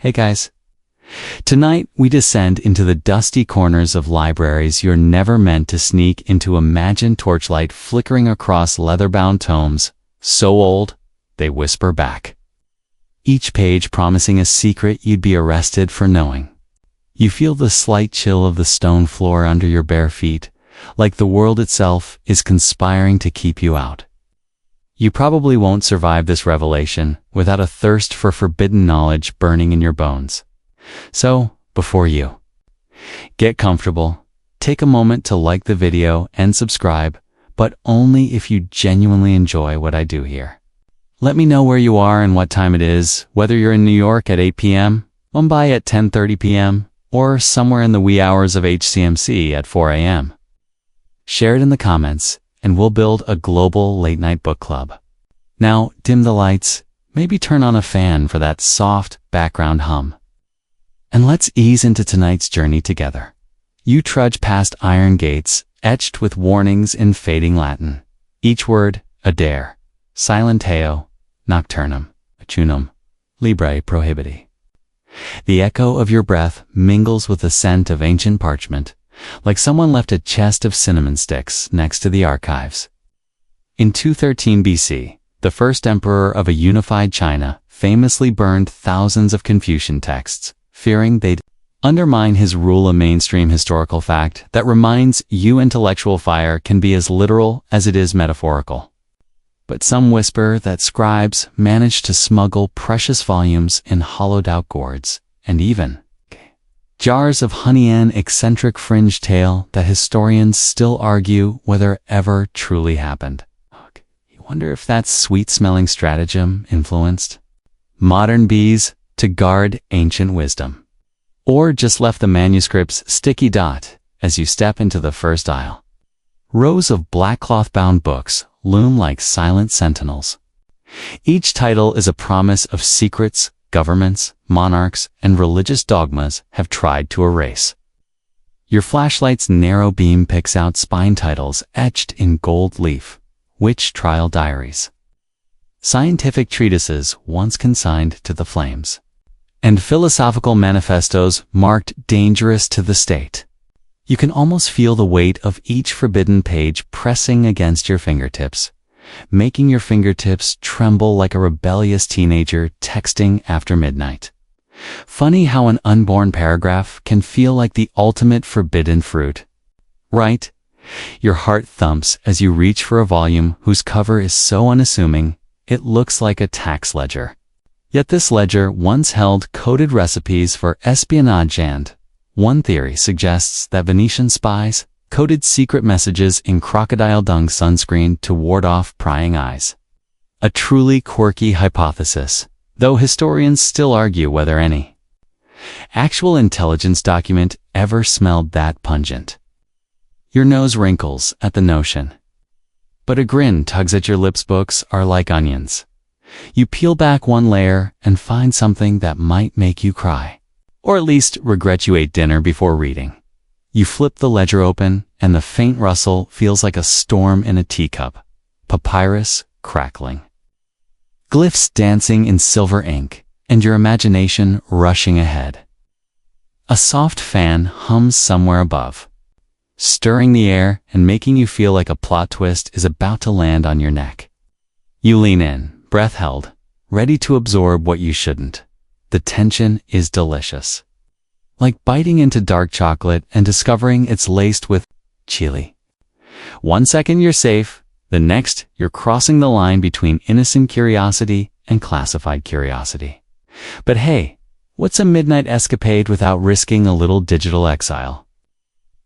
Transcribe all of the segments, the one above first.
Hey guys. Tonight we descend into the dusty corners of libraries you're never meant to sneak into. Imagine torchlight flickering across leather-bound tomes, so old, they whisper back. Each page promising a secret you'd be arrested for knowing. You feel the slight chill of the stone floor under your bare feet, like the world itself is conspiring to keep you out. You probably won't survive this revelation without a thirst for forbidden knowledge burning in your bones. So, before you get comfortable, take a moment to like the video and subscribe, but only if you genuinely enjoy what I do here. Let me know where you are and what time it is, whether you're in New York at 8 p.m., Mumbai at 10:30 p.m., or somewhere in the wee hours of HCMC at 4 a.m. Share it in the comments, and we'll build a global late-night book club. Now, dim the lights, maybe turn on a fan for that soft background hum. And let's ease into tonight's journey together. You trudge past iron gates, etched with warnings in fading Latin. Each word, a dare. Silenteo, nocturnum, acunum, librae prohibiti. The echo of your breath mingles with the scent of ancient parchment, like someone left a chest of cinnamon sticks next to the archives. In 213 BC, the first emperor of a unified China famously burned thousands of Confucian texts, fearing they'd undermine his rule. A mainstream historical fact that reminds you intellectual fire can be as literal as it is metaphorical. But some whisper that scribes managed to smuggle precious volumes in hollowed-out gourds, and even jars of honey, an eccentric fringe tale that historians still argue whether ever truly happened. You wonder if that sweet-smelling stratagem influenced modern bees to guard ancient wisdom, or just left the manuscript's sticky dot as you step into the first aisle. Rows of black cloth-bound books loom like silent sentinels. Each title is a promise of secrets governments, monarchs, and religious dogmas have tried to erase. Your flashlight's narrow beam picks out spine titles etched in gold leaf, witch trial diaries, scientific treatises once consigned to the flames, and philosophical manifestos marked dangerous to the state. You can almost feel the weight of each forbidden page pressing against your fingertips, making your fingertips tremble like a rebellious teenager texting after midnight. Funny how an unborn paragraph can feel like the ultimate forbidden fruit. Right? Your heart thumps as you reach for a volume whose cover is so unassuming, it looks like a tax ledger. Yet this ledger once held coded recipes for espionage, and one theory suggests that Venetian spies coded secret messages in crocodile dung sunscreen to ward off prying eyes. A truly quirky hypothesis, though historians still argue whether any actual intelligence document ever smelled that pungent. Your nose wrinkles at the notion, but a grin tugs at your lips. Books are like onions. You peel back one layer and find something that might make you cry, or at least regret you ate dinner before reading. You flip the ledger open, and the faint rustle feels like a storm in a teacup. Papyrus crackling, glyphs dancing in silver ink, and your imagination rushing ahead. A soft fan hums somewhere above, stirring the air and making you feel like a plot twist is about to land on your neck. You lean in, breath held, ready to absorb what you shouldn't. The tension is delicious. Like biting into dark chocolate and discovering it's laced with chili. 1 second you're safe, the next you're crossing the line between innocent curiosity and classified curiosity. But hey, what's a midnight escapade without risking a little digital exile?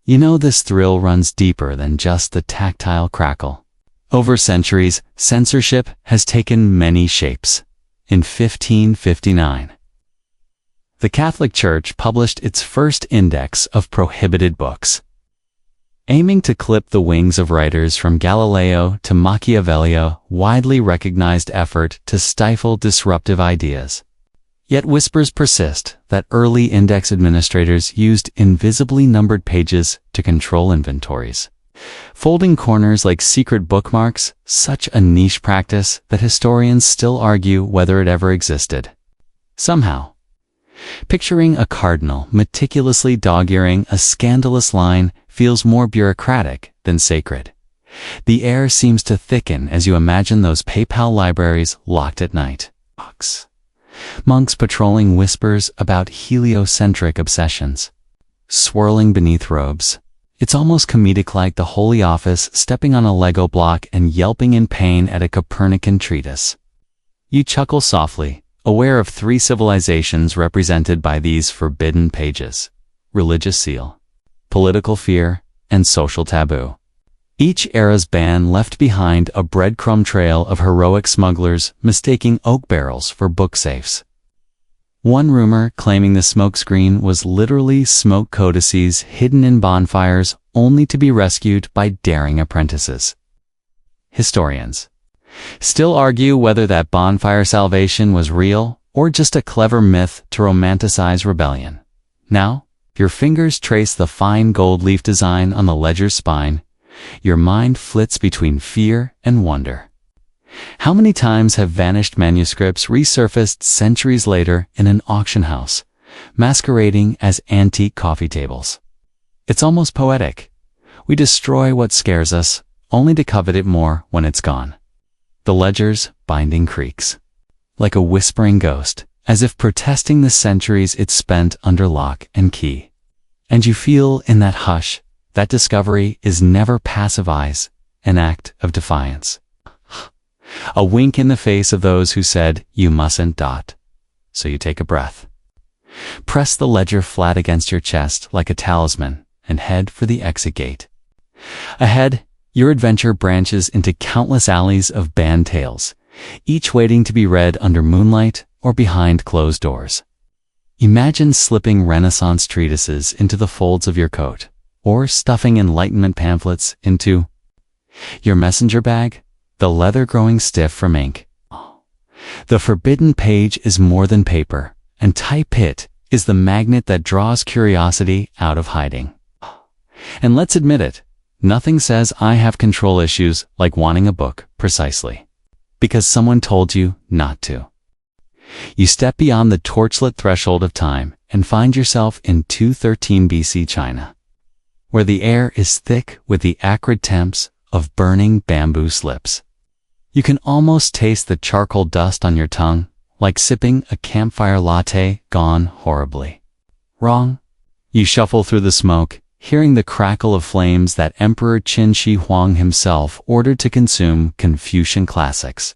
You know this thrill runs deeper than just the tactile crackle. Over centuries, censorship has taken many shapes. In 1559, the Catholic Church published its first index of prohibited books, aiming to clip the wings of writers from Galileo to Machiavelli, a widely recognized effort to stifle disruptive ideas. Yet whispers persist that early index administrators used invisibly numbered pages to control inventories, folding corners like secret bookmarks, such a niche practice that historians still argue whether it ever existed. Somehow, Picturing a cardinal meticulously dog-earing a scandalous line feels more bureaucratic than sacred. The air seems to thicken as you imagine those PayPal libraries locked at night. Monks patrolling whispers about heliocentric obsessions. Swirling beneath robes. It's almost comedic, like the Holy Office stepping on a Lego block and yelping in pain at a Copernican treatise. You chuckle softly, aware of 3 civilizations represented by these forbidden pages: religious zeal, political fear, and social taboo. Each era's ban left behind a breadcrumb trail of heroic smugglers mistaking oak barrels for book safes. One rumor claiming the smokescreen was literally smoke codices hidden in bonfires only to be rescued by daring apprentices. Historians still argue whether that bonfire salvation was real or just a clever myth to romanticize rebellion. Now, your fingers trace the fine gold leaf design on the ledger's spine. Your mind flits between fear and wonder. How many times have vanished manuscripts resurfaced centuries later in an auction house, masquerading as antique coffee tables? It's almost poetic. We destroy what scares us, only to covet it more when it's gone. The ledger's binding creaks, like a whispering ghost, as if protesting the centuries it spent under lock and key. And you feel in that hush, that discovery is never passive eyes, an act of defiance. A wink in the face of those who said, "You mustn't." So you take a breath. Press the ledger flat against your chest like a talisman and head for the exit gate. Ahead, your adventure branches into countless alleys of banned tales, each waiting to be read under moonlight or behind closed doors. Imagine slipping Renaissance treatises into the folds of your coat, or stuffing Enlightenment pamphlets into your messenger bag, the leather growing stiff from ink. The forbidden page is more than paper, and type it is the magnet that draws curiosity out of hiding. And let's admit it, nothing says I have control issues like wanting a book precisely because someone told you not to. You step beyond the torchlit threshold of time and find yourself in 213 BC China, where the air is thick with the acrid temps of burning bamboo slips. You can almost taste the charcoal dust on your tongue, like sipping a campfire latte gone horribly wrong. You shuffle through the smoke, hearing the crackle of flames that Emperor Qin Shi Huang himself ordered to consume Confucian classics.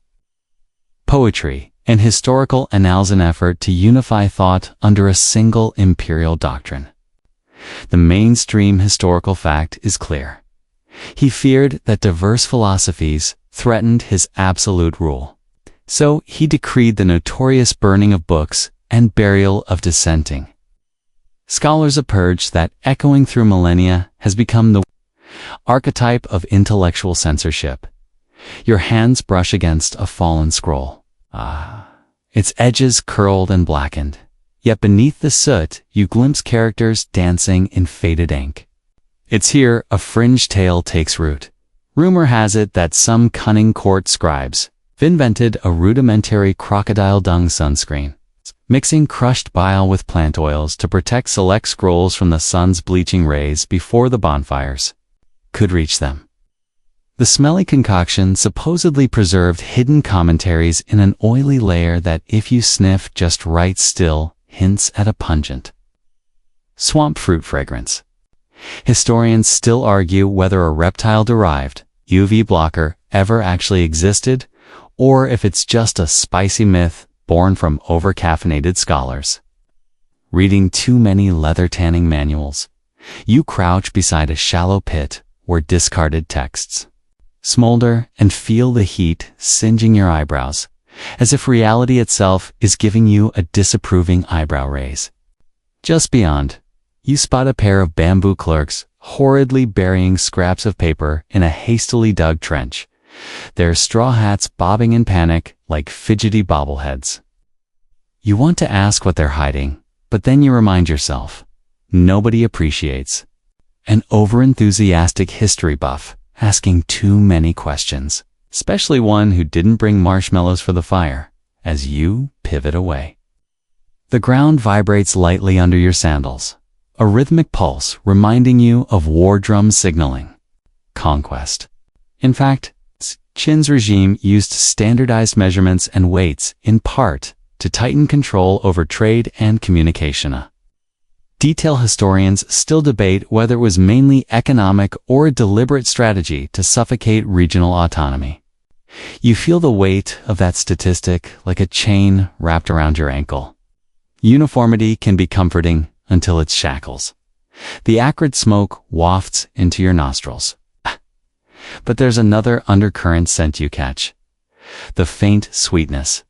Poetry and historical annals, an effort to unify thought under a single imperial doctrine. The mainstream historical fact is clear. He feared that diverse philosophies threatened his absolute rule. So he decreed the notorious burning of books and burial of dissenting scholars, a purge that, echoing through millennia, has become the archetype of intellectual censorship. Your hands brush against a fallen scroll. Its edges curled and blackened. Yet beneath the soot, you glimpse characters dancing in faded ink. It's here a fringe tale takes root. Rumor has it that some cunning court scribes invented a rudimentary crocodile dung sunscreen, mixing crushed bile with plant oils to protect select scrolls from the sun's bleaching rays before the bonfires could reach them. The smelly concoction supposedly preserved hidden commentaries in an oily layer that, if you sniff just right, still hints at a pungent swamp fruit fragrance. Historians still argue whether a reptile-derived UV blocker ever actually existed, or if it's just a spicy myth born from over-caffeinated scholars. Reading too many leather tanning manuals, you crouch beside a shallow pit where discarded texts smolder and feel the heat singeing your eyebrows, as if reality itself is giving you a disapproving eyebrow raise. Just beyond, you spot a pair of bamboo clerks horridly burying scraps of paper in a hastily dug trench, their straw hats bobbing in panic like fidgety bobbleheads. You want to ask what they're hiding, but then you remind yourself, nobody appreciates an overenthusiastic history buff asking too many questions, especially one who didn't bring marshmallows for the fire, as you pivot away. The ground vibrates lightly under your sandals, a rhythmic pulse reminding you of war drum signaling. Conquest. In fact, Qin's regime used standardized measurements and weights, in part, to tighten control over trade and communication. Detail historians still debate whether it was mainly economic or a deliberate strategy to suffocate regional autonomy. You feel the weight of that statistic like a chain wrapped around your ankle. Uniformity can be comforting until it shackles. The acrid smoke wafts into your nostrils. But there's another undercurrent scent you catch. The faint sweetness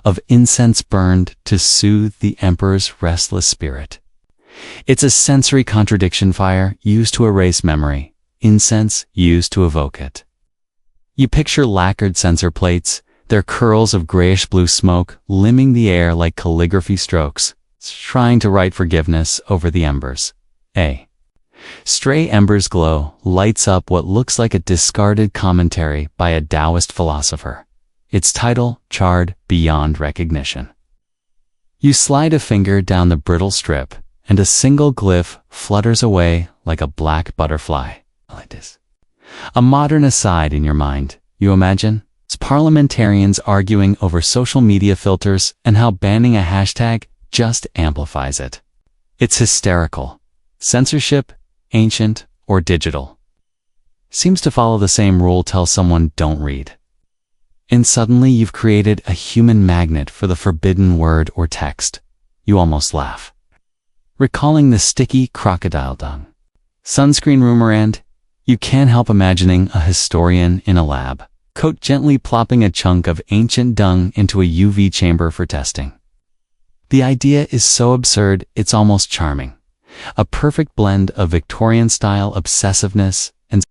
of incense burned to soothe the emperor's restless spirit. It's a sensory contradiction: fire used to erase memory, incense used to evoke it. You picture lacquered censer plates, their curls of grayish-blue smoke limning the air like calligraphy strokes, trying to write forgiveness over the embers. A stray ember's glow lights up what looks like a discarded commentary by a Taoist philosopher. Its title, Charred Beyond Recognition. You slide a finger down the brittle strip, and a single glyph flutters away like a black butterfly. A modern aside in your mind, you imagine? It's parliamentarians arguing over social media filters and how banning a hashtag just amplifies it. It's hysterical. Censorship, ancient or digital, seems to follow the same rule: tell someone don't read. And suddenly you've created a human magnet for the forbidden word or text. You almost laugh, recalling the sticky crocodile dung sunscreen rumor, and you can't help imagining a historian in a lab coat gently plopping a chunk of ancient dung into a UV chamber for testing. The idea is so absurd it's almost charming. A perfect blend of Victorian-style obsessiveness and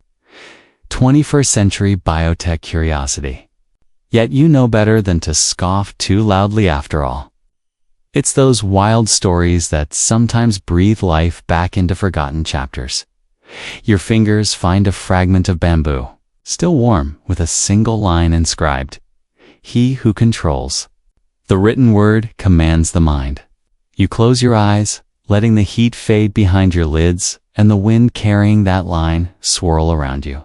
21st century biotech curiosity. Yet you know better than to scoff too loudly after all. It's those wild stories that sometimes breathe life back into forgotten chapters. Your fingers find a fragment of bamboo, still warm, with a single line inscribed, "He who controls." The written word commands the mind. You close your eyes, letting the heat fade behind your lids and the wind carrying that line swirl around you.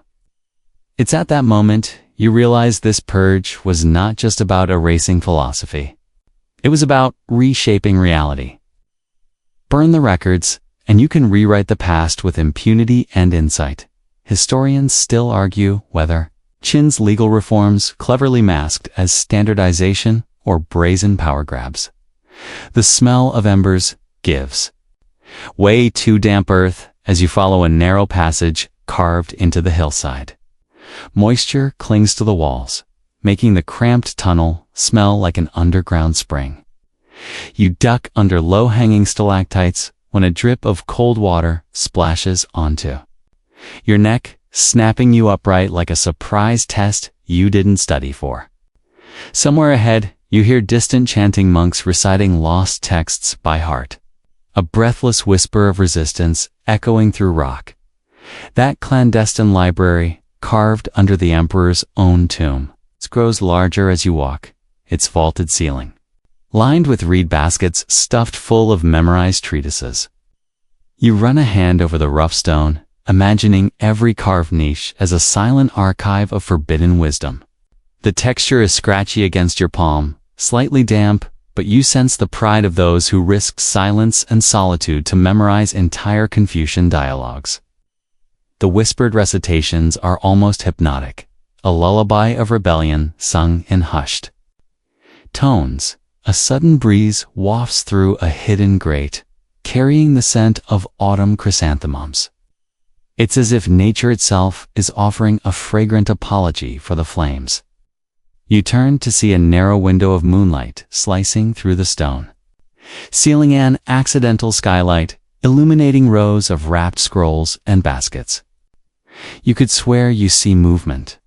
It's at that moment you realize this purge was not just about erasing philosophy. It was about reshaping reality. Burn the records, and you can rewrite the past with impunity and insight. Historians still argue whether Qin's legal reforms cleverly masked as standardization or brazen power grabs. The smell of embers gives way to damp earth as you follow a narrow passage carved into the hillside. Moisture clings to the walls, making the cramped tunnel smell like an underground spring. You duck under low-hanging stalactites when a drip of cold water splashes onto your neck, snapping you upright like a surprise test you didn't study for. Somewhere ahead, you hear distant chanting monks reciting lost texts by heart. A breathless whisper of resistance echoing through rock. That clandestine library, carved under the emperor's own tomb, grows larger as you walk, its vaulted ceiling lined with reed baskets stuffed full of memorized treatises. You run a hand over the rough stone, imagining every carved niche as a silent archive of forbidden wisdom. The texture is scratchy against your palm, slightly damp, but you sense the pride of those who risked silence and solitude to memorize entire Confucian dialogues. The whispered recitations are almost hypnotic, a lullaby of rebellion sung in hushed tones. A sudden breeze wafts through a hidden grate, carrying the scent of autumn chrysanthemums. It's as if nature itself is offering a fragrant apology for the flames. You turn to see a narrow window of moonlight slicing through the stone, sealing an accidental skylight, illuminating rows of wrapped scrolls and baskets. You could swear you see movement,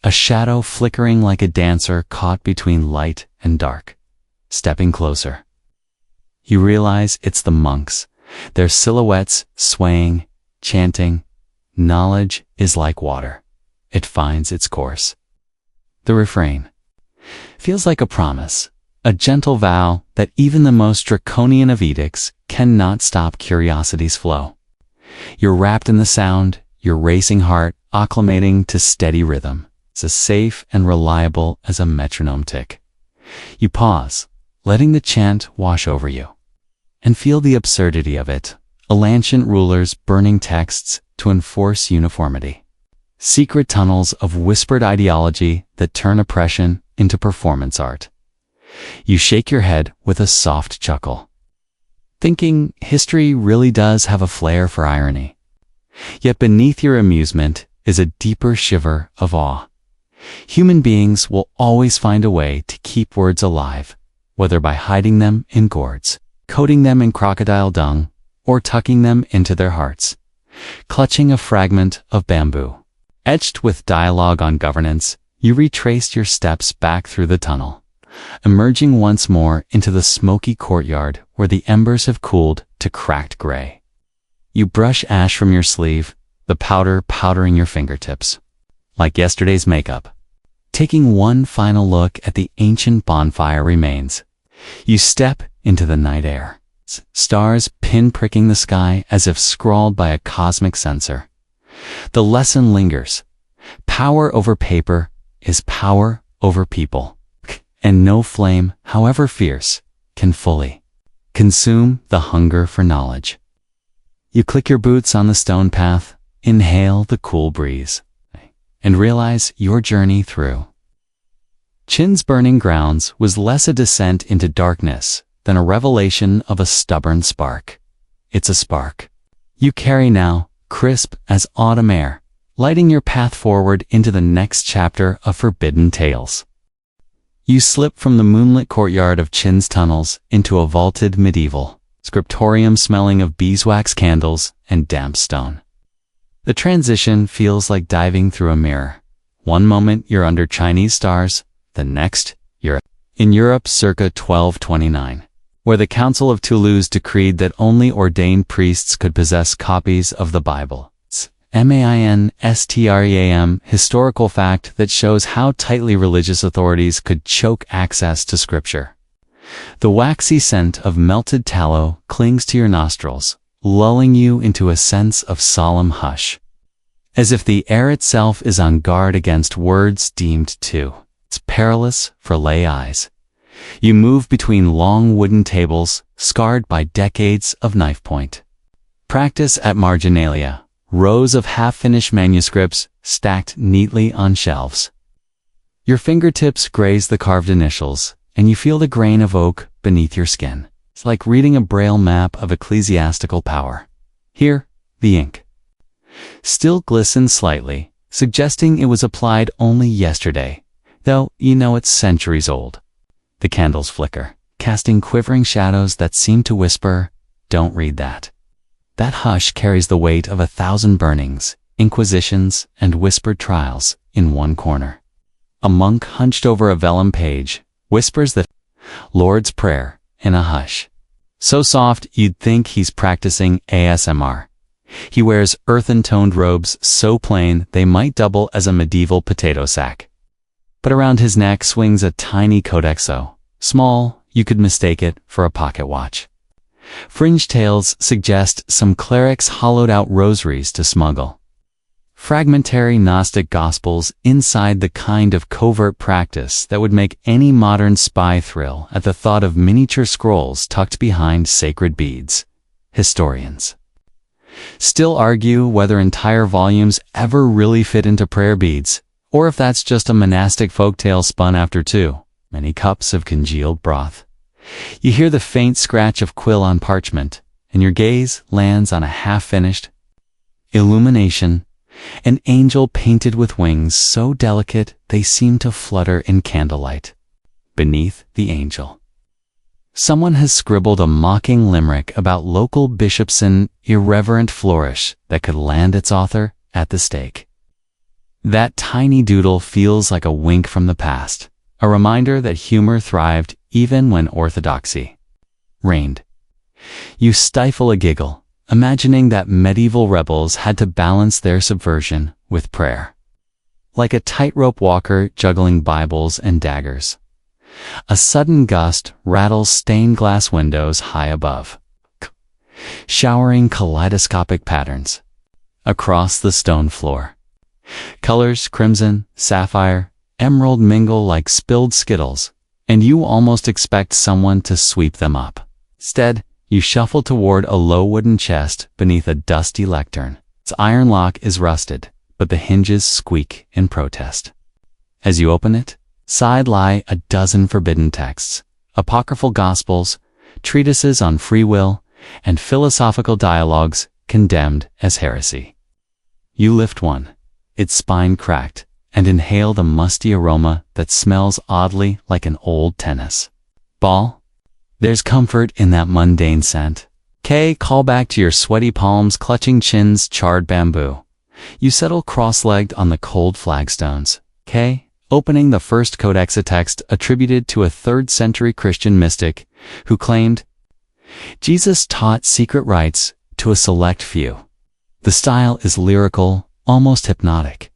a shadow flickering like a dancer caught between light and dark. Stepping closer, you realize it's the monks, their silhouettes swaying, chanting, "Knowledge is like water. It finds its course." The refrain feels like a promise, a gentle vow that even the most draconian of edicts cannot stop curiosity's flow. You're wrapped in the sound, your racing heart acclimating to steady rhythm. It's as safe and reliable as a metronome tick. You pause, letting the chant wash over you, and feel the absurdity of it. Ancient rulers burning texts to enforce uniformity. Secret tunnels of whispered ideology that turn oppression into performance art. You shake your head with a soft chuckle, thinking history really does have a flair for irony. Yet beneath your amusement is a deeper shiver of awe. Human beings will always find a way to keep words alive, whether by hiding them in gourds, coating them in crocodile dung, or tucking them into their hearts. Clutching a fragment of bamboo, etched with dialogue on governance, you retraced your steps back through the tunnel, emerging once more into the smoky courtyard where the embers have cooled to cracked gray. You brush ash from your sleeve, the powder powdering your fingertips, like yesterday's makeup. Taking one final look at the ancient bonfire remains, you step into the night air, stars pinpricking the sky as if scrawled by a cosmic censor. The lesson lingers. Power over paper is power over people, and no flame, however fierce, can fully consume the hunger for knowledge. You click your boots on the stone path, inhale the cool breeze, and realize your journey through Chin's burning grounds was less a descent into darkness than a revelation of a stubborn spark. It's a spark you carry now, crisp as autumn air, lighting your path forward into the next chapter of forbidden tales. You slip from the moonlit courtyard of Chin's tunnels into a vaulted medieval scriptorium smelling of beeswax candles and damp stone. The transition feels like diving through a mirror. One moment you're under Chinese stars, the next you're in Europe circa 1229, where the Council of Toulouse decreed that only ordained priests could possess copies of the Bible. Mainstream historical fact that shows how tightly religious authorities could choke access to scripture. The waxy scent of melted tallow clings to your nostrils, lulling you into a sense of solemn hush, as if the air itself is on guard against words deemed too perilous for lay eyes. You move between long wooden tables, scarred by decades of knife point. Practice at marginalia, rows of half-finished manuscripts stacked neatly on shelves. Your fingertips graze the carved initials, and you feel the grain of oak beneath your skin. It's like reading a braille map of ecclesiastical power. Here, the ink still glistens slightly, suggesting it was applied only yesterday, though you know it's centuries old. The candles flicker, casting quivering shadows that seem to whisper, "Don't read that." That hush carries the weight of 1,000 burnings, inquisitions, and whispered trials in one corner. A monk hunched over a vellum page whispers the Lord's Prayer in a hush, so soft you'd think he's practicing ASMR. He wears earthen-toned robes so plain they might double as a medieval potato sack. But around his neck swings a tiny codex so small you could mistake it for a pocket watch. Fringe tails suggest some clerics hollowed out rosaries to smuggle. Fragmentary Gnostic gospels inside the kind of covert practice that would make any modern spy thrill at the thought of miniature scrolls tucked behind sacred beads. Historians still argue whether entire volumes ever really fit into prayer beads, or if that's just a monastic folktale spun after too many cups of congealed broth. You hear the faint scratch of quill on parchment, and your gaze lands on a half-finished illumination, an angel painted with wings so delicate they seem to flutter in candlelight. Beneath the angel, someone has scribbled a mocking limerick about local bishops, an irreverent flourish that could land its author at the stake. That tiny doodle feels like a wink from the past, a reminder that humor thrived even when orthodoxy reigned. You stifle a giggle, imagining that medieval rebels had to balance their subversion with prayer. Like a tightrope walker juggling Bibles and daggers, A sudden gust rattles stained glass windows high above, showering kaleidoscopic patterns across the stone floor. Colors, crimson, sapphire, emerald mingle like spilled skittles, and you almost expect someone to sweep them up. Instead, you shuffle toward a low wooden chest beneath a dusty lectern. Its iron lock is rusted, but the hinges squeak in protest. As you open it, inside lie a dozen forbidden texts, apocryphal gospels, treatises on free will, and philosophical dialogues condemned as heresy. You lift one, its spine cracked, and inhale the musty aroma that smells oddly like an old tennis ball. There's comfort in that mundane scent. Call back to your sweaty palms clutching chin's charred bamboo. You settle cross-legged on the cold flagstones. Opening the first codex, a text attributed to a 3rd century Christian mystic who claimed Jesus taught secret rites to a select few. The style is lyrical, almost hypnotic.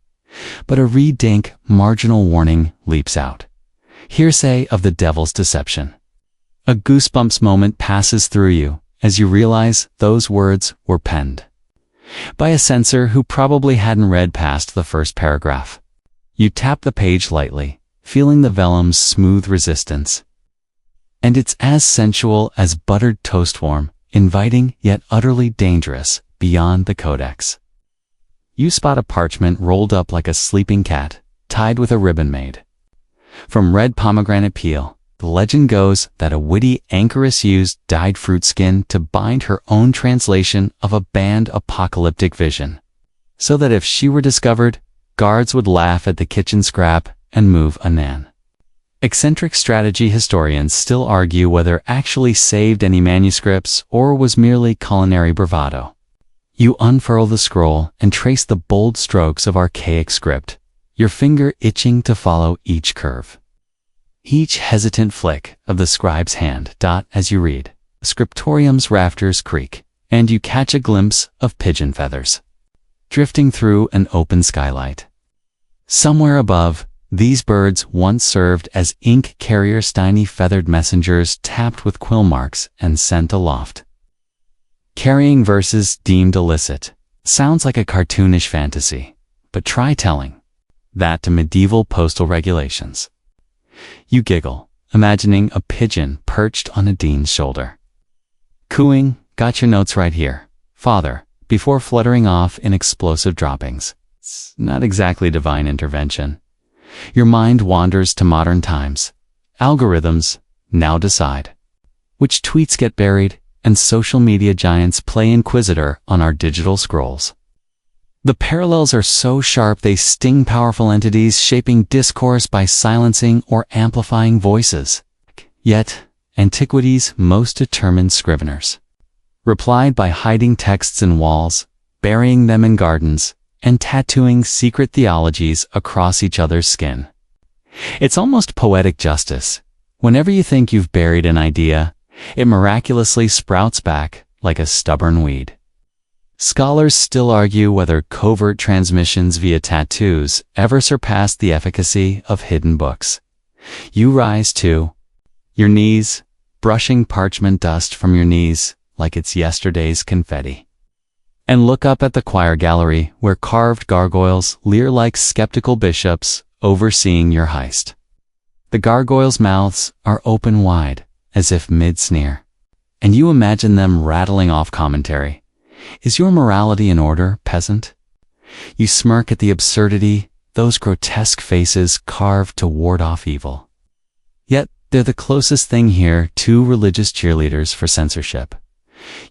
But a redink marginal warning leaps out. Hearsay of the devil's deception. A goosebumps moment passes through you as you realize those words were penned by a censor who probably hadn't read past the first paragraph. You tap the page lightly, feeling the vellum's smooth resistance. And it's as sensual as buttered toast, warm, inviting yet utterly dangerous beyond the codex. You spot a parchment rolled up like a sleeping cat, tied with a ribbon made from red pomegranate peel. The legend goes that a witty anchoress used dyed fruit skin to bind her own translation of a banned apocalyptic vision, so that if she were discovered, guards would laugh at the kitchen scrap and move anan. Eccentric strategy historians still argue whether actually saved any manuscripts or was merely culinary bravado. You unfurl the scroll and trace the bold strokes of archaic script, your finger itching to follow each curve. Each hesitant flick of the scribe's hand as you read. The scriptorium's rafters creak, and you catch a glimpse of pigeon feathers drifting through an open skylight. Somewhere above, these birds once served as ink carriers, tiny feathered messengers tapped with quill marks and sent aloft, carrying verses deemed illicit. Sounds like a cartoonish fantasy, but try telling that to medieval postal regulations. You giggle, imagining a pigeon perched on a dean's shoulder, cooing, "Got your notes right here, Father," before fluttering off in explosive droppings. It's not exactly divine intervention. Your mind wanders to modern times. Algorithms now decide which tweets get buried, and social media giants play inquisitor on our digital scrolls. The parallels are so sharp they sting powerful entities shaping discourse by silencing or amplifying voices. Yet, antiquity's most determined scriveners replied by hiding texts in walls, burying them in gardens, and tattooing secret theologies across each other's skin. It's almost poetic justice. Whenever you think you've buried an idea, it miraculously sprouts back like a stubborn weed. Scholars still argue whether covert transmissions via tattoos ever surpassed the efficacy of hidden books. You rise to your knees, brushing parchment dust from your knees like it's yesterday's confetti, and look up at the choir gallery where carved gargoyles leer like skeptical bishops overseeing your heist. The gargoyles' mouths are open wide, as if mid-sneer, and you imagine them rattling off commentary. Is your morality in order, peasant? You smirk at the absurdity, those grotesque faces carved to ward off evil. Yet, they're the closest thing here to religious cheerleaders for censorship.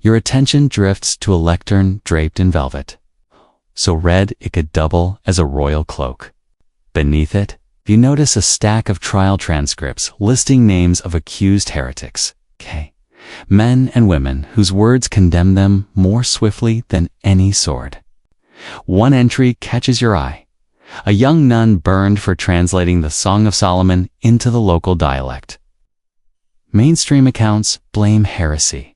Your attention drifts to a lectern draped in velvet, so red it could double as a royal cloak. Beneath it, you notice a stack of trial transcripts listing names of accused heretics, men and women whose words condemn them more swiftly than any sword. One entry catches your eye. A young nun burned for translating the Song of Solomon into the local dialect. Mainstream accounts blame heresy,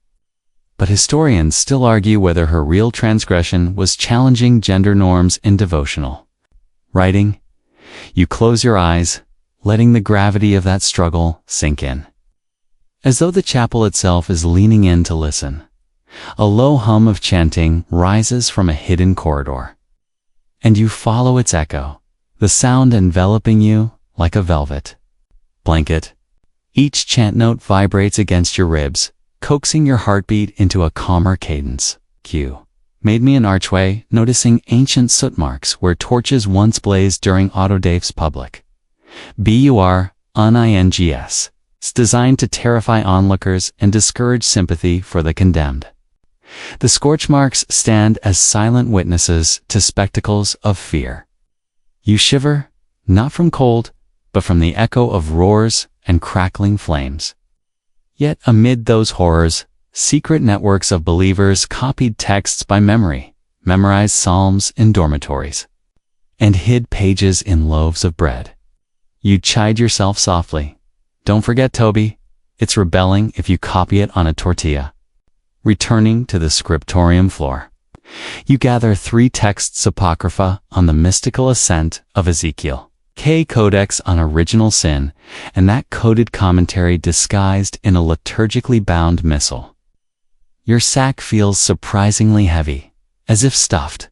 but historians still argue whether her real transgression was challenging gender norms in devotional writing. You close your eyes, letting the gravity of that struggle sink in. As though the chapel itself is leaning in to listen, a low hum of chanting rises from a hidden corridor. And you follow its echo, the sound enveloping you like a velvet blanket. Each chant note vibrates against your ribs, coaxing your heartbeat into a calmer cadence. Q. Made me an archway, noticing ancient soot marks where torches once blazed during Autodafe's public. BUR-UNINGS. It's designed to terrify onlookers and discourage sympathy for the condemned. The scorch marks stand as silent witnesses to spectacles of fear. You shiver, not from cold, but from the echo of roars and crackling flames. Yet amid those horrors, secret networks of believers copied texts by memory, memorized psalms in dormitories, and hid pages in loaves of bread. You chide yourself softly. Don't forget, Toby, it's rebelling if you copy it on a tortilla. Returning to the scriptorium floor, you gather 3 texts apocrypha on the mystical ascent of Ezekiel, K Codex on original sin, and that coded commentary disguised in a liturgically bound missal. Your sack feels surprisingly heavy, as if stuffed,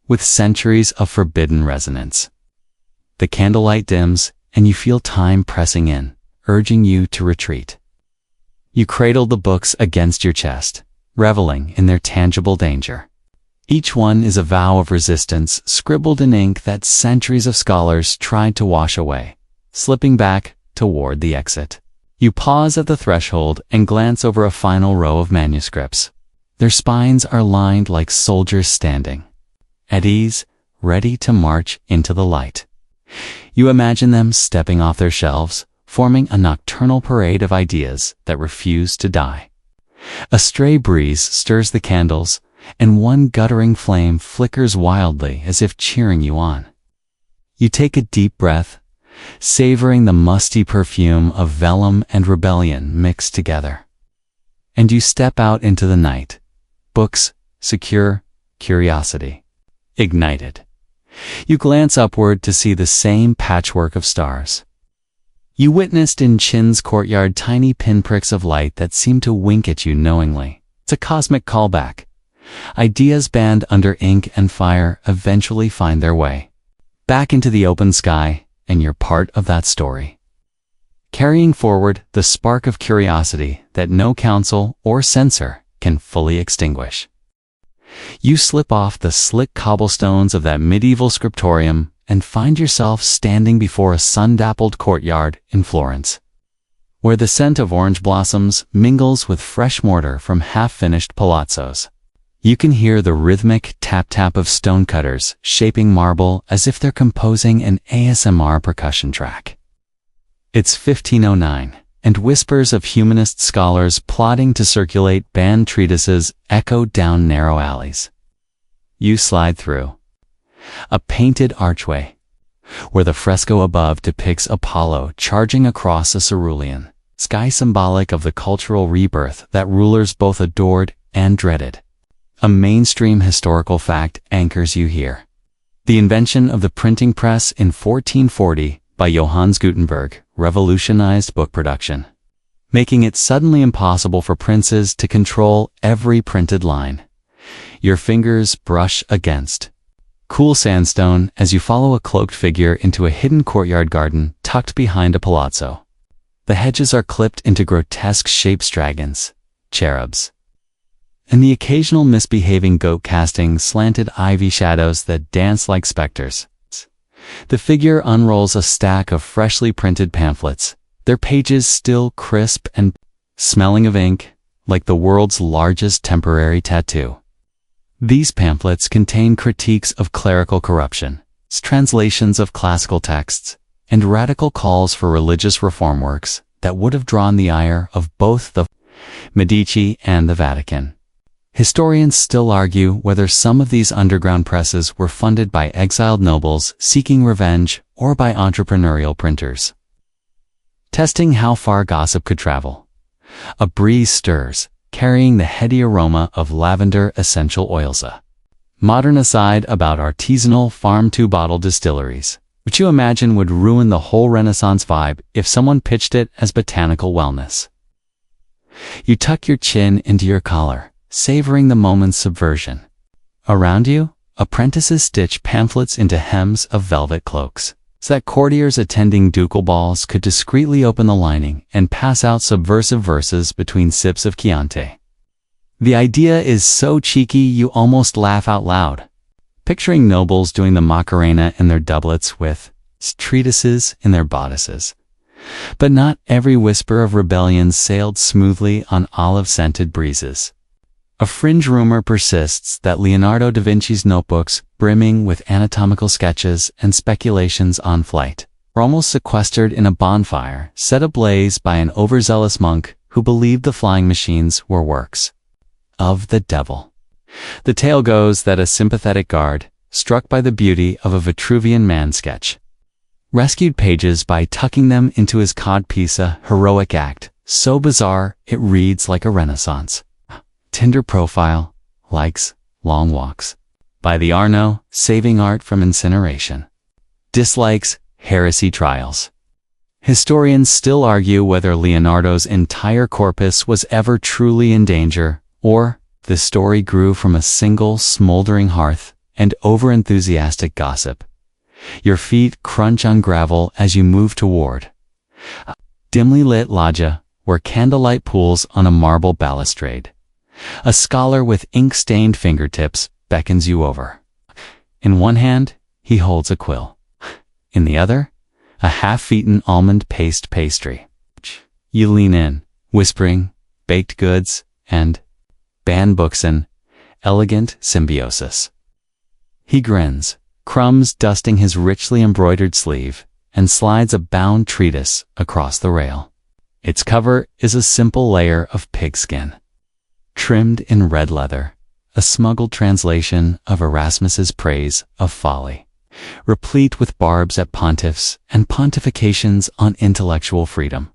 with centuries of forbidden resonance. The candlelight dims, and you feel time pressing in, urging you to retreat. You cradle the books against your chest, reveling in their tangible danger. Each one is a vow of resistance scribbled in ink that centuries of scholars tried to wash away, slipping back toward the exit. You pause at the threshold and glance over a final row of manuscripts. Their spines are lined like soldiers standing, at ease, ready to march into the light. You imagine them stepping off their shelves, forming a nocturnal parade of ideas that refuse to die. A stray breeze stirs the candles, and one guttering flame flickers wildly as if cheering you on. You take a deep breath, savoring the musty perfume of vellum and rebellion mixed together. And you step out into the night, books secure, curiosity ignited. You glance upward to see the same patchwork of stars. You witnessed in Chin's courtyard tiny pinpricks of light that seem to wink at you knowingly. It's a cosmic callback. Ideas banned under ink and fire eventually find their way back into the open sky, and you're part of that story, carrying forward the spark of curiosity that no council or censor can fully extinguish. You slip off the slick cobblestones of that medieval scriptorium and find yourself standing before a sun-dappled courtyard in Florence, where the scent of orange blossoms mingles with fresh mortar from half-finished palazzos. You can hear the rhythmic tap-tap of stonecutters shaping marble as if they're composing an ASMR percussion track. It's 1509, and whispers of humanist scholars plotting to circulate banned treatises echo down narrow alleys. You slide through a painted archway, where the fresco above depicts Apollo charging across a cerulean sky, symbolic of the cultural rebirth that rulers both adored and dreaded. A mainstream historical fact anchors you here. The invention of the printing press in 1440 by Johannes Gutenberg revolutionized book production, making it suddenly impossible for princes to control every printed line. Your fingers brush against cool sandstone as you follow a cloaked figure into a hidden courtyard garden tucked behind a palazzo. The hedges are clipped into grotesque-shaped dragons, cherubs, and the occasional misbehaving goat casting slanted ivy shadows that dance like specters. The figure unrolls a stack of freshly printed pamphlets, their pages still crisp and smelling of ink, like the world's largest temporary tattoo. These pamphlets contain critiques of clerical corruption, translations of classical texts, and radical calls for religious reform works that would have drawn the ire of both the Medici and the Vatican. Historians still argue whether some of these underground presses were funded by exiled nobles seeking revenge or by entrepreneurial printers. Testing how far gossip could travel, a breeze stirs, carrying the heady aroma of lavender essential oils. A modern aside about artisanal farm-to-bottle distilleries. which you imagine would ruin the whole Renaissance vibe if someone pitched it as botanical wellness. You tuck your chin into your collar, savoring the moment's subversion. Around you, apprentices stitch pamphlets into hems of velvet cloaks, so that courtiers attending ducal balls could discreetly open the lining and pass out subversive verses between sips of Chianti. The idea is so cheeky you almost laugh out loud, picturing nobles doing the Macarena in their doublets with treatises in their bodices. But not every whisper of rebellion sailed smoothly on olive-scented breezes. A fringe rumor persists that Leonardo da Vinci's notebooks, brimming with anatomical sketches and speculations on flight, were almost sequestered in a bonfire set ablaze by an overzealous monk who believed the flying machines were works of the devil. The tale goes that a sympathetic guard, struck by the beauty of a Vitruvian man sketch, rescued pages by tucking them into his codpiece, a heroic act so bizarre it reads like a Renaissance. Tinder profile, likes, long walks. By the Arno, saving art from incineration. Dislikes, heresy trials. Historians still argue whether Leonardo's entire corpus was ever truly in danger, or the story grew from a single smoldering hearth and overenthusiastic gossip. Your feet crunch on gravel as you move toward a dimly lit loggia where candlelight pools on a marble balustrade. A scholar with ink-stained fingertips beckons you over. In one hand, he holds a quill. In the other, a half-eaten almond paste pastry. You lean in, whispering, baked goods, and banned books in elegant symbiosis. He grins, crumbs dusting his richly embroidered sleeve, and slides a bound treatise across the rail. Its cover is a simple layer of pigskin, trimmed in red leather, a smuggled translation of Erasmus's praise of folly, replete with barbs at pontiffs and pontifications on intellectual freedom.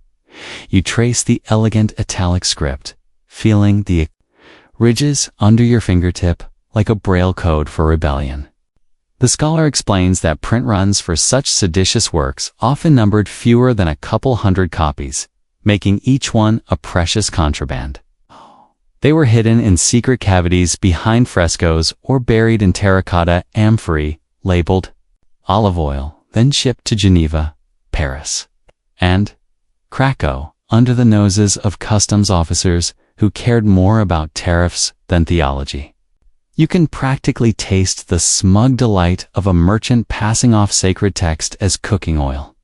You trace the elegant italic script, feeling the ridges under your fingertip like a braille code for rebellion. The scholar explains that print runs for such seditious works often numbered fewer than a couple hundred copies, making each one a precious contraband. They were hidden in secret cavities behind frescoes or buried in terracotta amphorae labeled olive oil, then shipped to Geneva, Paris, and Krakow under the noses of customs officers who cared more about tariffs than theology. You can practically taste the smug delight of a merchant passing off sacred text as cooking oil.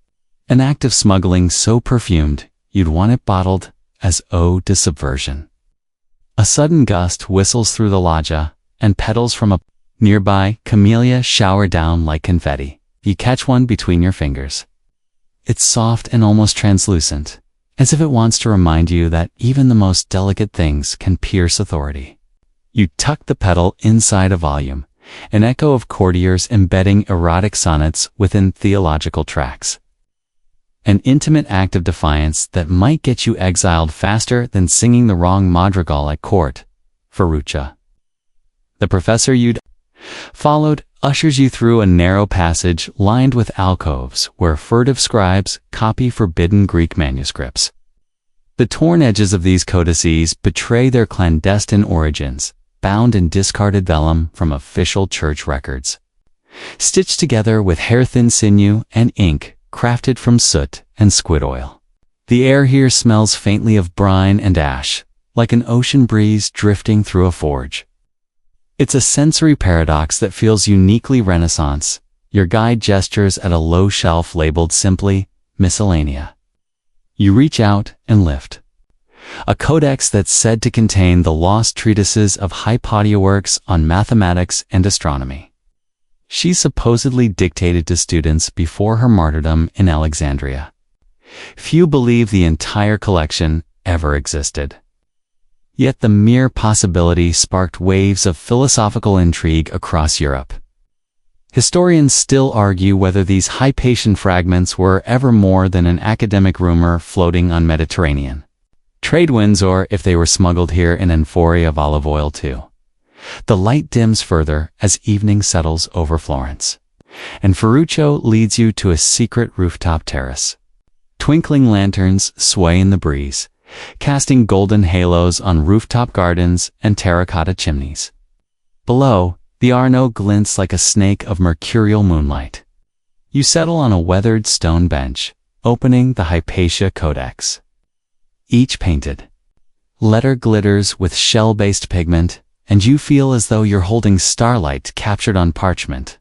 An act of smuggling so perfumed, you'd want it bottled as ode to subversion. A sudden gust whistles through the loggia, and petals from a nearby camellia shower down like confetti. You catch one between your fingers. It's soft and almost translucent, as if it wants to remind you that even the most delicate things can pierce authority. You tuck the petal inside a volume, an echo of courtiers embedding erotic sonnets within theological tracts. An intimate act of defiance that might get you exiled faster than singing the wrong madrigal at court. Ferruccia. The professor you'd followed ushers you through a narrow passage lined with alcoves where furtive scribes copy forbidden Greek manuscripts. The torn edges of these codices betray their clandestine origins, bound in discarded vellum from official church records. Stitched together with hair-thin sinew and ink crafted from soot and squid oil. The air here smells faintly of brine and ash, like an ocean breeze drifting through a forge. It's a sensory paradox that feels uniquely Renaissance. Your guide gestures at a low shelf labeled simply, Miscellanea. You reach out and lift. A codex that's said to contain the lost treatises of Hypatia works on mathematics and astronomy. She supposedly dictated to students before her martyrdom in Alexandria. Few believe the entire collection ever existed. Yet the mere possibility sparked waves of philosophical intrigue across Europe. Historians still argue whether these Hypatian fragments were ever more than an academic rumor floating on Mediterranean trade winds, or if they were smuggled here in amphorae of olive oil too. The light dims further as evening settles over Florence. and Ferruccio leads you to a secret rooftop terrace. Twinkling lanterns sway in the breeze, casting golden halos on rooftop gardens and terracotta chimneys. Below, the Arno glints like a snake of mercurial moonlight. You settle on a weathered stone bench, opening the Hypatia Codex. Each painted. Letter glitters with shell-based pigment, and you feel as though you're holding starlight captured on parchment.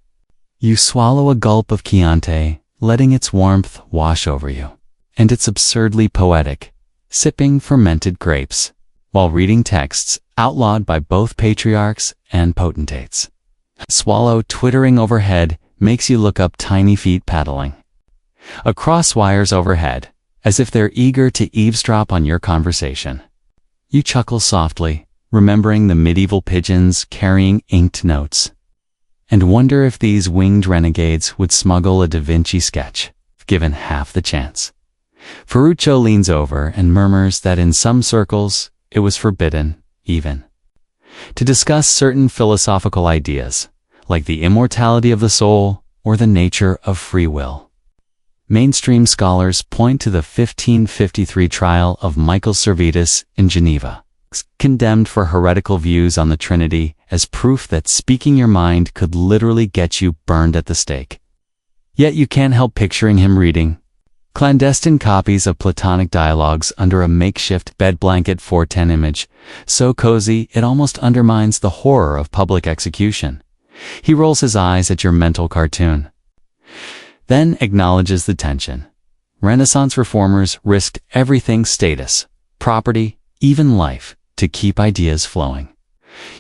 You swallow a gulp of Chianti, letting its warmth wash over you. And it's absurdly poetic, sipping fermented grapes, while reading texts outlawed by both patriarchs and potentates. A swallow twittering overhead makes you look up tiny feet paddling across wires overhead, as if they're eager to eavesdrop on your conversation. You chuckle softly, remembering the medieval pigeons carrying inked notes, and wonder if these winged renegades would smuggle a Da Vinci sketch, given half the chance. Ferruccio leans over and murmurs that in some circles it was forbidden, even, to discuss certain philosophical ideas, like the immortality of the soul or the nature of free will. Mainstream scholars point to the 1553 trial of Michael Servetus in Geneva, condemned for heretical views on the Trinity, as proof that speaking your mind could literally get you burned at the stake. Yet you can't help picturing him reading clandestine copies of Platonic dialogues under a makeshift bed blanket 410 image, so cozy it almost undermines the horror of public execution. He rolls his eyes at your mental cartoon, then acknowledges the tension. Renaissance reformers risked everything: status, property, even life, to keep ideas flowing.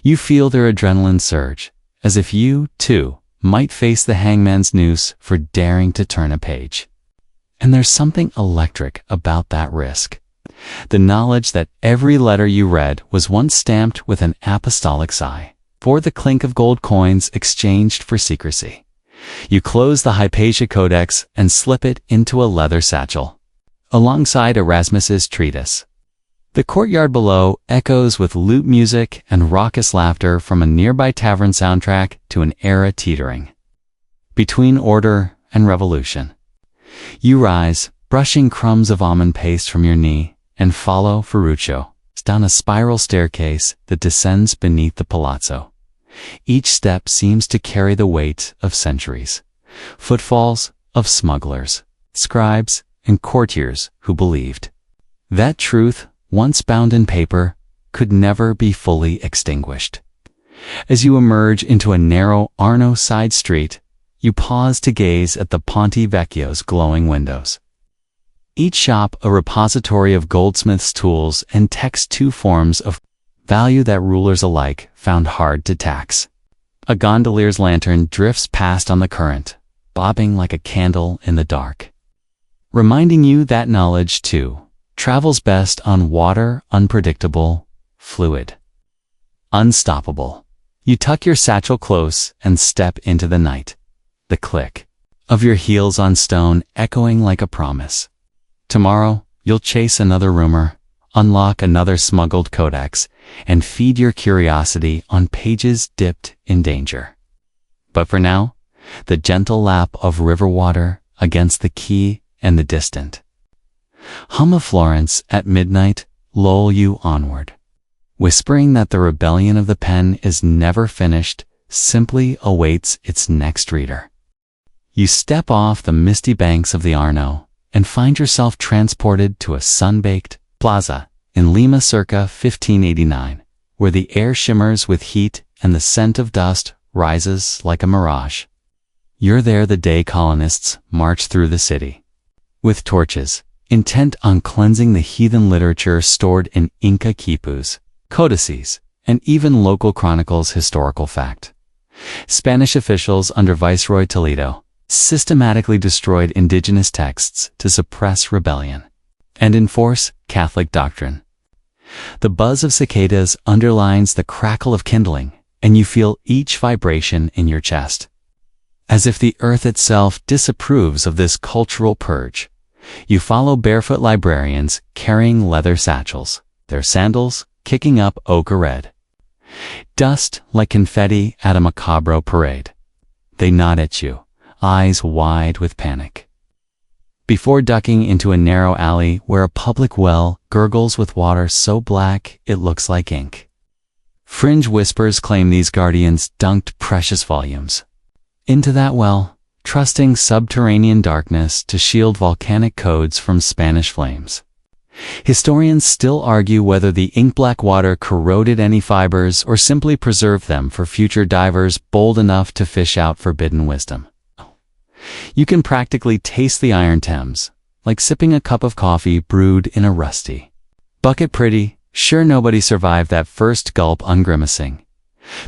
You feel their adrenaline surge, as if you, too, might face the hangman's noose for daring to turn a page. And there's something electric about that risk. The knowledge that every letter you read was once stamped with an apostolic sigh, for the clink of gold coins exchanged for secrecy. You close the Hypatia Codex and slip it into a leather satchel, alongside Erasmus's treatise. The courtyard below echoes with lute music and raucous laughter, from a nearby tavern soundtrack to an era teetering between order and revolution. You rise, brushing crumbs of almond paste from your knee, and follow Ferruccio down a spiral staircase that descends beneath the palazzo. Each step seems to carry the weight of centuries, footfalls of smugglers, scribes, and courtiers who believed that truth, once bound in paper, could never be fully extinguished. As you emerge into a narrow Arno side street, you pause to gaze at the Ponte Vecchio's glowing windows. Each shop a repository of goldsmiths' tools and text two forms of value that rulers alike found hard to tax. A gondolier's lantern drifts past on the current, bobbing like a candle in the dark, reminding you that knowledge, too, travels best on water, unpredictable, fluid, unstoppable. You tuck your satchel close and step into the night, the click of your heels on stone echoing like a promise. Tomorrow, you'll chase another rumor, unlock another smuggled codex, and feed your curiosity on pages dipped in danger. But for now, the gentle lap of river water against the quay and the distant hum of Florence at midnight lull you onward, whispering that the rebellion of the pen is never finished, simply awaits its next reader. You step off the misty banks of the Arno and find yourself transported to a sun-baked plaza in Lima circa 1589, where the air shimmers with heat and the scent of dust rises like a mirage. You're there the day colonists march through the city, with torches, intent on cleansing the heathen literature stored in Inca quipus, codices, and even local chronicles historical fact. Spanish officials under Viceroy Toledo systematically destroyed indigenous texts to suppress rebellion and enforce Catholic doctrine. The buzz of cicadas underlines the crackle of kindling, and you feel each vibration in your chest, as if the earth itself disapproves of this cultural purge. You follow barefoot librarians carrying leather satchels, their sandals kicking up ochre red dust like confetti at a macabre parade. They nod at you, eyes wide with panic. Before ducking into a narrow alley where a public well gurgles with water so black it looks like ink. Fringe whispers claim these guardians dunked precious volumes into that well, trusting subterranean darkness to shield volcanic codes from Spanish flames. Historians still argue whether the ink-black water corroded any fibers or simply preserved them for future divers bold enough to fish out forbidden wisdom. You can practically taste the iron Thames, like sipping a cup of coffee brewed in a rusty bucket. Pretty sure nobody survived that first gulp ungrimacing.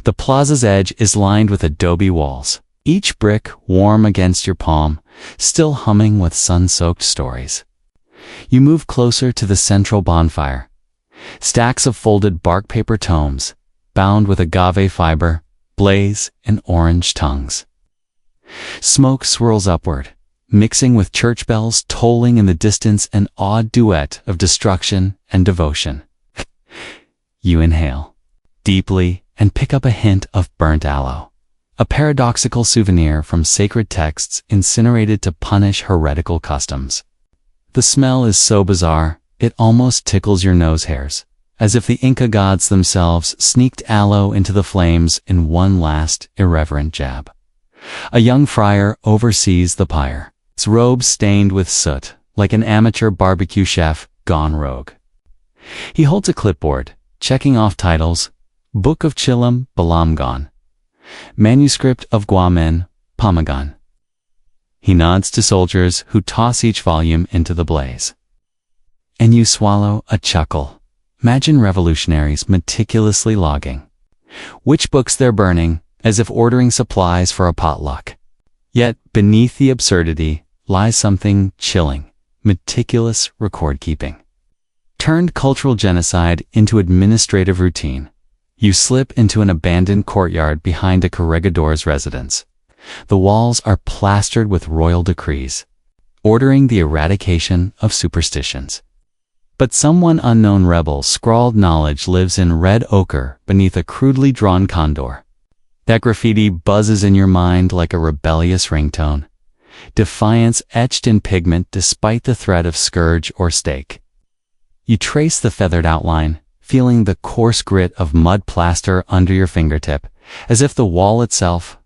The plaza's edge is lined with adobe walls, each brick warm against your palm, still humming with sun-soaked stories. You move closer to the central bonfire. Stacks of folded bark paper tomes, bound with agave fiber, blaze in orange tongues. Smoke swirls upward, mixing with church bells tolling in the distance, an odd duet of destruction and devotion. You inhale deeply and pick up a hint of burnt aloe, a paradoxical souvenir from sacred texts incinerated to punish heretical customs. The smell is so bizarre, it almost tickles your nose hairs, as if the Inca gods themselves sneaked aloe into the flames in one last irreverent jab. A young friar oversees the pyre, its robes stained with soot, like an amateur barbecue chef gone rogue. He holds a clipboard, checking off titles: Book of Chilam, Balamgan, Manuscript of Guamen, Pamagan. He nods to soldiers who toss each volume into the blaze. And you swallow a chuckle. Imagine revolutionaries meticulously logging which books they're burning, as if ordering supplies for a potluck. Yet, beneath the absurdity lies something chilling: meticulous record-keeping. Turned cultural genocide into administrative routine. You slip into an abandoned courtyard behind a corregidor's residence. The walls are plastered with royal decrees, ordering the eradication of superstitions. But some unknown rebel scrawled knowledge lives in red ochre beneath a crudely drawn condor. That graffiti buzzes in your mind like a rebellious ringtone, defiance etched in pigment despite the threat of scourge or stake. You trace the feathered outline, feeling the coarse grit of mud plaster under your fingertip, as if the wall itself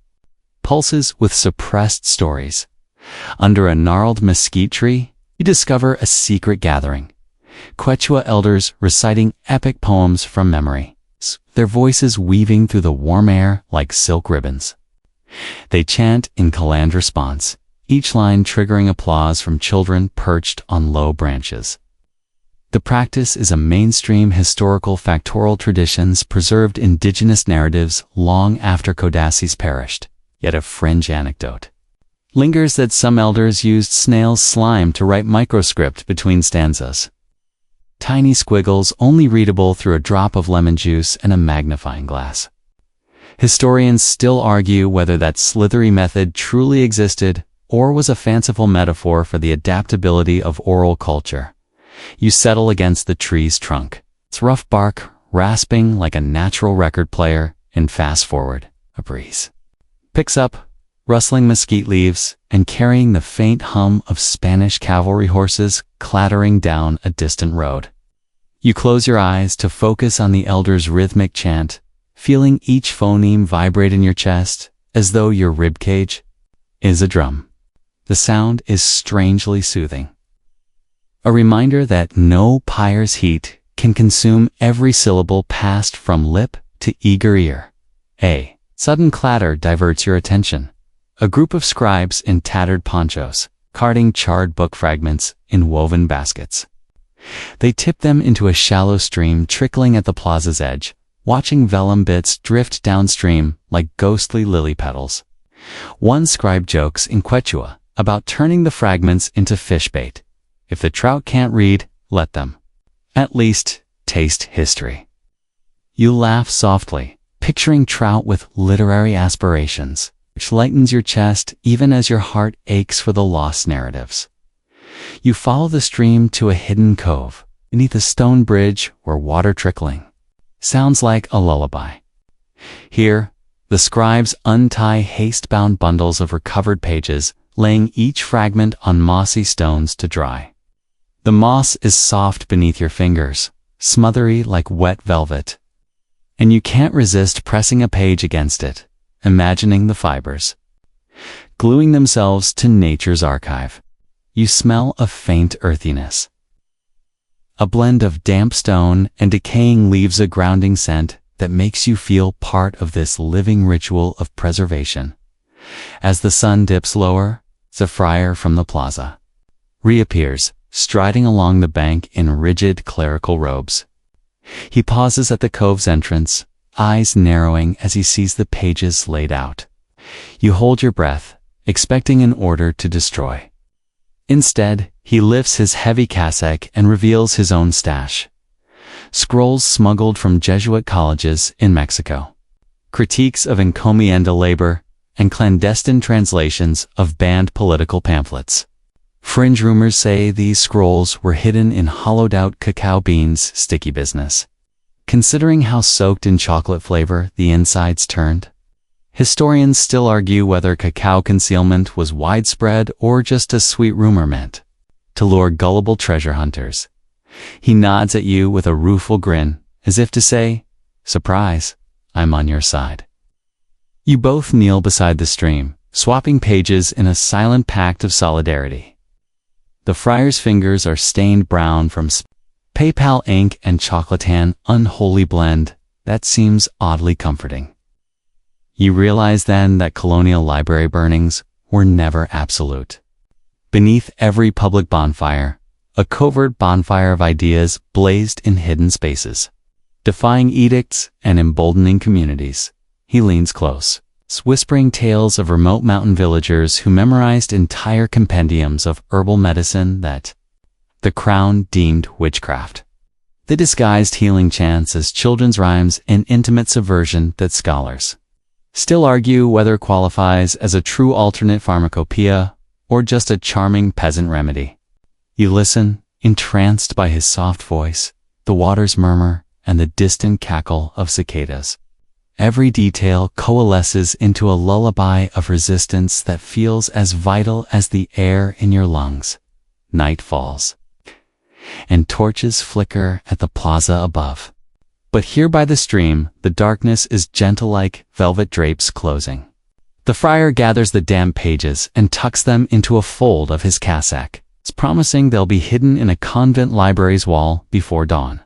pulses with suppressed stories. Under a gnarled mesquite tree, you discover a secret gathering. Quechua elders reciting epic poems from memory, their voices weaving through the warm air like silk ribbons. They chant in caland response, each line triggering applause from children perched on low branches. The practice is a mainstream historical factorial traditions preserved indigenous narratives long after codices perished, yet a fringe anecdote lingers that some elders used snail's slime to write microscript between stanzas. Tiny squiggles only readable through a drop of lemon juice and a magnifying glass. Historians still argue whether that slithery method truly existed or was a fanciful metaphor for the adaptability of oral culture. You settle against the tree's trunk, its rough bark rasping like a natural record player, and fast forward, a breeze picks up, rustling mesquite leaves and carrying the faint hum of Spanish cavalry horses clattering down a distant road. You close your eyes to focus on the elder's rhythmic chant, feeling each phoneme vibrate in your chest as though your ribcage is a drum. The sound is strangely soothing. A reminder that no pyre's heat can consume every syllable passed from lip to eager ear. A sudden clatter diverts your attention. A group of scribes in tattered ponchos, carting charred book fragments in woven baskets. They tip them into a shallow stream trickling at the plaza's edge, watching vellum bits drift downstream like ghostly lily petals. One scribe jokes in Quechua about turning the fragments into fish bait. If the trout can't read, let them at least taste history. You laugh softly, picturing trout with literary aspirations, which lightens your chest even as your heart aches for the lost narratives. You follow the stream to a hidden cove, beneath a stone bridge where water trickling sounds like a lullaby. Here, The scribes untie haste-bound bundles of recovered pages, laying each fragment on mossy stones to dry. The moss is soft beneath your fingers, smothery like wet velvet. And you can't resist pressing a page against it, imagining the fibers gluing themselves to nature's archive. You smell a faint earthiness. A blend of damp stone and decaying leaves, a grounding scent that makes you feel part of this living ritual of preservation. As the sun dips lower, the friar from the plaza reappears, striding along the bank in rigid clerical robes. He pauses at the cove's entrance, eyes narrowing as he sees the pages laid out. You hold your breath, expecting an order to destroy. Instead, he lifts his heavy cassock and reveals his own stash. Scrolls smuggled from Jesuit colleges in Mexico, critiques of encomienda labor, and clandestine translations of banned political pamphlets. Fringe rumors say these scrolls were hidden in hollowed-out cacao beans, sticky business. Considering how soaked in chocolate flavor the insides turned, historians still argue whether cacao concealment was widespread or just a sweet rumor meant to lure gullible treasure hunters. He nods at you with a rueful grin, as if to say, "Surprise, I'm on your side." You both kneel beside the stream, swapping pages in a silent pact of solidarity. The friar's fingers are stained brown from PayPal ink and chocolate-tan unholy blend that seems oddly comforting. You realize then that colonial library burnings were never absolute. Beneath every public bonfire, a covert bonfire of ideas blazed in hidden spaces, defying edicts and emboldening communities. He leans close, whispering tales of remote mountain villagers who memorized entire compendiums of herbal medicine that the crown deemed witchcraft. They disguised healing chants as children's rhymes and intimate subversion that scholars still argue whether qualifies as a true alternate pharmacopoeia or just a charming peasant remedy. You listen, entranced by his soft voice, the water's murmur, and the distant cackle of cicadas. Every detail coalesces into a lullaby of resistance that feels as vital as the air in your lungs. Night falls, and torches flicker at the plaza above. But here by the stream, the darkness is gentle like velvet drapes closing. The friar gathers the damp pages and tucks them into a fold of his cassock, promising they'll be hidden in a convent library's wall before dawn.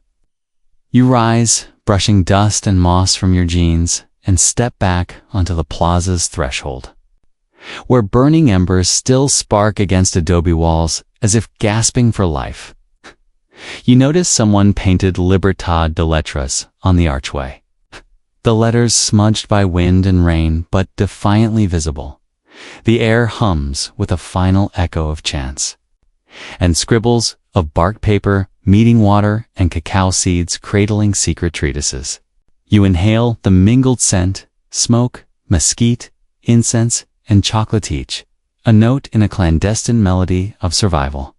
You rise, brushing dust and moss from your jeans, and step back onto the plaza's threshold, where burning embers still spark against adobe walls as if gasping for life. You notice someone painted Libertad de Letras on the archway, the letters smudged by wind and rain but defiantly visible. The air hums with a final echo of chants, and scribbles of bark paper, meeting water, and cacao seeds cradling secret treatises. You inhale the mingled scent, smoke, mesquite, incense, and chocolate each, a note in a clandestine melody of survival.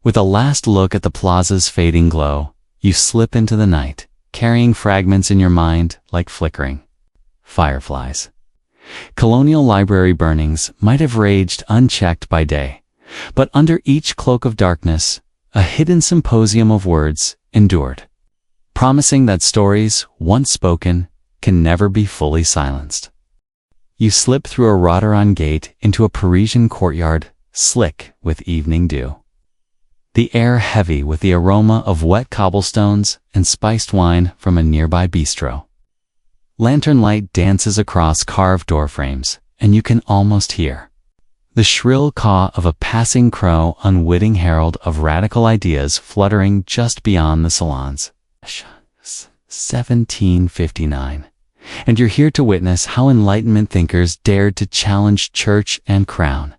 With a last look at the plaza's fading glow, you slip into the night, carrying fragments in your mind like flickering fireflies. Colonial library burnings might have raged unchecked by day, but under each cloak of darkness, a hidden symposium of words endured, promising that stories, once spoken, can never be fully silenced. You slip through a wrought-iron gate into a Parisian courtyard, slick with evening dew. The air heavy with the aroma of wet cobblestones and spiced wine from a nearby bistro. Lantern light dances across carved door frames, and you can almost hear the shrill caw of a passing crow, unwitting herald of radical ideas fluttering just beyond the salons. 1759. And you're here to witness how Enlightenment thinkers dared to challenge church and crown.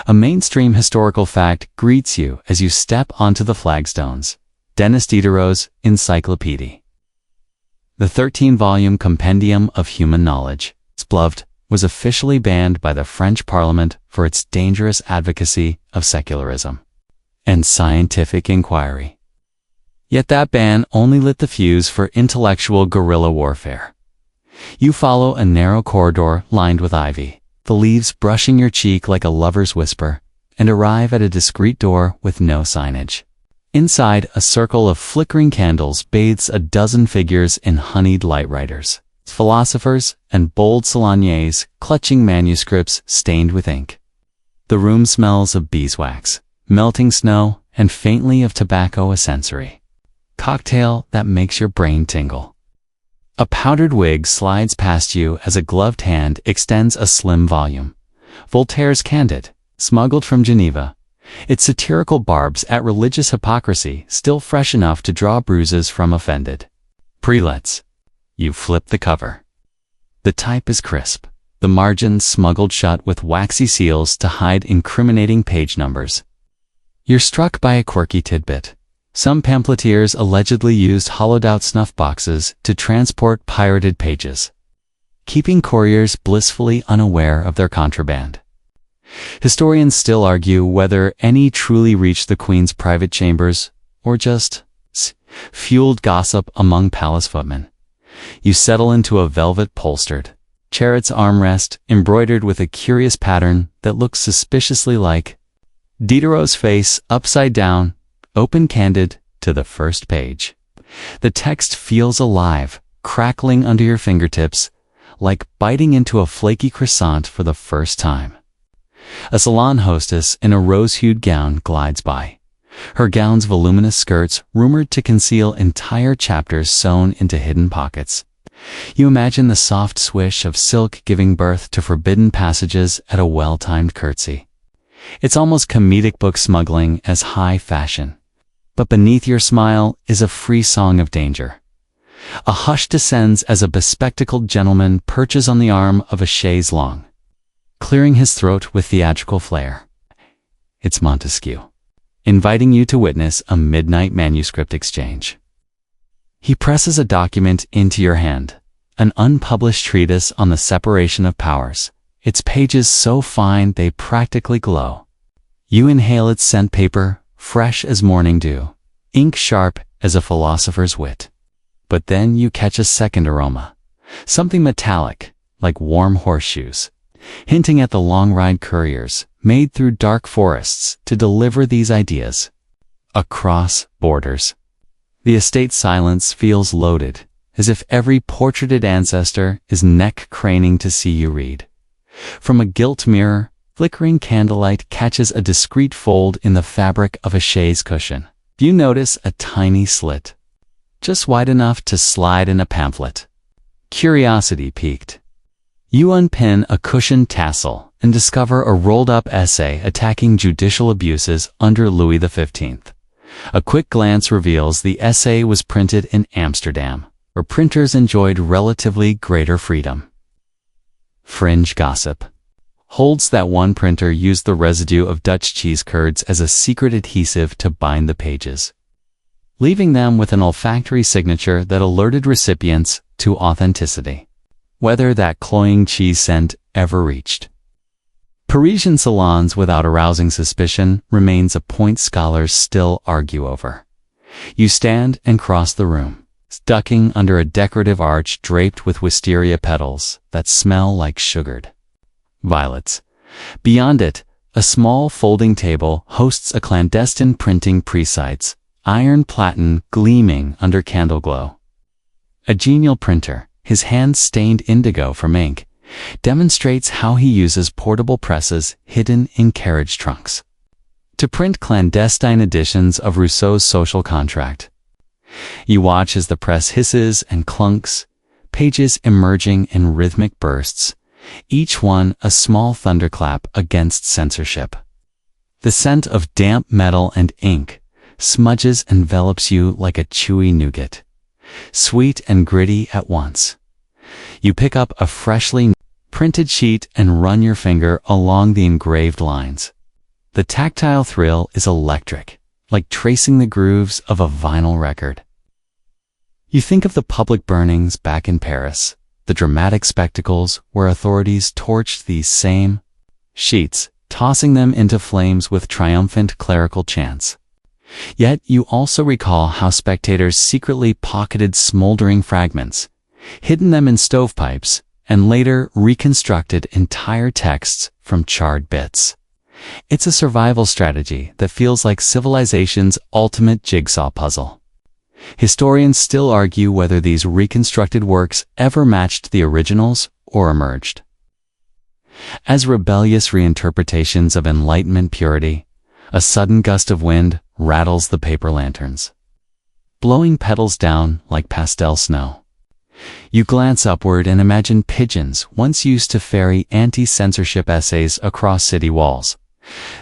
A mainstream historical fact greets you as you step onto the flagstones. Denis Diderot's Encyclopedia. The 13-volume Compendium of Human Knowledge, Sploved, was officially banned by the French Parliament for its dangerous advocacy of secularism and scientific inquiry. Yet that ban only lit the fuse for intellectual guerrilla warfare. You follow a narrow corridor lined with ivy, the leaves brushing your cheek like a lover's whisper, and arrive at a discreet door with no signage. Inside, a circle of flickering candles bathes a dozen figures in honeyed light riders, philosophers, and bold saloniers clutching manuscripts stained with ink. The room smells of beeswax, melting snow, and faintly of tobacco, a sensory cocktail that makes your brain tingle. A powdered wig slides past you as a gloved hand extends a slim volume. Voltaire's Candide, smuggled from Geneva, its satirical barbs at religious hypocrisy still fresh enough to draw bruises from offended prelates. You flip the cover. The type is crisp, the margins smuggled shut with waxy seals to hide incriminating page numbers. You're struck by a quirky tidbit. Some pamphleteers allegedly used hollowed-out snuff boxes to transport pirated pages, keeping couriers blissfully unaware of their contraband. Historians still argue whether any truly reached the Queen's private chambers or just fueled gossip among palace footmen. You settle into a velvet-polstered chariot's armrest embroidered with a curious pattern that looks suspiciously like Diderot's face upside down, open candid to the first page. The text feels alive, crackling under your fingertips, like biting into a flaky croissant for the first time. A salon hostess in a rose-hued gown glides by, her gown's voluminous skirts rumored to conceal entire chapters sewn into hidden pockets. You imagine the soft swish of silk giving birth to forbidden passages at a well-timed curtsy. It's almost comedic book smuggling as high fashion. But beneath your smile is a free song of danger. A hush descends as a bespectacled gentleman perches on the arm of a chaise longue, clearing his throat with theatrical flair. It's Montesquieu, inviting you to witness a midnight manuscript exchange. He presses a document into your hand, an unpublished treatise on the separation of powers, its pages so fine they practically glow. You inhale its scent paper, fresh as morning dew, ink sharp as a philosopher's wit. But then you catch a second aroma, something metallic, like warm horseshoes, hinting at the long-ride couriers made through dark forests to deliver these ideas across borders. The estate's silence feels loaded, as if every portraited ancestor is neck-craning to see you read. From a gilt mirror, flickering candlelight catches a discreet fold in the fabric of a chaise cushion. You notice a tiny slit, just wide enough to slide in a pamphlet. Curiosity piqued. You unpin a cushioned tassel and discover a rolled-up essay attacking judicial abuses under Louis XV. A quick glance reveals the essay was printed in Amsterdam, where printers enjoyed relatively greater freedom. Fringe gossip holds that one printer used the residue of Dutch cheese curds as a secret adhesive to bind the pages, leaving them with an olfactory signature that alerted recipients to authenticity, whether that cloying cheese scent ever reached Parisian salons without arousing suspicion remains a point scholars still argue over. You stand and cross the room, ducking under a decorative arch draped with wisteria petals that smell like sugared violets. Beyond it, a small folding table hosts a clandestine printing presides, iron platen gleaming under candle glow. A genial printer, his hands stained indigo from ink, demonstrates how he uses portable presses hidden in carriage trunks to print clandestine editions of Rousseau's Social Contract. You watch as the press hisses and clunks, pages emerging in rhythmic bursts, each one a small thunderclap against censorship. The scent of damp metal and ink smudges envelops you like a chewy nougat, sweet and gritty at once. You pick up a freshly printed sheet and run your finger along the engraved lines. The tactile thrill is electric, like tracing the grooves of a vinyl record. You think of the public burnings back in Paris, the dramatic spectacles where authorities torched these same sheets, tossing them into flames with triumphant clerical chants. Yet you also recall how spectators secretly pocketed smoldering fragments, hidden them in stovepipes, and later reconstructed entire texts from charred bits. It's a survival strategy that feels like civilization's ultimate jigsaw puzzle. Historians still argue whether these reconstructed works ever matched the originals or emerged as rebellious reinterpretations of Enlightenment purity. A sudden gust of wind rattles the paper lanterns, blowing petals down like pastel snow. You glance upward and imagine pigeons once used to ferry anti-censorship essays across city walls,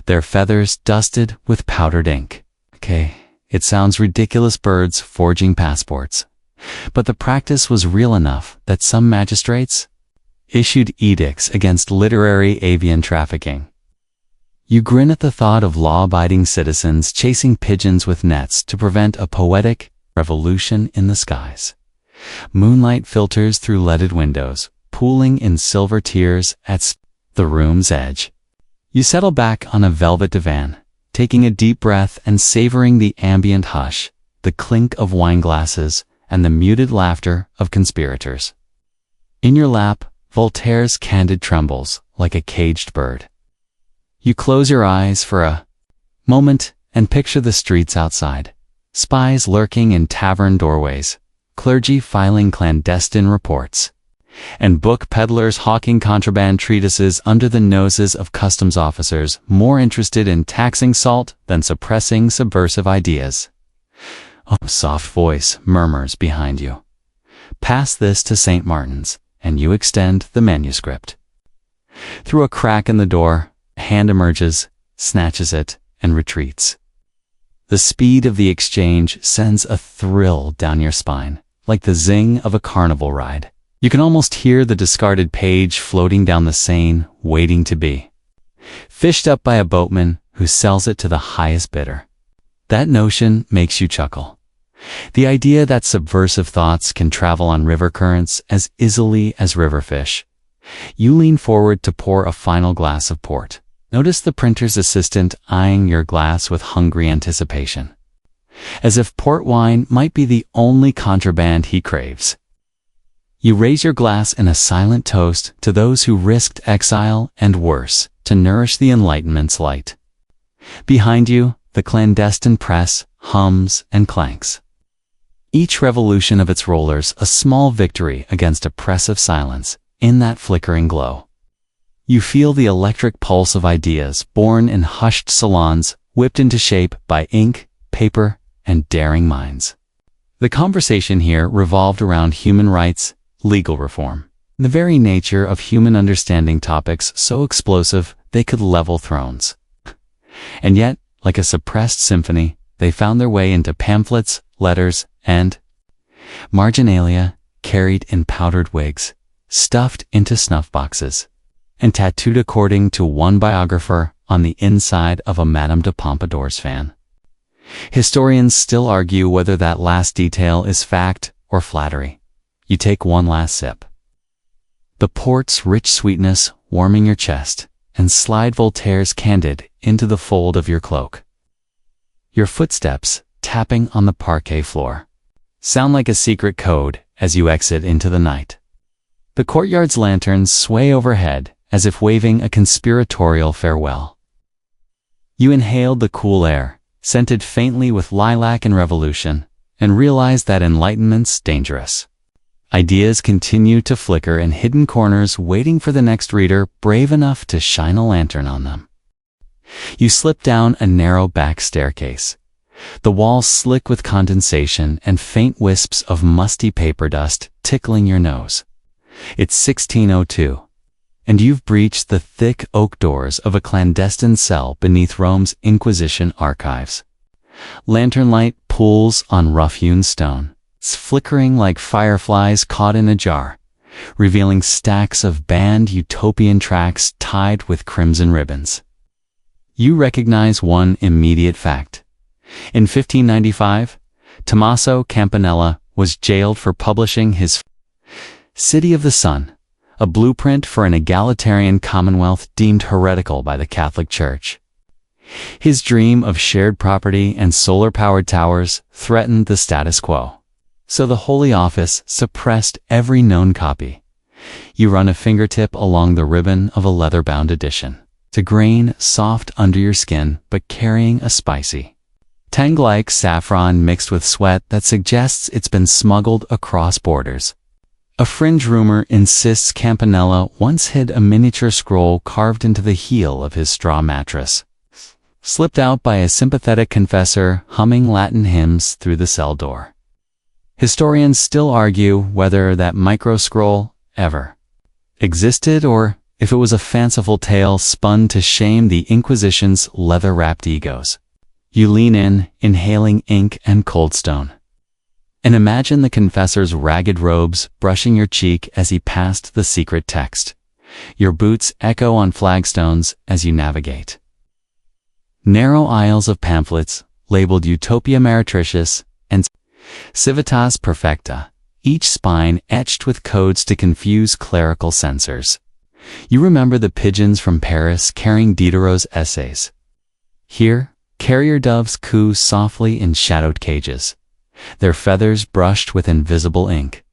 their feathers dusted with powdered ink. Okay, it sounds ridiculous, birds forging passports. But the practice was real enough that some magistrates issued edicts against literary avian trafficking. You grin at the thought of law-abiding citizens chasing pigeons with nets to prevent a poetic revolution in the skies. Moonlight filters through leaded windows, pooling in silver tears at the room's edge. You settle back on a velvet divan, taking a deep breath and savoring the ambient hush, the clink of wine glasses, and the muted laughter of conspirators. In your lap, Voltaire's Candide trembles like a caged bird. You close your eyes for a moment and picture the streets outside, spies lurking in tavern doorways, clergy filing clandestine reports, and book peddlers hawking contraband treatises under the noses of customs officers more interested in taxing salt than suppressing subversive ideas. A soft voice murmurs behind you. Pass this to St. Martin's, and you extend the manuscript. Through a crack in the door, a hand emerges, snatches it, and retreats. The speed of the exchange sends a thrill down your spine, like the zing of a carnival ride. You can almost hear the discarded page floating down the Seine, waiting to be fished up by a boatman who sells it to the highest bidder. That notion makes you chuckle. The idea that subversive thoughts can travel on river currents as easily as river fish. You lean forward to pour a final glass of port. Notice the printer's assistant eyeing your glass with hungry anticipation, as if port wine might be the only contraband he craves. You raise your glass in a silent toast to those who risked exile and worse to nourish the Enlightenment's light. Behind you, the clandestine press hums and clanks. Each revolution of its rollers a small victory against oppressive silence in that flickering glow. You feel the electric pulse of ideas born in hushed salons, whipped into shape by ink, paper, and daring minds. The conversation here revolved around human rights, legal reform, the very nature of human understanding topics so explosive they could level thrones. And yet, like a suppressed symphony, they found their way into pamphlets, letters, and marginalia carried in powdered wigs, stuffed into snuff boxes, and tattooed according to one biographer on the inside of a Madame de Pompadour's fan. Historians still argue whether that last detail is fact or flattery. You take one last sip, the port's rich sweetness warming your chest, and slide Voltaire's Candide into the fold of your cloak. Your footsteps, tapping on the parquet floor, sound like a secret code as you exit into the night. The courtyard's lanterns sway overhead as if waving a conspiratorial farewell. You inhaled the cool air, scented faintly with lilac and revolution, and realize that Enlightenment's dangerous. Ideas continue to flicker in hidden corners waiting for the next reader brave enough to shine a lantern on them. You slip down a narrow back staircase, the walls slick with condensation and faint wisps of musty paper dust tickling your nose. It's 1602, and you've breached the thick oak doors of a clandestine cell beneath Rome's Inquisition archives. Lantern light pools on rough-hewn stone, flickering like fireflies caught in a jar, revealing stacks of banned utopian tracts tied with crimson ribbons. You recognize one immediate fact. In 1595, Tommaso Campanella was jailed for publishing his City of the Sun, a blueprint for an egalitarian commonwealth deemed heretical by the Catholic Church. His dream of shared property and solar-powered towers threatened the status quo. So the Holy Office suppressed every known copy. You run a fingertip along the ribbon of a leather-bound edition. It's a grain soft under your skin, but carrying a spicy tang like saffron mixed with sweat that suggests it's been smuggled across borders. A fringe rumor insists Campanella once hid a miniature scroll carved into the heel of his straw mattress, slipped out by a sympathetic confessor humming Latin hymns through the cell door. Historians still argue whether that micro-scroll ever existed or if it was a fanciful tale spun to shame the Inquisition's leather-wrapped egos. You lean in, inhaling ink and cold stone, and imagine the confessor's ragged robes brushing your cheek as he passed the secret text. Your boots echo on flagstones as you navigate narrow aisles of pamphlets labeled Utopia Meretricious and Civitas Perfecta, each spine etched with codes to confuse clerical censors. You remember the pigeons from Paris carrying Diderot's essays. Here, carrier doves coo softly in shadowed cages, their feathers brushed with invisible ink.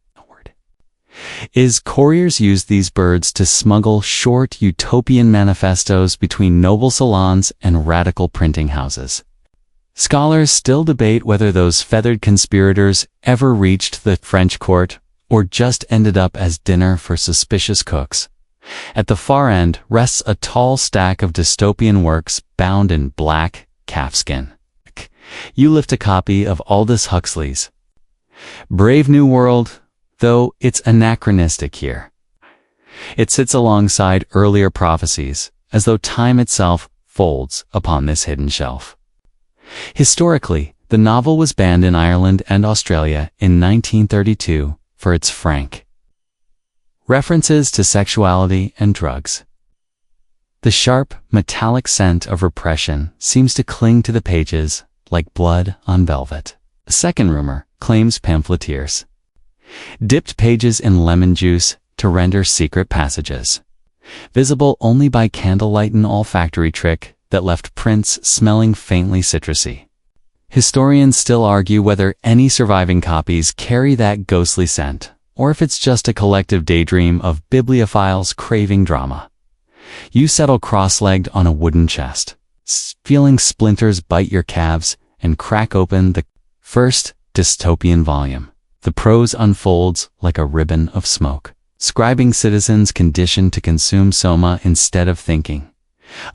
Couriers use these birds to smuggle short utopian manifestos between noble salons and radical printing houses. Scholars still debate whether those feathered conspirators ever reached the French court or just ended up as dinner for suspicious cooks. At the far end rests a tall stack of dystopian works bound in black calfskin. You lift a copy of Aldous Huxley's Brave New World, though it's anachronistic here. It sits alongside earlier prophecies, as though time itself folds upon this hidden shelf. Historically, the novel was banned in Ireland and Australia in 1932 for its frank references to sexuality and drugs. The sharp, metallic scent of repression seems to cling to the pages like blood on velvet. A second rumor claims pamphleteers dipped pages in lemon juice to render secret passages visible only by candlelight, an olfactory trick that left prints smelling faintly citrusy. Historians still argue whether any surviving copies carry that ghostly scent, or if it's just a collective daydream of bibliophiles craving drama. You settle cross-legged on a wooden chest, feeling splinters bite your calves, and crack open the first dystopian volume. The prose unfolds like a ribbon of smoke, scribing citizens conditioned to consume soma instead of thinking.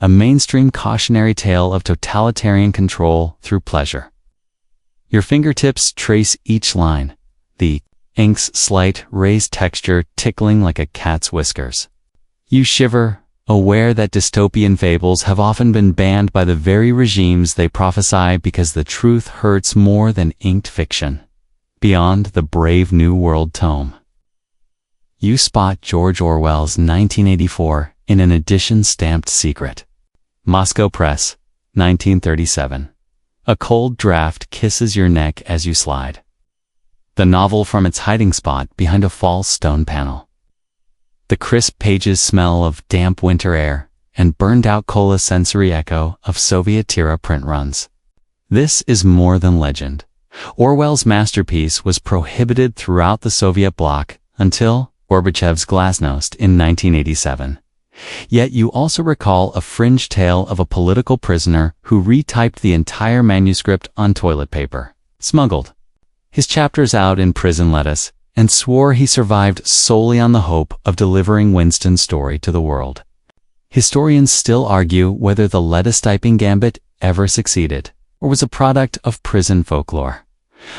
A mainstream cautionary tale of totalitarian control through pleasure. Your fingertips trace each line, the ink's slight raised texture tickling like a cat's whiskers. You shiver, aware that dystopian fables have often been banned by the very regimes they prophesy because the truth hurts more than inked fiction. Beyond the Brave New World tome, you spot George Orwell's 1984 in an edition stamped secret. Moscow Press, 1937. A cold draft kisses your neck as you slide the novel from its hiding spot behind a false stone panel. The crisp pages smell of damp winter air and burned-out cola sensory echo of Soviet-era print runs. This is more than legend. Orwell's masterpiece was prohibited throughout the Soviet bloc until Gorbachev's glasnost in 1987. Yet you also recall a fringe tale of a political prisoner who retyped the entire manuscript on toilet paper, smuggled his chapters out in prison lettuce, and swore he survived solely on the hope of delivering Winston's story to the world. Historians still argue whether the lettuce typing gambit ever succeeded, or was a product of prison folklore.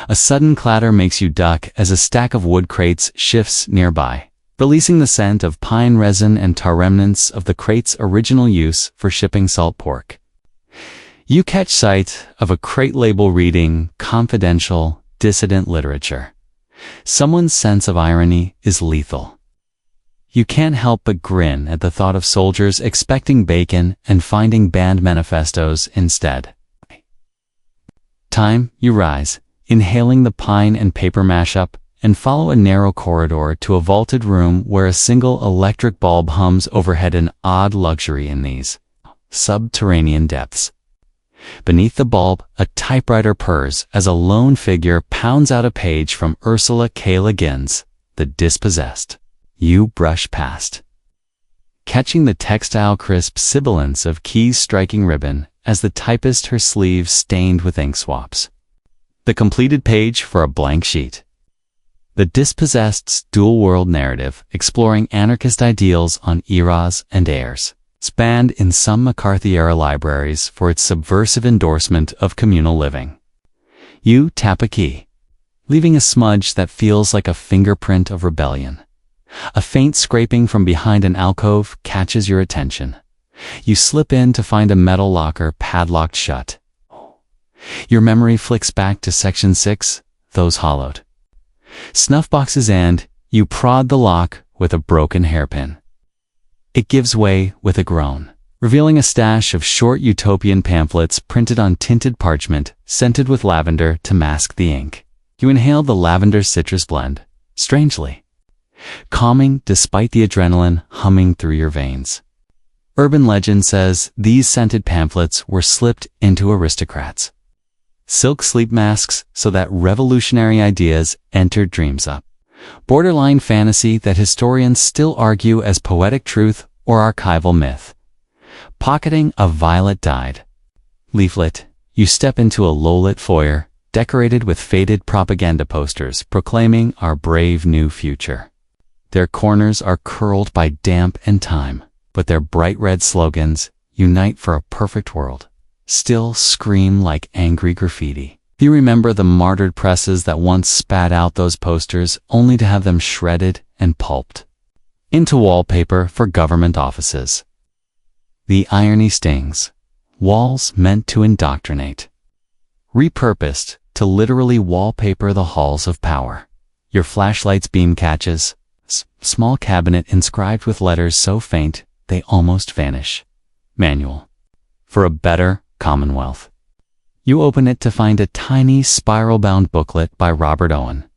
A sudden clatter makes you duck as a stack of wood crates shifts nearby, releasing the scent of pine resin and tar remnants of the crate's original use for shipping salt pork. You catch sight of a crate label reading confidential, dissident literature. Someone's sense of irony is lethal. You can't help but grin at the thought of soldiers expecting bacon and finding banned manifestos instead. Time, you rise, inhaling the pine and paper mashup, and follow a narrow corridor to a vaulted room where a single electric bulb hums overhead, an odd luxury in these subterranean depths. Beneath the bulb, a typewriter purrs as a lone figure pounds out a page from Ursula K. Le Guin's The Dispossessed. You brush past, catching the textile crisp sibilance of keys striking ribbon as the typist her sleeves stained with ink swabs. The completed page for a blank sheet. The Dispossessed's dual-world narrative, exploring anarchist ideals on eras and airs, spanned in some McCarthy-era libraries for its subversive endorsement of communal living. You tap a key, leaving a smudge that feels like a fingerprint of rebellion. A faint scraping from behind an alcove catches your attention. You slip in to find a metal locker padlocked shut. Your memory flicks back to Section 6, those hollowed snuff boxes, and you prod the lock with a broken hairpin. It gives way with a groan, revealing a stash of short utopian pamphlets printed on tinted parchment, scented with lavender to mask the ink. You inhale the lavender citrus blend, strangely calming despite the adrenaline humming through your veins. Urban legend says these scented pamphlets were slipped into aristocrats' silk sleep masks so that revolutionary ideas entered dreams up. Borderline fantasy that historians still argue as poetic truth or archival myth. Pocketing a violet-dyed leaflet, you step into a low-lit foyer decorated with faded propaganda posters proclaiming our brave new future. Their corners are curled by damp and time, but their bright red slogans, "Unite for a Perfect World," still scream like angry graffiti. You remember the martyred presses that once spat out those posters only to have them shredded and pulped into wallpaper for government offices. The irony stings. Walls meant to indoctrinate, repurposed to literally wallpaper the halls of power. Your flashlight's beam catches small cabinet inscribed with letters so faint they almost vanish. Manual for a better Commonwealth. You open it to find a tiny spiral-bound booklet by Robert Owen.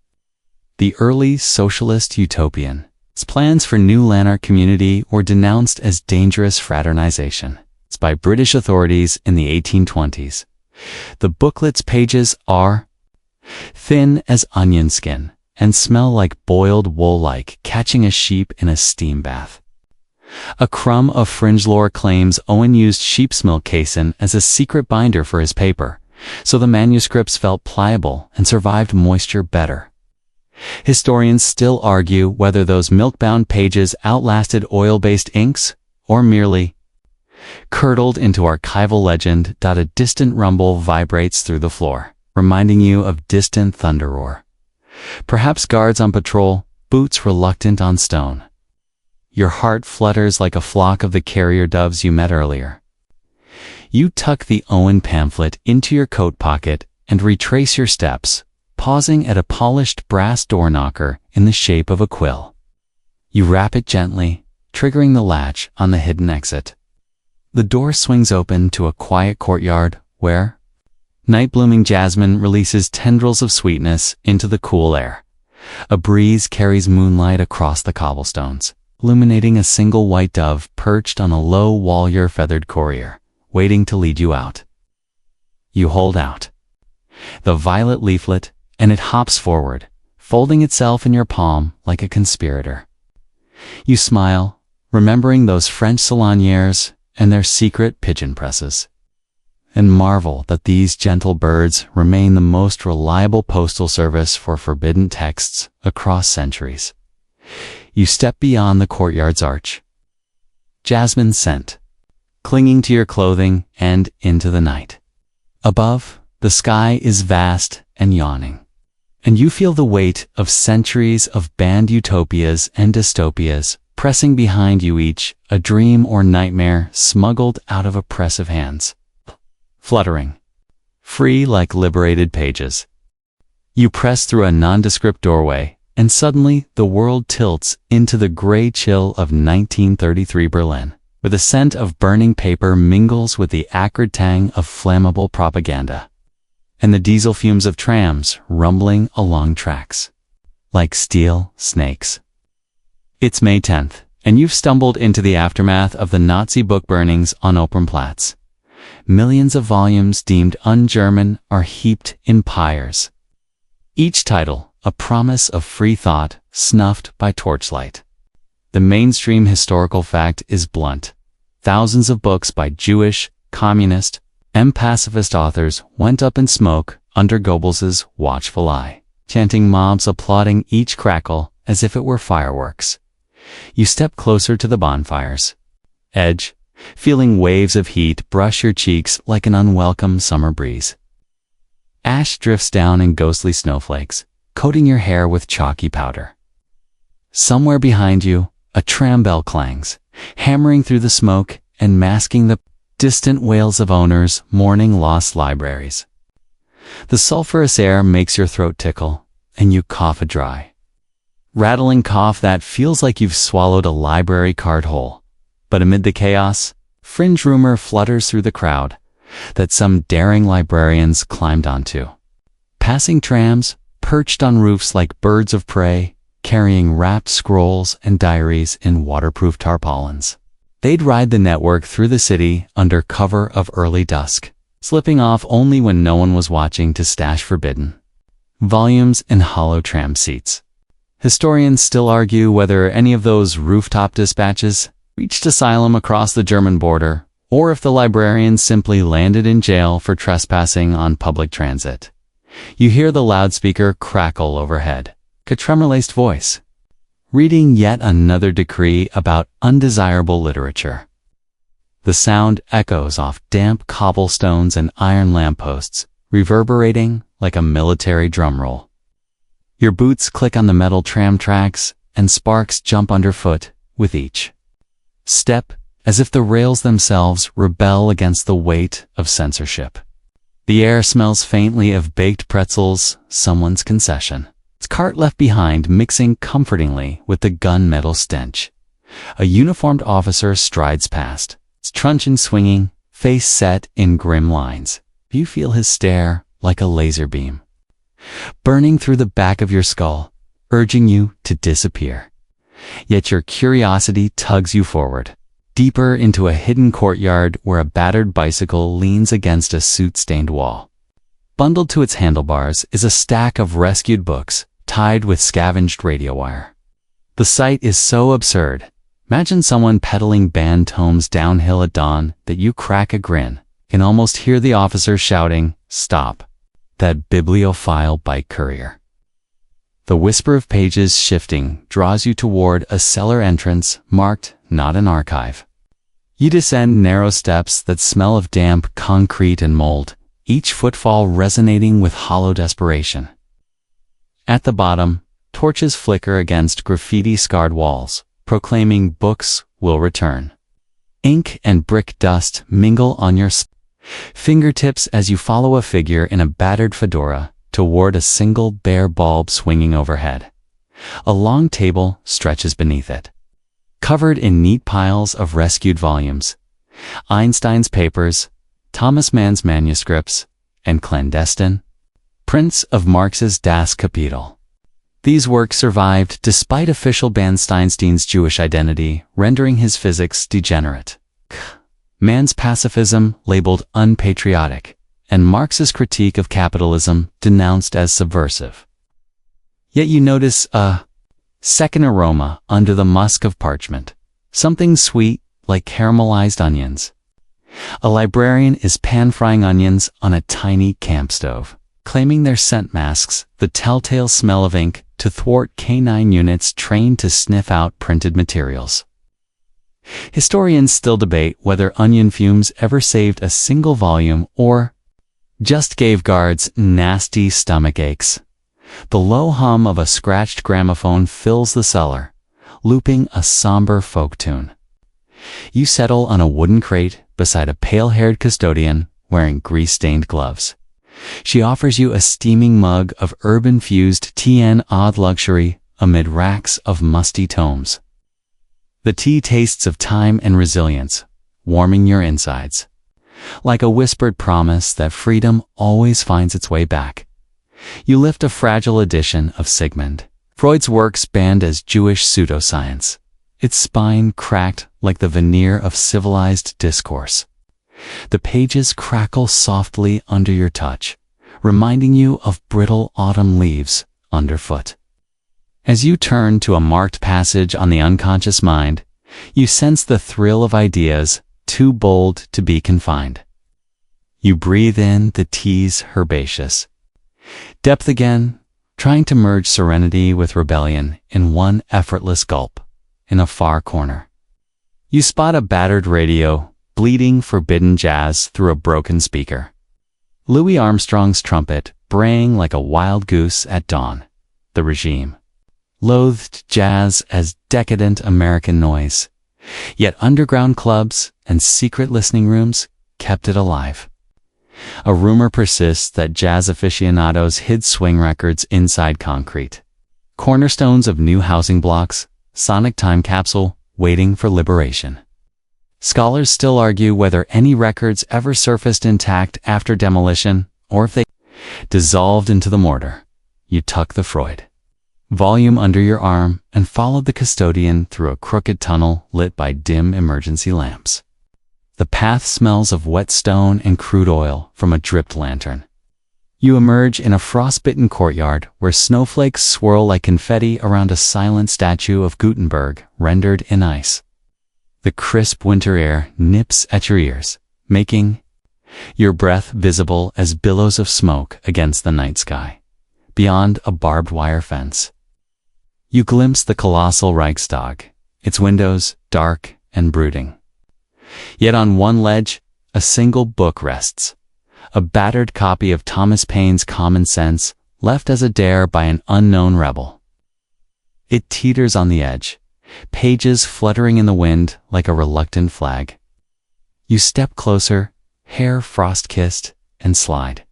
The early socialist utopian. Its plans for new Lanark community were denounced as dangerous fraternization. It's by British authorities in the 1820s. The booklet's pages are thin as onion skin and smell like boiled wool, like catching a sheep in a steam bath. A crumb of fringe lore claims Owen used sheep's milk casein as a secret binder for his paper, so the manuscripts felt pliable and survived moisture better. Historians still argue whether those milk-bound pages outlasted oil-based inks or merely curdled into archival legend. A distant rumble vibrates through the floor, reminding you of distant thunder roar. Perhaps guards on patrol, boots reluctant on stone. Your heart flutters like a flock of the carrier doves you met earlier. You tuck the Owen pamphlet into your coat pocket and retrace your steps, pausing at a polished brass door knocker in the shape of a quill. You rap it gently, triggering the latch on the hidden exit. The door swings open to a quiet courtyard where night-blooming jasmine releases tendrils of sweetness into the cool air. A breeze carries moonlight across the cobblestones, illuminating a single white dove perched on a low wall-year feathered courier, waiting to lead you out. You hold out the violet leaflet, and it hops forward, folding itself in your palm like a conspirator. You smile, remembering those French salonières and their secret pigeon presses, and marvel that these gentle birds remain the most reliable postal service for forbidden texts across centuries. You step beyond the courtyard's arch, jasmine scent clinging to your clothing, and into the night. Above, the sky is vast and yawning, and you feel the weight of centuries of banned utopias and dystopias pressing behind you, each a dream or nightmare smuggled out of oppressive hands, fluttering free like liberated pages. You press through a nondescript doorway, and suddenly the world tilts into the gray chill of 1933 Berlin, where the scent of burning paper mingles with the acrid tang of flammable propaganda, and the diesel fumes of trams rumbling along tracks like steel snakes. It's May 10th, and you've stumbled into the aftermath of the Nazi book burnings on Opernplatz. Millions of volumes deemed un-German are heaped in pyres. Each title, a promise of free thought, snuffed by torchlight. The mainstream historical fact is blunt. Thousands of books by Jewish, communist, and pacifist authors went up in smoke under Goebbels's watchful eye, chanting mobs applauding each crackle as if it were fireworks. You step closer to the bonfire's edge, feeling waves of heat brush your cheeks like an unwelcome summer breeze. Ash drifts down in ghostly snowflakes, coating your hair with chalky powder. Somewhere behind you, a tram bell clangs, hammering through the smoke and masking the distant wails of owners mourning lost libraries. The sulphurous air makes your throat tickle, and you cough a dry, rattling cough that feels like you've swallowed a library card whole. But amid the chaos, fringe rumor flutters through the crowd that some daring librarians climbed onto. Passing trams, perched on roofs like birds of prey, carrying wrapped scrolls and diaries in waterproof tarpaulins. They'd ride the network through the city under cover of early dusk, slipping off only when no one was watching to stash forbidden volumes in hollow tram seats. Historians still argue whether any of those rooftop dispatches reached asylum across the German border, or if the librarians simply landed in jail for trespassing on public transit. You hear the loudspeaker crackle overhead, a tremor-laced voice, reading yet another decree about undesirable literature. The sound echoes off damp cobblestones and iron lampposts, reverberating like a military drum roll. Your boots click on the metal tram tracks, and sparks jump underfoot with each step, as if the rails themselves rebel against the weight of censorship. The air smells faintly of baked pretzels, someone's concession. Its cart left behind mixing comfortingly with the gunmetal stench. A uniformed officer strides past, its truncheon swinging, face set in grim lines. You feel his stare like a laser beam, burning through the back of your skull, urging you to disappear. Yet your curiosity tugs you forward, deeper into a hidden courtyard where a battered bicycle leans against a soot-stained wall. Bundled to its handlebars is a stack of rescued books, tied with scavenged radio wire. The sight is so absurd. Imagine someone peddling banned tomes downhill at dawn that you crack a grin, can almost hear the officer shouting, "Stop, that bibliophile bike courier." The whisper of pages shifting draws you toward a cellar entrance marked "Not an Archive." You descend narrow steps that smell of damp concrete and mold, each footfall resonating with hollow desperation. At the bottom, torches flicker against graffiti-scarred walls, proclaiming books will return. Ink and brick dust mingle on your fingertips as you follow a figure in a battered fedora toward a single bare bulb swinging overhead. A long table stretches beneath it, covered in neat piles of rescued volumes, Einstein's papers, Thomas Mann's manuscripts, and clandestine prints of Marx's Das Kapital. These works survived despite official ban Steinstein's Jewish identity, rendering his physics degenerate. Mann's pacifism labeled unpatriotic, and Marx's critique of capitalism denounced as subversive. Yet you notice a second aroma under the musk of parchment, something sweet like caramelized onions. A librarian is pan-frying onions on a tiny camp stove, claiming their scent masks the telltale smell of ink to thwart canine units trained to sniff out printed materials. Historians still debate whether onion fumes ever saved a single volume or just gave guards nasty stomach aches. The low hum of a scratched gramophone fills the cellar, looping a somber folk tune. You settle on a wooden crate beside a pale-haired custodian wearing grease-stained gloves. She offers you a steaming mug of herb-infused TN odd luxury amid racks of musty tomes. The tea tastes of time and resilience, warming your insides, like a whispered promise that freedom always finds its way back. You lift a fragile edition of Sigmund Freud's works banned as Jewish pseudoscience, its spine cracked like the veneer of civilized discourse. The pages crackle softly under your touch, reminding you of brittle autumn leaves underfoot. As you turn to a marked passage on the unconscious mind, you sense the thrill of ideas too bold to be confined. You breathe in the tea's herbaceous depth again, trying to merge serenity with rebellion in one effortless gulp in a far corner. You spot a battered radio, bleeding forbidden jazz through a broken speaker. Louis Armstrong's trumpet braying like a wild goose at dawn. The regime loathed jazz as decadent American noise, yet underground clubs and secret listening rooms kept it alive. A rumor persists that jazz aficionados hid swing records inside concrete, cornerstones of new housing blocks, sonic time capsule waiting for liberation. Scholars still argue whether any records ever surfaced intact after demolition or if they dissolved into the mortar. You tuck the Freud volume under your arm and follow the custodian through a crooked tunnel lit by dim emergency lamps. The path smells of wet stone and crude oil from a dripped lantern. You emerge in a frostbitten courtyard where snowflakes swirl like confetti around a silent statue of Gutenberg rendered in ice. The crisp winter air nips at your ears, making your breath visible as billows of smoke against the night sky, beyond a barbed wire fence. You glimpse the colossal Reichstag, its windows dark and brooding. Yet on one ledge, a single book rests, a battered copy of Thomas Paine's Common Sense left as a dare by an unknown rebel. It teeters on the edge, pages fluttering in the wind like a reluctant flag. You step closer, hair frost-kissed, and slide,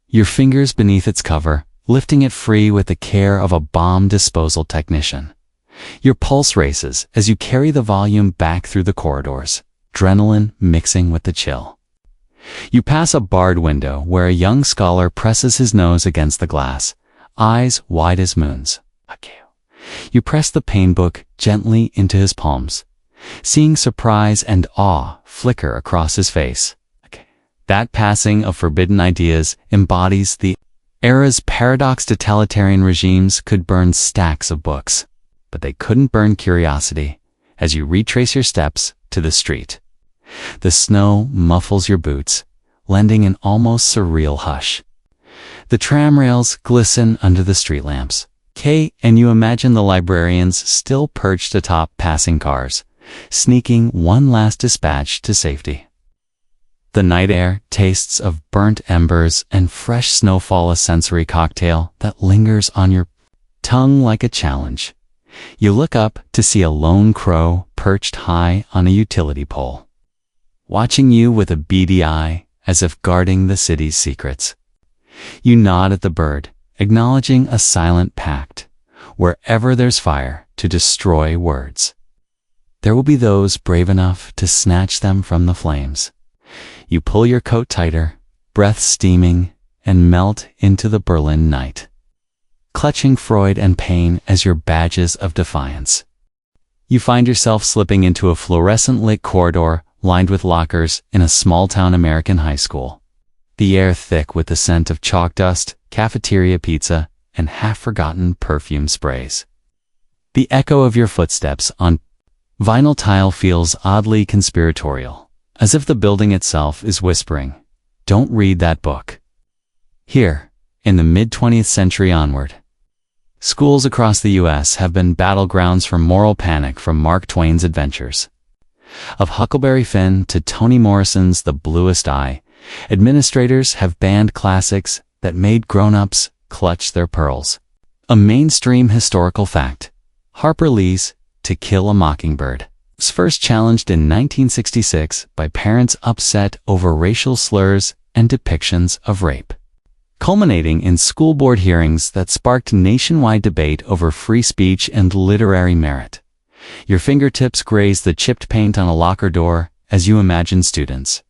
your fingers beneath its cover, lifting it free with the care of a bomb disposal technician. Your pulse races as you carry the volume back through the corridors, adrenaline mixing with the chill. You pass a barred window where a young scholar presses his nose against the glass, eyes wide as moons. You press the Paine book gently into his palms, seeing surprise and awe flicker across his face. That passing of forbidden ideas embodies the era's paradox. Totalitarian regimes could burn stacks of books, but they couldn't burn curiosity as you retrace your steps to the street. The snow muffles your boots, lending an almost surreal hush. The tram rails glisten under the street lamps. And you imagine the librarians still perched atop passing cars, sneaking one last dispatch to safety. The night air tastes of burnt embers and fresh snowfall, a sensory cocktail that lingers on your tongue like a challenge. You look up to see a lone crow perched high on a utility pole, watching you with a beady eye as if guarding the city's secrets. You nod at the bird, acknowledging a silent pact. Wherever there's fire to destroy words, there will be those brave enough to snatch them from the flames. You pull your coat tighter, breath steaming, and melt into the Berlin night, clutching Freud and Paine as your badges of defiance. You find yourself slipping into a fluorescent-lit corridor lined with lockers in a small-town American high school. The air thick with the scent of chalk dust, cafeteria pizza, and half-forgotten perfume sprays. The echo of your footsteps on vinyl tile feels oddly conspiratorial, as if the building itself is whispering, "Don't read that book." Here, in the mid-20th century onward, schools across the U.S. have been battlegrounds for moral panic, from Mark Twain's Adventures of Huckleberry Finn to Toni Morrison's The Bluest Eye. Administrators have banned classics that made grown-ups clutch their pearls. A mainstream historical fact: Harper Lee's To Kill a Mockingbird was first challenged in 1966 by parents upset over racial slurs and depictions of rape, culminating in school board hearings that sparked nationwide debate over free speech and literary merit. Your fingertips graze the chipped paint on a locker door as you imagine students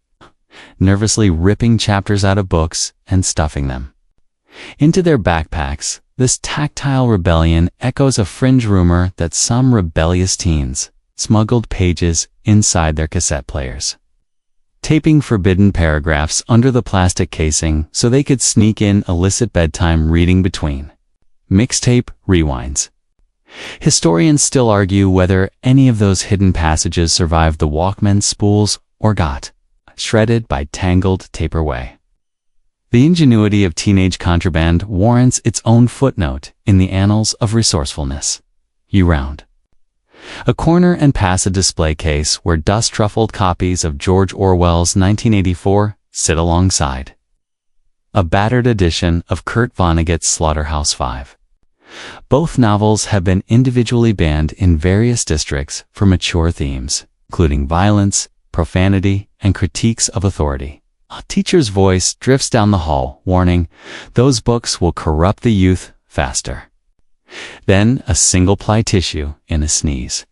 nervously ripping chapters out of books and stuffing them into their backpacks. This tactile rebellion echoes a fringe rumor that some rebellious teens smuggled pages inside their cassette players. taping forbidden paragraphs under the plastic casing so they could sneak in illicit bedtime reading between. Mixtape rewinds. Historians still argue whether any of those hidden passages survived the Walkman spools or got shredded by tangled tape away. The ingenuity of teenage contraband warrants its own footnote in the annals of resourcefulness. You round. A corner and pass a display case where dust-truffled copies of George Orwell's 1984 sit alongside a battered edition of Kurt Vonnegut's Slaughterhouse-Five. Both novels have been individually banned in various districts for mature themes, including violence, profanity, and critiques of authority. A teacher's voice drifts down the hall, warning, "Those books will corrupt the youth faster." Then a single-ply tissue in a sneeze.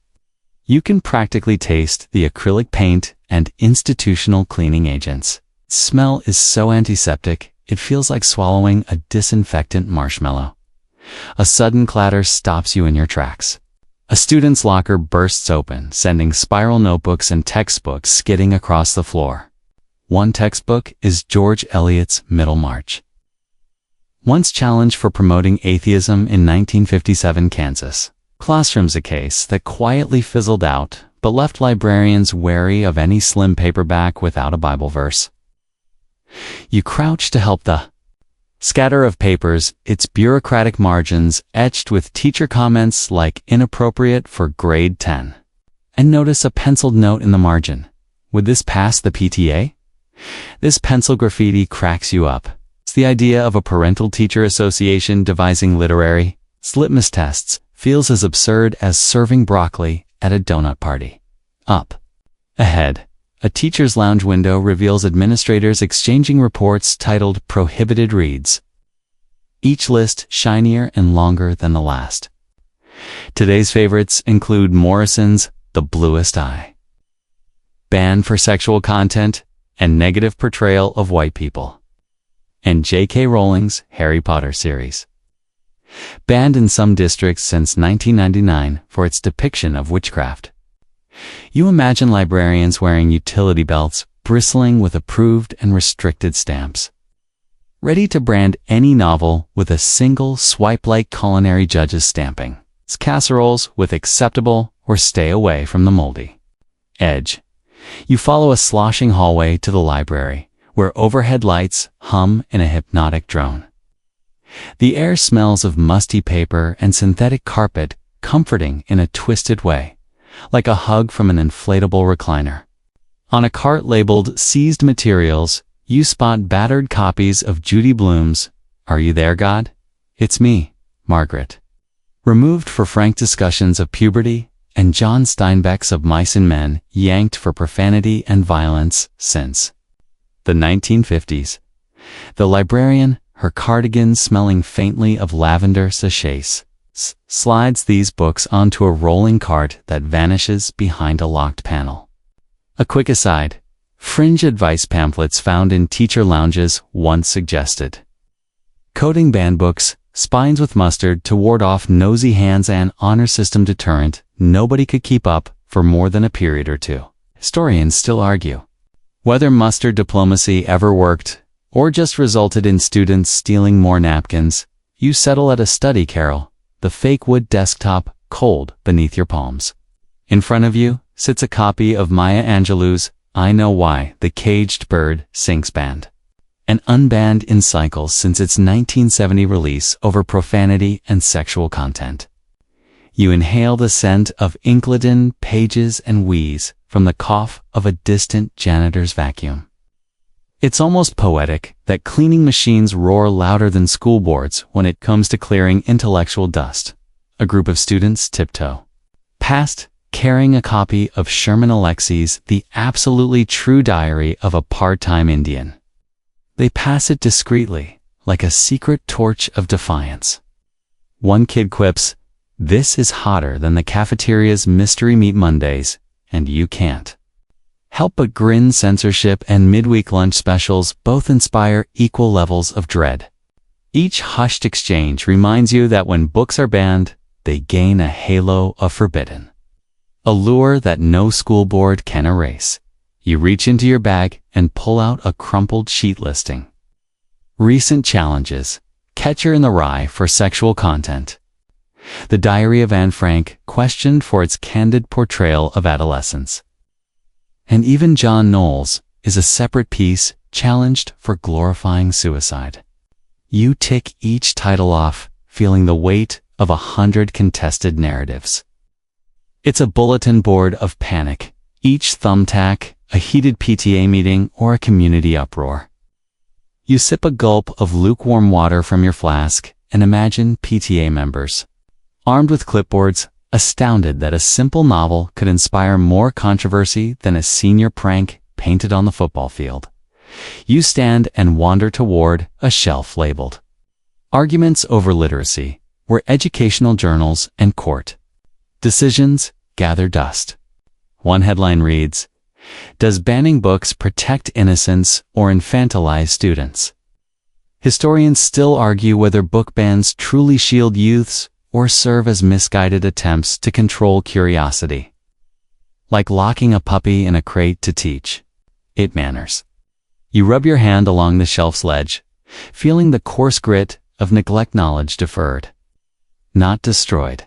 You can practically taste the acrylic paint and institutional cleaning agents. Smell is so antiseptic, it feels like swallowing a disinfectant marshmallow. A sudden clatter stops you in your tracks. A student's locker bursts open, sending spiral notebooks and textbooks skidding across the floor. One textbook is George Eliot's Middlemarch. Once challenged for promoting atheism in 1957 Kansas. Classroom's a case that quietly fizzled out, but left librarians wary of any slim paperback without a Bible verse. You crouch to help the scatter of papers, its bureaucratic margins etched with teacher comments like inappropriate for grade 10. And notice a penciled note in the margin. Would this pass the PTA? This pencil graffiti cracks you up. It's the idea of a parental-teacher association devising literary litmus tests feels as absurd as serving broccoli at a donut party. Up ahead, a teacher's lounge window reveals administrators exchanging reports titled Prohibited Reads. Each list shinier and longer than the last. Today's favorites include Morrison's The Bluest Eye, banned for sexual content and negative portrayal of white people, and J.K. Rowling's Harry Potter series, banned in some districts since 1999 for its depiction of witchcraft. You imagine librarians wearing utility belts, bristling with approved and restricted stamps, ready to brand any novel with a single swipe-like culinary judge's stamping. It's casseroles with acceptable or stay away from the moldy edge. You follow a sloshing hallway to the library, where overhead lights hum in a hypnotic drone. The air smells of musty paper and synthetic carpet, comforting in a twisted way, like a hug from an inflatable recliner. On a cart labeled Seized Materials, you spot battered copies of Judy Blume's Are You There, God? It's Me, Margaret, removed for frank discussions of puberty, and John Steinbeck's Of Mice and Men, yanked for profanity and violence since the 1950s. The librarian, her cardigan smelling faintly of lavender sachets, slides these books onto a rolling cart that vanishes behind a locked panel. A quick aside, fringe advice pamphlets found in teacher lounges once suggested coding banned books, spines with mustard to ward off nosy hands, and honor system deterrent. Nobody could keep up for more than a period or two. Historians still argue whether mustard diplomacy ever worked or just resulted in students stealing more napkins. You settle at a study carrel, the fake wood desktop cold beneath your palms. In front of you sits a copy of Maya Angelou's I Know Why the Caged Bird Sings Band, and unbanned in cycles since its 1970 release over profanity and sexual content. You inhale the scent of ink-laden pages and wheeze from the cough of a distant janitor's vacuum. It's almost poetic that cleaning machines roar louder than school boards when it comes to clearing intellectual dust. A group of students tiptoe past, carrying a copy of Sherman Alexie's The Absolutely True Diary of a Part-Time Indian. They pass it discreetly, like a secret torch of defiance. One kid quips, "This is hotter than the cafeteria's Mystery Meat Mondays," and you can't help but grin. Censorship and midweek lunch specials both inspire equal levels of dread. Each hushed exchange reminds you that when books are banned, they gain a halo of forbidden, a lure that no school board can erase. You reach into your bag and pull out a crumpled sheet listing. Recent challenges. Catcher in the Rye for sexual content. The Diary of Anne Frank, questioned for its candid portrayal of adolescence. And even John Knowles is a separate piece challenged for glorifying suicide. You tick each title off, feeling the weight of 100 contested narratives. It's a bulletin board of panic, each thumbtack, a heated PTA meeting, or a community uproar. You sip a gulp of lukewarm water from your flask and imagine PTA members, armed with clipboards, astounded that a simple novel could inspire more controversy than a senior prank painted on the football field. You stand and wander toward a shelf labeled Arguments Over Literacy, where educational journals and court decisions gather dust. One headline reads, "Does banning books protect innocence or infantilize students?" Historians still argue whether book bans truly shield youths or serve as misguided attempts to control curiosity. Like locking a puppy in a crate to teach it manners. You rub your hand along the shelf's ledge, feeling the coarse grit of neglect, knowledge deferred, not destroyed.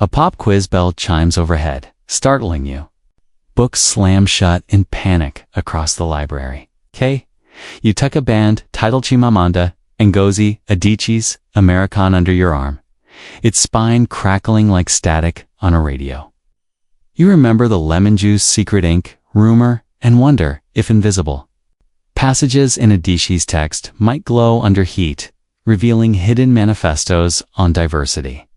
A pop quiz bell chimes overhead, startling you. Books slam shut in panic across the library. You tuck a band titled Chimamanda Ngozi Adichie's American under your arm, its spine crackling like static on a radio. You remember the lemon juice secret ink, rumor, and wonder if invisible. Passages in Adichie's text might glow under heat, revealing hidden manifestos on diversity.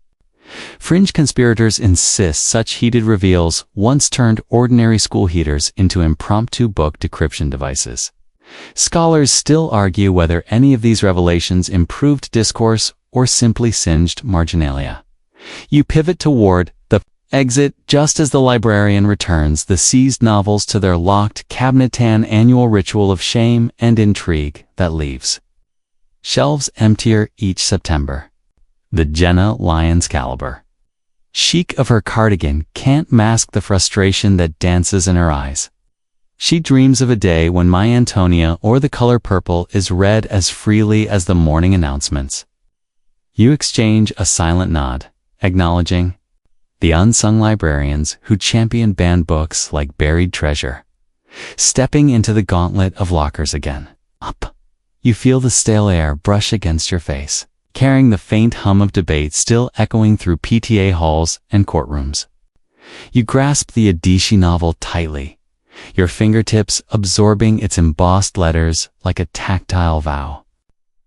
Fringe conspirators insist such heated reveals once turned ordinary school heaters into impromptu book decryption devices. Scholars still argue whether any of these revelations improved discourse or simply singed marginalia. You pivot toward the exit just as the librarian returns the seized novels to their locked cabinet, an annual ritual of shame and intrigue that leaves shelves emptier each September. The Jenna Lyons caliber chic of her cardigan can't mask the frustration that dances in her eyes. She dreams of a day when My Antonia or The Color Purple is read as freely as the morning announcements. You exchange a silent nod, acknowledging the unsung librarians who champion banned books like buried treasure. Stepping into the gauntlet of lockers again. Up. You feel the stale air brush against your face, carrying the faint hum of debate still echoing through PTA halls and courtrooms. You grasp the Adichie novel tightly, your fingertips absorbing its embossed letters like a tactile vow.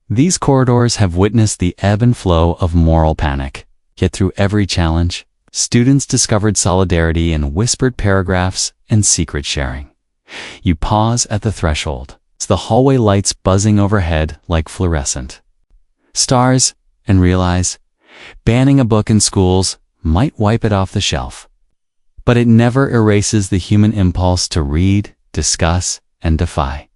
These corridors have witnessed the ebb and flow of moral panic, yet through every challenge, students discovered solidarity in whispered paragraphs and secret sharing. You pause at the threshold, the hallway lights buzzing overhead like fluorescent stars, and realize banning a book in schools might wipe it off the shelf. But it never erases the human impulse to read, discuss, and defy.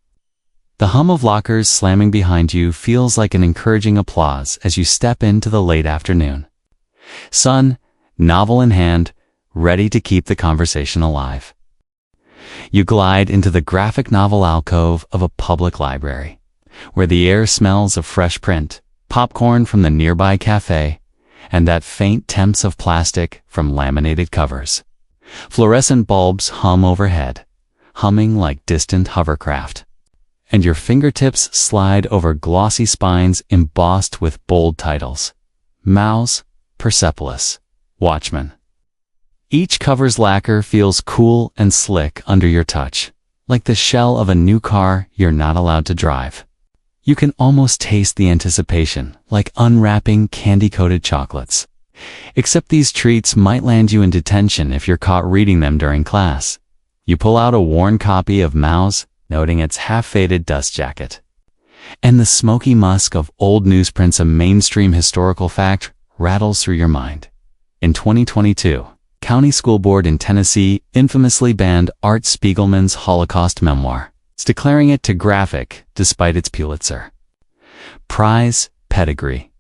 The hum of lockers slamming behind you feels like an encouraging applause as you step into the late afternoon. Sun, novel in hand, ready to keep the conversation alive. You glide into the graphic novel alcove of a public library, where the air smells of fresh print, popcorn from the nearby cafe, and that faint temps of plastic from laminated covers. Fluorescent bulbs hum overhead, humming like distant hovercraft. And your fingertips slide over glossy spines embossed with bold titles. Mouse, Persepolis, Watchman. Each cover's lacquer feels cool and slick under your touch, like the shell of a new car you're not allowed to drive. You can almost taste the anticipation, like unwrapping candy-coated chocolates. Except these treats might land you in detention if you're caught reading them during class. You pull out a worn copy of Mouse, noting its half-faded dust jacket. And the smoky musk of old newsprints, a mainstream historical fact, rattles through your mind. In 2022, County School Board in Tennessee infamously banned Art Spiegelman's Holocaust memoir, declaring it too graphic despite its Pulitzer Prize pedigree.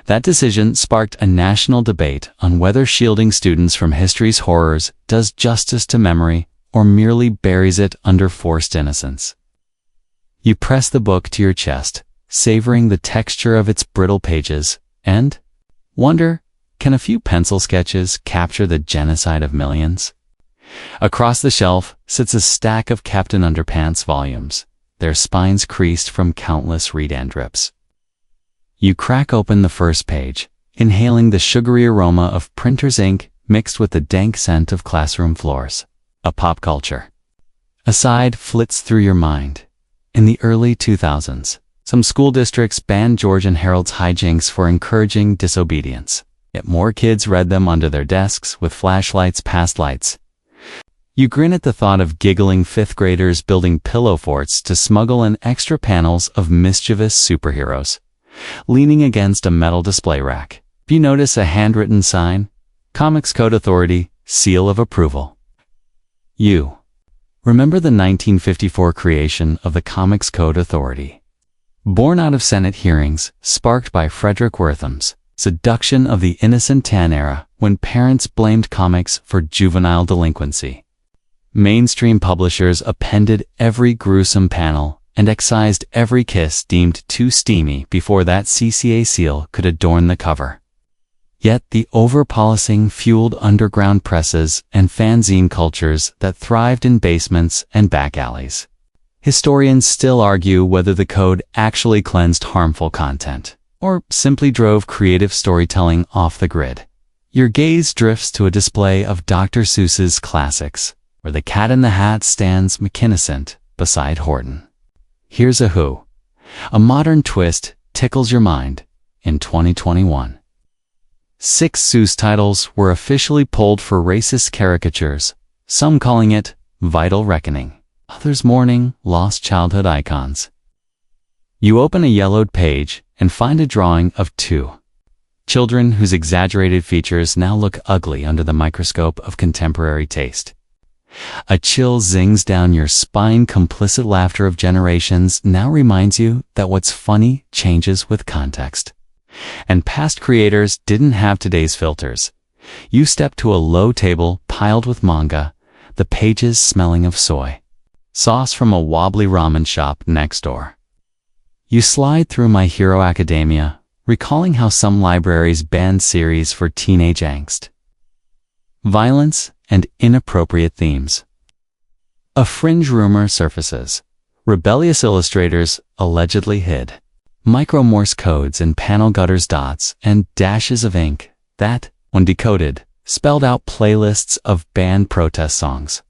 That decision sparked a national debate on whether shielding students from history's horrors does justice to memory or merely buries it under forced innocence. You press the book to your chest, savoring the texture of its brittle pages, and wonder, can a few pencil sketches capture the genocide of millions? Across the shelf sits a stack of Captain Underpants volumes, their spines creased from countless read-and drips. You crack open the first page, inhaling the sugary aroma of printer's ink mixed with the dank scent of classroom floors. A pop culture aside flits through your mind. In the early 2000s, some school districts banned George and Harold's hijinks for encouraging disobedience, yet more kids read them under their desks with flashlights past lights. You grin at the thought of giggling fifth graders building pillow forts to smuggle in extra panels of mischievous superheroes. Leaning against a metal display rack, you notice a handwritten sign, Comics Code Authority, seal of approval. You remember the 1954 creation of the Comics Code Authority. Born out of Senate hearings, sparked by Frederick Wertham's seduction of the innocent tan era when parents blamed comics for juvenile delinquency. Mainstream publishers appended every gruesome panel and excised every kiss deemed too steamy before that CCA seal could adorn the cover. Yet the over-polishing fueled underground presses and fanzine cultures that thrived in basements and back alleys. Historians still argue whether the code actually cleansed harmful content, or simply drove creative storytelling off the grid. Your gaze drifts to a display of Dr. Seuss's classics, where the Cat in the Hat stands McKinnocent beside Horton. Here's a Who. A modern twist tickles your mind in 2021. 6 Seuss titles were officially pulled for racist caricatures, some calling it Vital Reckoning, others mourning lost childhood icons. You open a yellowed page and find a drawing of 2 children whose exaggerated features now look ugly under the microscope of contemporary taste. A chill zings down your spine. Complicit laughter of generations now reminds you that what's funny changes with context. And past creators didn't have today's filters. You step to a low table piled with manga, the pages smelling of soy sauce from a wobbly ramen shop next door. You slide through My Hero Academia, recalling how some libraries banned series for teenage angst, violence, and inappropriate themes. A fringe rumor surfaces. Rebellious illustrators allegedly hid micro Morse codes in panel gutters, dots, and dashes of ink that, when decoded, spelled out playlists of banned protest songs.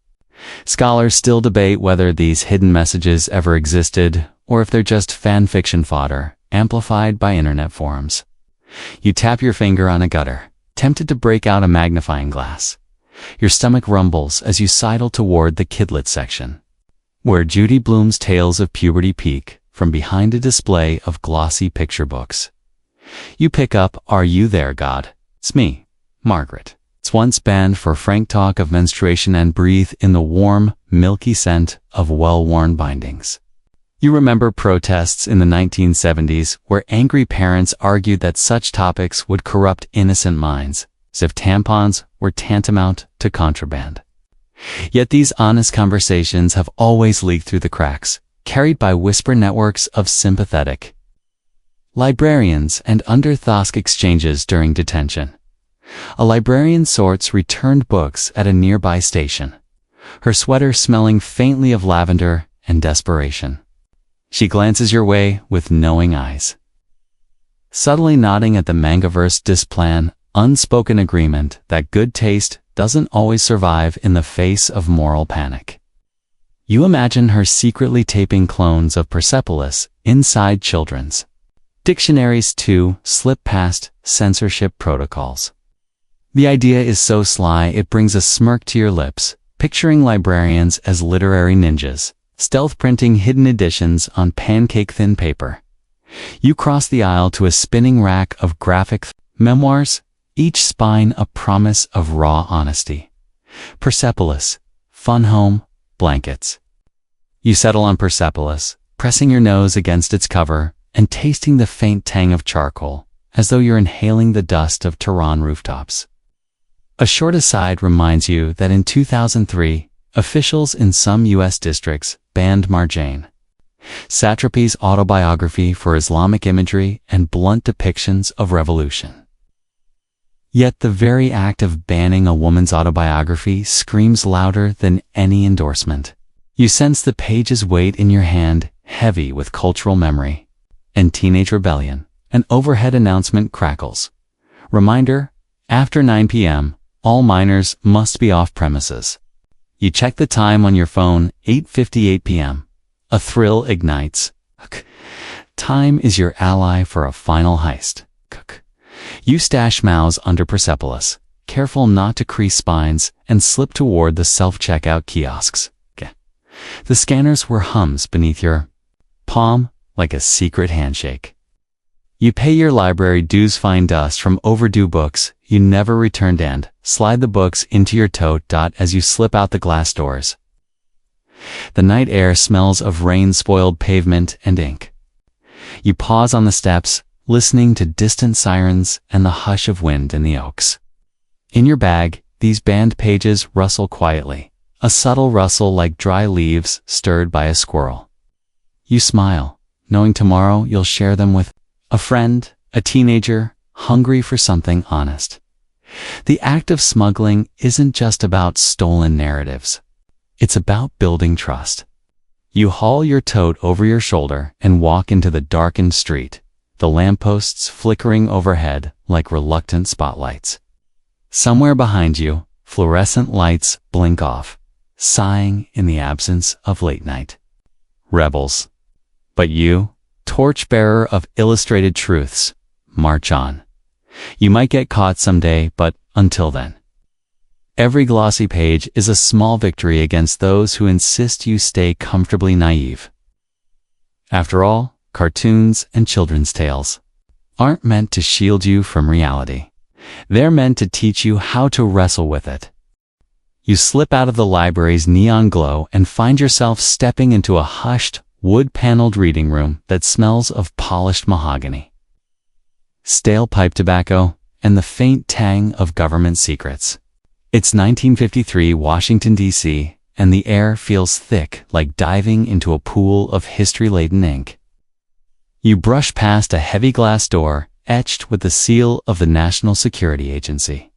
Scholars still debate whether these hidden messages ever existed or if they're just fan fiction fodder, amplified by internet forums. You tap your finger on a gutter, tempted to break out a magnifying glass. Your stomach rumbles as you sidle toward the kidlit section, where Judy Blume's tales of puberty peek from behind a display of glossy picture books. You pick up Are You There, God? It's me, Margaret. It's once banned for frank talk of menstruation and breathe in the warm, milky scent of well-worn bindings. You remember protests in the 1970s where angry parents argued that such topics would corrupt innocent minds, as if tampons were tantamount to contraband. Yet these honest conversations have always leaked through the cracks, carried by whisper networks of sympathetic librarians and under-thosk exchanges during detention. A librarian sorts returned books at a nearby station, her sweater smelling faintly of lavender and desperation. She glances your way with knowing eyes, subtly nodding at the Mangaverse displan, unspoken agreement that good taste doesn't always survive in the face of moral panic. You imagine her secretly taping clones of Persepolis inside children's dictionaries to slip past censorship protocols. The idea is so sly it brings a smirk to your lips, picturing librarians as literary ninjas, stealth printing hidden editions on pancake-thin paper. You cross the aisle to a spinning rack of graphic memoirs, each spine a promise of raw honesty. Persepolis, Fun Home, Blankets. You settle on Persepolis, pressing your nose against its cover and tasting the faint tang of charcoal, as though you're inhaling the dust of Tehran rooftops. A short aside reminds you that in 2003, Officials in some U.S. districts banned Marjane. Satrapi's autobiography for Islamic imagery and blunt depictions of revolution. Yet the very act of banning a woman's autobiography screams louder than any endorsement. You sense the page's weight in your hand, heavy with cultural memory and teenage rebellion. An overhead announcement crackles. Reminder, after 9 p.m., all minors must be off premises. You check the time on your phone, 8:58 p.m. A thrill ignites. Time is your ally for a final heist. You stash mouse under Persepolis, careful not to crease spines, and slip toward the self-checkout kiosks. The scanners were hums beneath your palm, like a secret handshake. You pay your library dues, find dust from overdue books you never returned, and slide the books into your tote. As you slip out the glass doors, the night air smells of rain-spoiled pavement and ink. You pause on the steps, listening to distant sirens and the hush of wind in the oaks. In your bag, these banned pages rustle quietly, a subtle rustle like dry leaves stirred by a squirrel. You smile, knowing tomorrow you'll share them with a friend, a teenager, hungry for something honest. The act of smuggling isn't just about stolen narratives. It's about building trust. You haul your tote over your shoulder and walk into the darkened street, the lampposts flickering overhead like reluctant spotlights. Somewhere behind you, fluorescent lights blink off, sighing in the absence of late night. Rebels. But you, torchbearer of illustrated truths, march on. You might get caught someday, but until then, every glossy page is a small victory against those who insist you stay comfortably naive. After all, cartoons and children's tales aren't meant to shield you from reality. They're meant to teach you how to wrestle with it. You slip out of the library's neon glow and find yourself stepping into a hushed, wood-paneled reading room that smells of polished mahogany, stale pipe tobacco, and the faint tang of government secrets. It's 1953 Washington, D.C., and the air feels thick like diving into a pool of history-laden ink. You brush past a heavy glass door etched with the seal of the National Security Agency,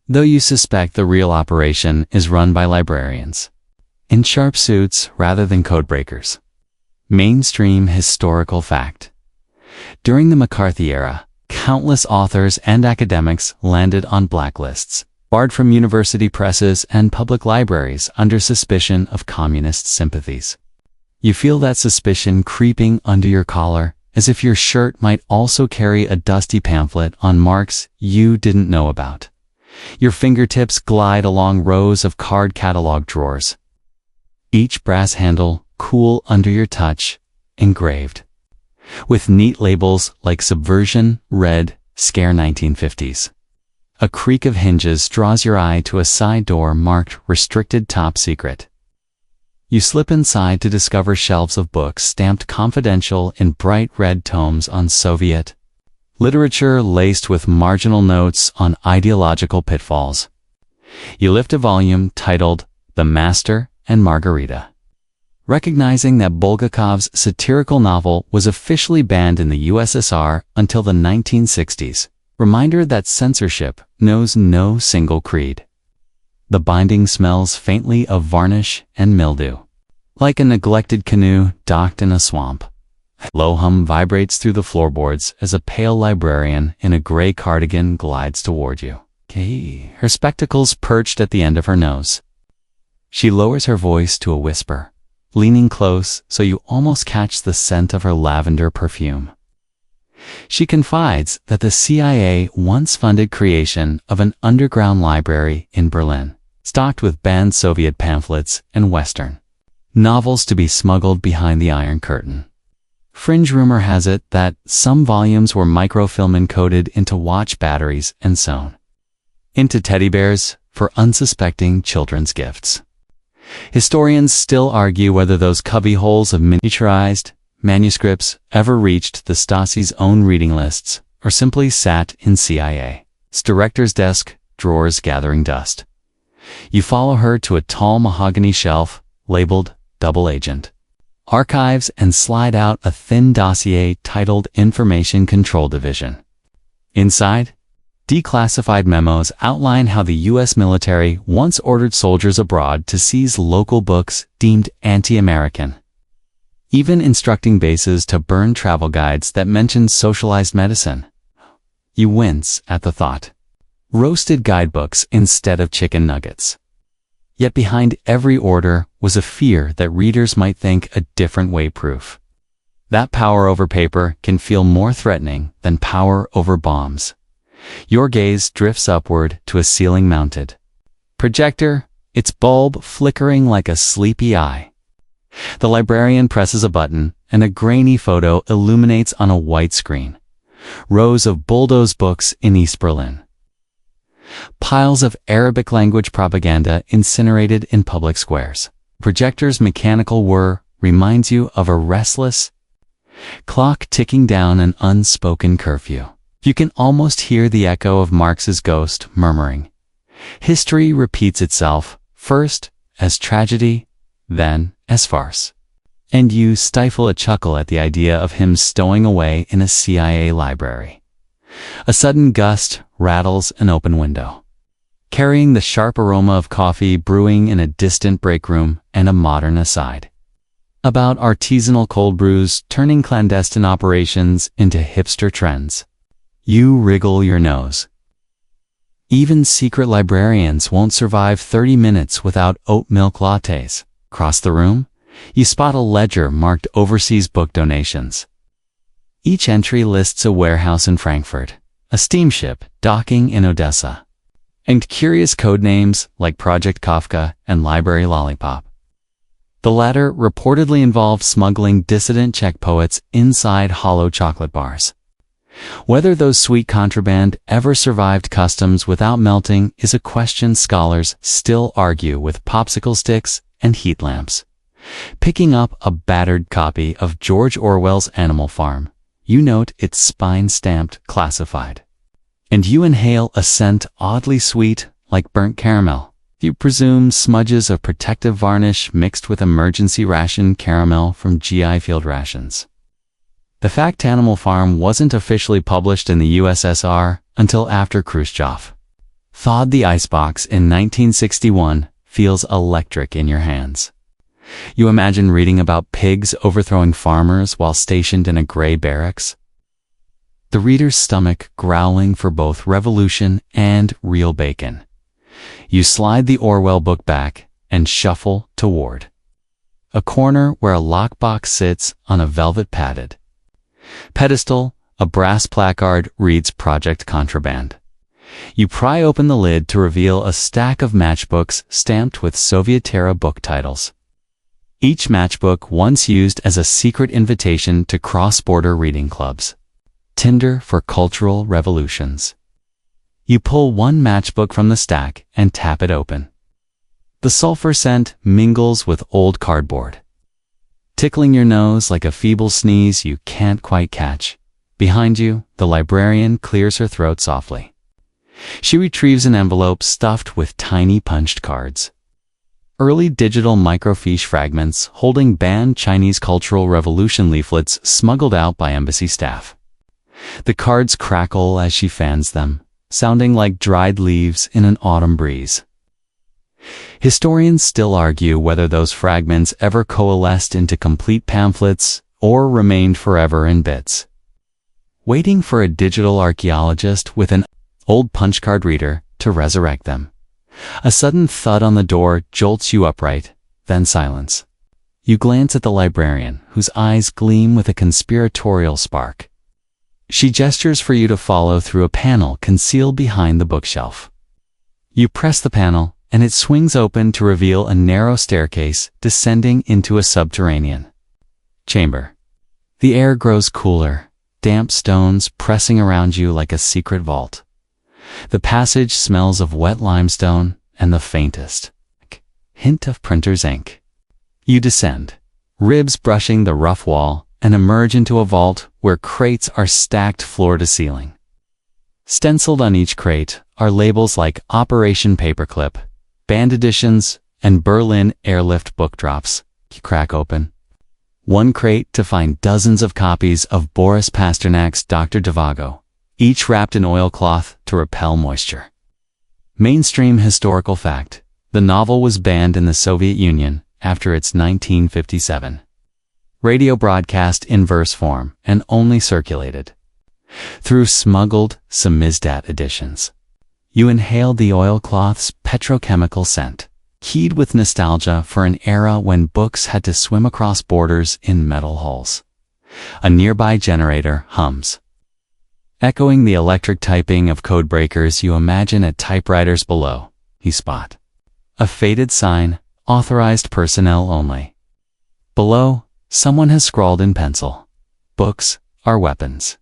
though you suspect the real operation is run by librarians in sharp suits rather than codebreakers. Mainstream historical fact. During the McCarthy era, countless authors and academics landed on blacklists, barred from university presses and public libraries under suspicion of communist sympathies. You feel that suspicion creeping under your collar, as if your shirt might also carry a dusty pamphlet on Marx you didn't know about. Your fingertips glide along rows of card catalog drawers, each brass handle cool under your touch, engraved with neat labels like Subversion, Red, Scare 1950s. A creak of hinges draws your eye to a side door marked Restricted Top Secret. You slip inside to discover shelves of books stamped confidential in bright red tomes on Soviet literature laced with marginal notes on ideological pitfalls. You lift a volume titled The Master and Margarita, recognizing that Bulgakov's satirical novel was officially banned in the USSR until the 1960s. Reminder that censorship knows no single creed. The binding smells faintly of varnish and mildew, like a neglected canoe docked in a swamp. Low hum vibrates through the floorboards as a pale librarian in a gray cardigan glides toward you, her spectacles perched at the end of her nose. She lowers her voice to a whisper, leaning close so you almost catch the scent of her lavender perfume. She confides that the CIA once funded creation of an underground library in Berlin, stocked with banned Soviet pamphlets and Western novels to be smuggled behind the Iron Curtain. Fringe rumor has it that some volumes were microfilm encoded into watch batteries and sewn into teddy bears for unsuspecting children's gifts. Historians still argue whether those cubbyholes of miniaturized manuscripts ever reached the Stasi's own reading lists or simply sat in CIA's director's desk drawers gathering dust. You follow her to a tall mahogany shelf labeled Double Agent Archives and slide out a thin dossier titled Information Control Division. Inside, declassified memos outline how the U.S. military once ordered soldiers abroad to seize local books deemed anti-American, even instructing bases to burn travel guides that mention socialized medicine. You wince at the thought. Roasted guidebooks instead of chicken nuggets. Yet behind every order was a fear that readers might think a different way proof. That power over paper can feel more threatening than power over bombs. Your gaze drifts upward to a ceiling-mounted projector, its bulb flickering like a sleepy eye. The librarian presses a button, and a grainy photo illuminates on a white screen. Rows of bulldozed books in East Berlin. Piles of Arabic-language propaganda incinerated in public squares. Projector's mechanical whir reminds you of a restless clock ticking down an unspoken curfew. You can almost hear the echo of Marx's ghost murmuring. History repeats itself, first as tragedy, then as farce. And you stifle a chuckle at the idea of him stowing away in a CIA library. A sudden gust rattles an open window, carrying the sharp aroma of coffee brewing in a distant break room and a modern aside about artisanal cold brews turning clandestine operations into hipster trends. You wriggle your nose. Even secret librarians won't survive 30 minutes without oat milk lattes. Across the room, you spot a ledger marked Overseas Book Donations. Each entry lists a warehouse in Frankfurt, a steamship docking in Odessa, and curious code names like Project Kafka and Library Lollipop. The latter reportedly involved smuggling dissident Czech poets inside hollow chocolate bars. Whether those sweet contraband ever survived customs without melting is a question scholars still argue with popsicle sticks and heat lamps. Picking up a battered copy of George Orwell's Animal Farm, you note it's spine-stamped classified. And you inhale a scent oddly sweet like burnt caramel. You presume smudges of protective varnish mixed with emergency ration caramel from GI Field rations. The fact Animal Farm wasn't officially published in the USSR until after Khrushchev thawed the icebox in 1961 feels electric in your hands. You imagine reading about pigs overthrowing farmers while stationed in a gray barracks. The reader's stomach growling for both revolution and real bacon. You slide the Orwell book back and shuffle toward a corner where a lockbox sits on a velvet-padded pedestal. A brass placard reads Project Contraband. You pry open the lid to reveal a stack of matchbooks stamped with Soviet-era book titles. Each matchbook once used as a secret invitation to cross-border reading clubs. Tinder for cultural revolutions. You pull one matchbook from the stack and tap it open. The sulfur scent mingles with old cardboard, tickling your nose like a feeble sneeze you can't quite catch. Behind you, the librarian clears her throat softly. She retrieves an envelope stuffed with tiny punched cards. Early digital microfiche fragments holding banned Chinese Cultural Revolution leaflets smuggled out by embassy staff. The cards crackle as she fans them, sounding like dried leaves in an autumn breeze. Historians still argue whether those fragments ever coalesced into complete pamphlets or remained forever in bits, waiting for a digital archaeologist with an old punchcard reader to resurrect them. A sudden thud on the door jolts you upright, then silence. You glance at the librarian, whose eyes gleam with a conspiratorial spark. She gestures for you to follow through a panel concealed behind the bookshelf. You press the panel, and it swings open to reveal a narrow staircase descending into a subterranean chamber. The air grows cooler, damp stones pressing around you like a secret vault. The passage smells of wet limestone and the faintest hint of printer's ink. You descend, ribs brushing the rough wall, and emerge into a vault where crates are stacked floor to ceiling. Stenciled on each crate are labels like Operation Paperclip, banned editions, and Berlin airlift book drops. You crack open one crate to find dozens of copies of Boris Pasternak's Dr. Zhivago, each wrapped in oilcloth to repel moisture. Mainstream historical fact: the novel was banned in the Soviet Union after its 1957 radio broadcast in verse form and only circulated through smuggled samizdat editions. You inhaled the oilcloth's petrochemical scent, keyed with nostalgia for an era when books had to swim across borders in metal hulls. A nearby generator hums, echoing the electric typing of code breakers you imagine at typewriters below. You spot a faded sign, authorized personnel only. Below, someone has scrawled in pencil, "Books are weapons."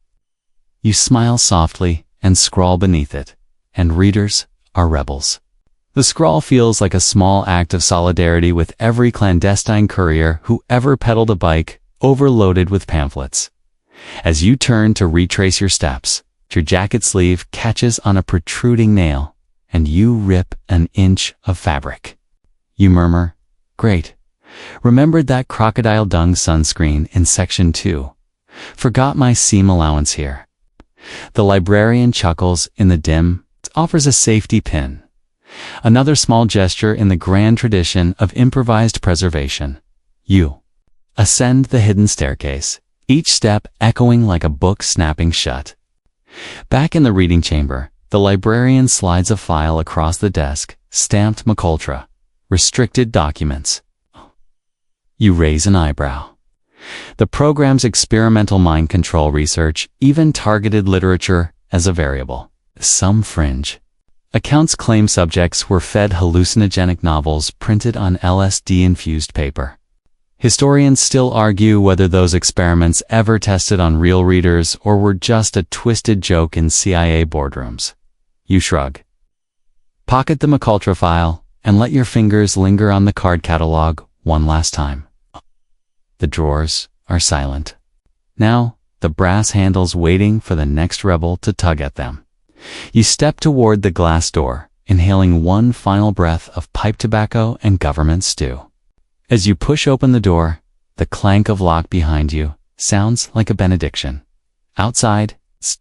You smile softly and scrawl beneath it, "And readers are rebels." The scrawl feels like a small act of solidarity with every clandestine courier who ever pedaled a bike overloaded with pamphlets. As you turn to retrace your steps, your jacket sleeve catches on a protruding nail, and you rip an inch of fabric. You murmur, "Great. Remembered that crocodile dung sunscreen in section 2. Forgot my seam allowance here." The librarian chuckles in the dim, offers a safety pin. Another small gesture in the grand tradition of improvised preservation. You ascend the hidden staircase, each step echoing like a book snapping shut. Back in the reading chamber, the librarian slides a file across the desk, stamped McCultra, restricted documents. You raise an eyebrow. The program's experimental mind control research even targeted literature as a variable. Some fringe accounts claim subjects were fed hallucinogenic novels printed on LSD-infused paper. Historians still argue whether those experiments ever tested on real readers or were just a twisted joke in CIA boardrooms. You shrug. Pocket the McCultra file and let your fingers linger on the card catalog one last time. The drawers are silent. Now, the brass handles waiting for the next rebel to tug at them. You step toward the glass door, inhaling one final breath of pipe tobacco and government stew. As you push open the door, the clank of lock behind you sounds like a benediction. Outside,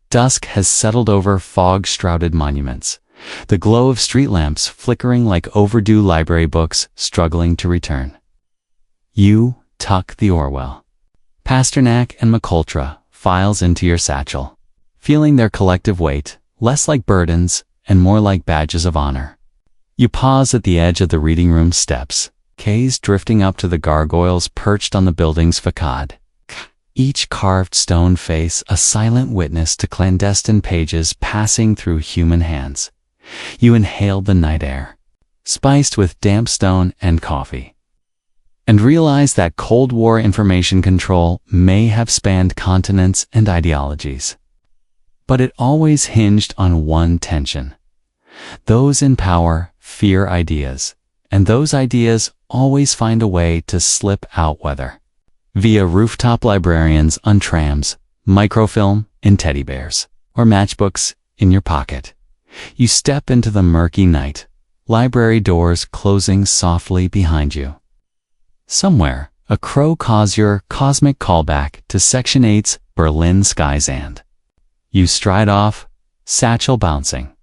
dusk has settled over fog-shrouded monuments, the glow of street lamps flickering like overdue library books struggling to return. You tuck the Orwell, Pasternak, and McCultra files into your satchel, feeling their collective weight, less like burdens and more like badges of honor. You pause at the edge of the reading room steps, gaze drifting up to the gargoyles perched on the building's facade, each carved stone face a silent witness to clandestine pages passing through human hands. You inhale the night air, spiced with damp stone and coffee, and realize that Cold War information control may have spanned continents and ideologies. But it always hinged on one tension. Those in power fear ideas, and those ideas always find a way to slip out, whether via rooftop librarians on trams, microfilm in teddy bears, or matchbooks in your pocket. You step into the murky night, library doors closing softly behind you. Somewhere, a crow caws your cosmic callback to Section 8's Berlin skies, and you stride off, satchel bouncing,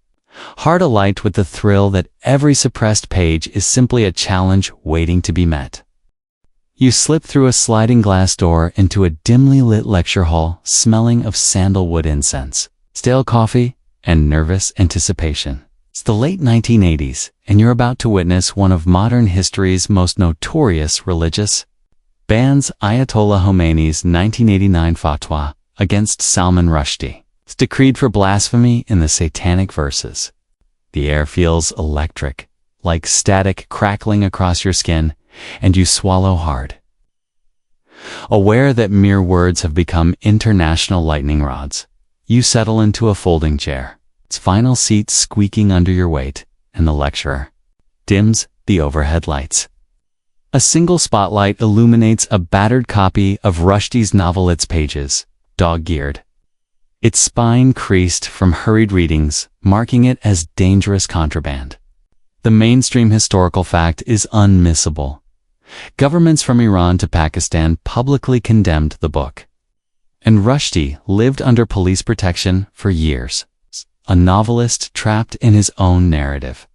heart alight with the thrill that every suppressed page is simply a challenge waiting to be met. You slip through a sliding glass door into a dimly lit lecture hall smelling of sandalwood incense, stale coffee, and nervous anticipation. It's the late 1980s, and you're about to witness one of modern history's most notorious religious bans, Ayatollah Khomeini's 1989 fatwa against Salman Rushdie. It's decreed for blasphemy in the satanic verses. The air feels electric, like static crackling across your skin, and you swallow hard. Aware that mere words have become international lightning rods, you settle into a folding chair, its final seat squeaking under your weight, and the lecturer dims the overhead lights. A single spotlight illuminates a battered copy of Rushdie's novel, its pages dog-eared, its spine creased from hurried readings, marking it as dangerous contraband. The mainstream historical fact is unmissable. Governments from Iran to Pakistan publicly condemned the book. And Rushdie lived under police protection for years, a novelist trapped in his own narrative.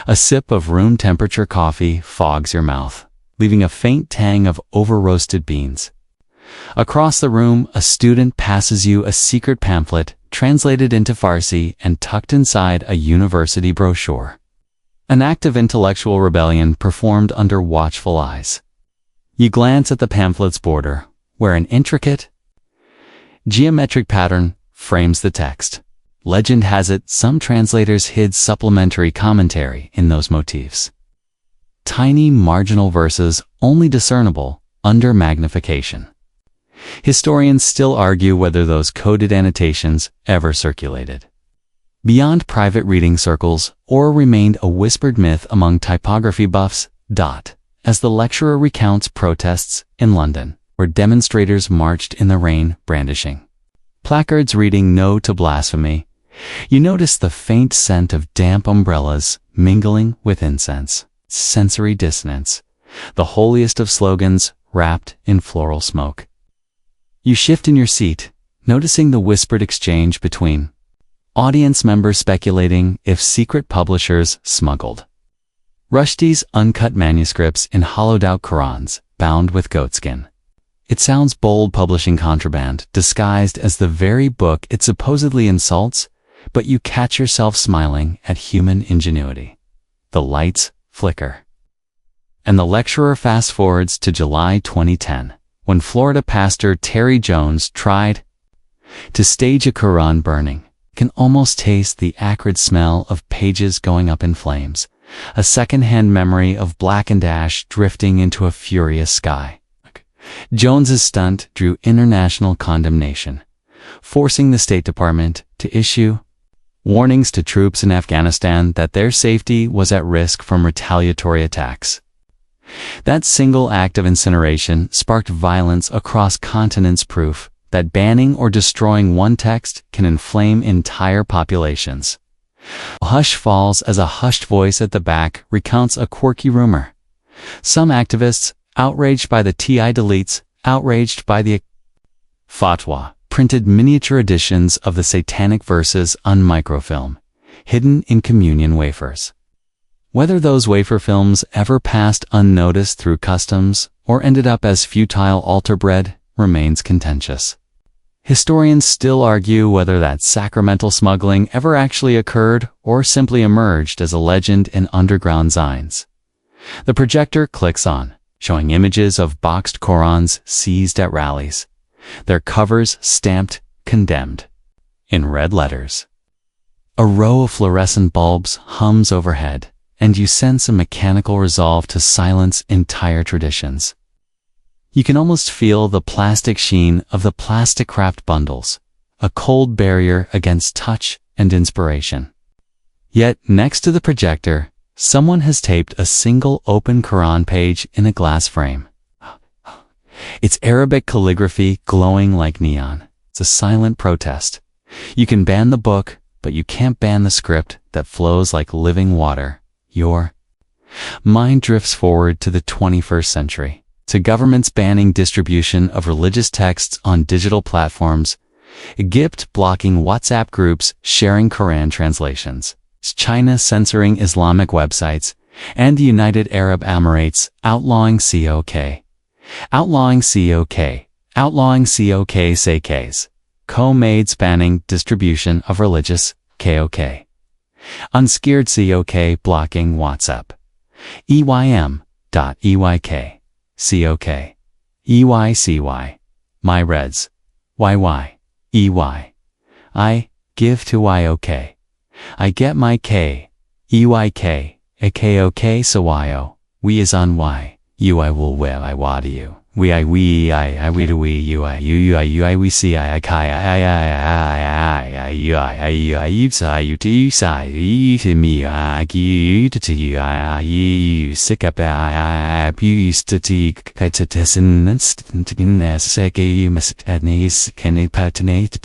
A sip of room-temperature coffee fogs your mouth, leaving a faint tang of over-roasted beans. Across the room, a student passes you a secret pamphlet translated into Farsi and tucked inside a university brochure. An act of intellectual rebellion performed under watchful eyes. You glance at the pamphlet's border, where an intricate, geometric pattern frames the text. Legend has it some translators hid supplementary commentary in those motifs. Tiny marginal verses only discernible under magnification. Historians still argue whether those coded annotations ever circulated beyond private reading circles or remained a whispered myth among typography buffs. As the lecturer recounts protests in London, where demonstrators marched in the rain brandishing placards reading "No to Blasphemy," you notice the faint scent of damp umbrellas mingling with incense. Sensory dissonance, the holiest of slogans wrapped in floral smoke. You shift in your seat, noticing the whispered exchange between audience members speculating if secret publishers smuggled Rushdie's uncut manuscripts in hollowed-out Qurans bound with goatskin. It sounds bold publishing contraband, disguised as the very book it supposedly insults, but you catch yourself smiling at human ingenuity. The lights flicker. And the lecturer fast-forwards to July 2010, when Florida pastor Terry Jones tried to stage a Quran burning. Can almost taste the acrid smell of pages going up in flames, a second-hand memory of blackened ash drifting into a furious sky. Jones's stunt drew international condemnation, forcing the State Department to issue warnings to troops in Afghanistan that their safety was at risk from retaliatory attacks. That single act of incineration sparked violence across continents, proof that banning or destroying one text can inflame entire populations. A hush falls as a hushed voice at the back recounts a quirky rumor. Some activists, outraged by the TI deletes, outraged by the fatwa, printed miniature editions of the satanic verses on microfilm, hidden in communion wafers. Whether those wafer films ever passed unnoticed through customs or ended up as futile altar bread remains contentious. Historians still argue whether that sacramental smuggling ever actually occurred or simply emerged as a legend in underground zines. The projector clicks on, showing images of boxed Qurans seized at rallies, their covers stamped "Condemned" in red letters. A row of fluorescent bulbs hums overhead, and you sense a mechanical resolve to silence entire traditions. You can almost feel the plastic sheen of the plastic-wrapped bundles, a cold barrier against touch and inspiration. Yet, next to the projector, someone has taped a single open Quran page in a glass frame. Its Arabic calligraphy glowing like neon. It's a silent protest. You can ban the book, but you can't ban the script that flows like living water. Your mind drifts forward to the 21st century. To governments banning distribution of religious texts on digital platforms, Egypt blocking WhatsApp groups sharing Quran translations, China censoring Islamic websites, and the United Arab Emirates outlawing COK SAKs, co-maids banning distribution of religious KOK. Unscared COK blocking WhatsApp. EYM.EYK. COK. EYCY. My Reds. YY. EY. I give to YOK. I get my K. EYK. A KOK so YO. We is on Y. UI will will I wada you. We I to we you we see I kai I you say you to say you to me I you to you sick up I used to take to sake you must adness can it patinate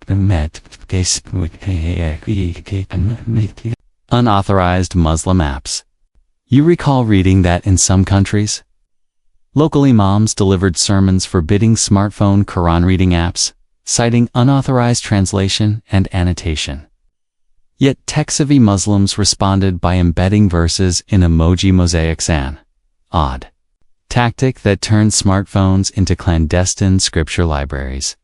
met case Unauthorized Muslim apps. You recall reading that in some countries, local imams delivered sermons forbidding smartphone Quran reading apps, citing unauthorized translation and annotation. Yet tech-savvy Muslims responded by embedding verses in emoji mosaics, an odd tactic that turned smartphones into clandestine scripture libraries.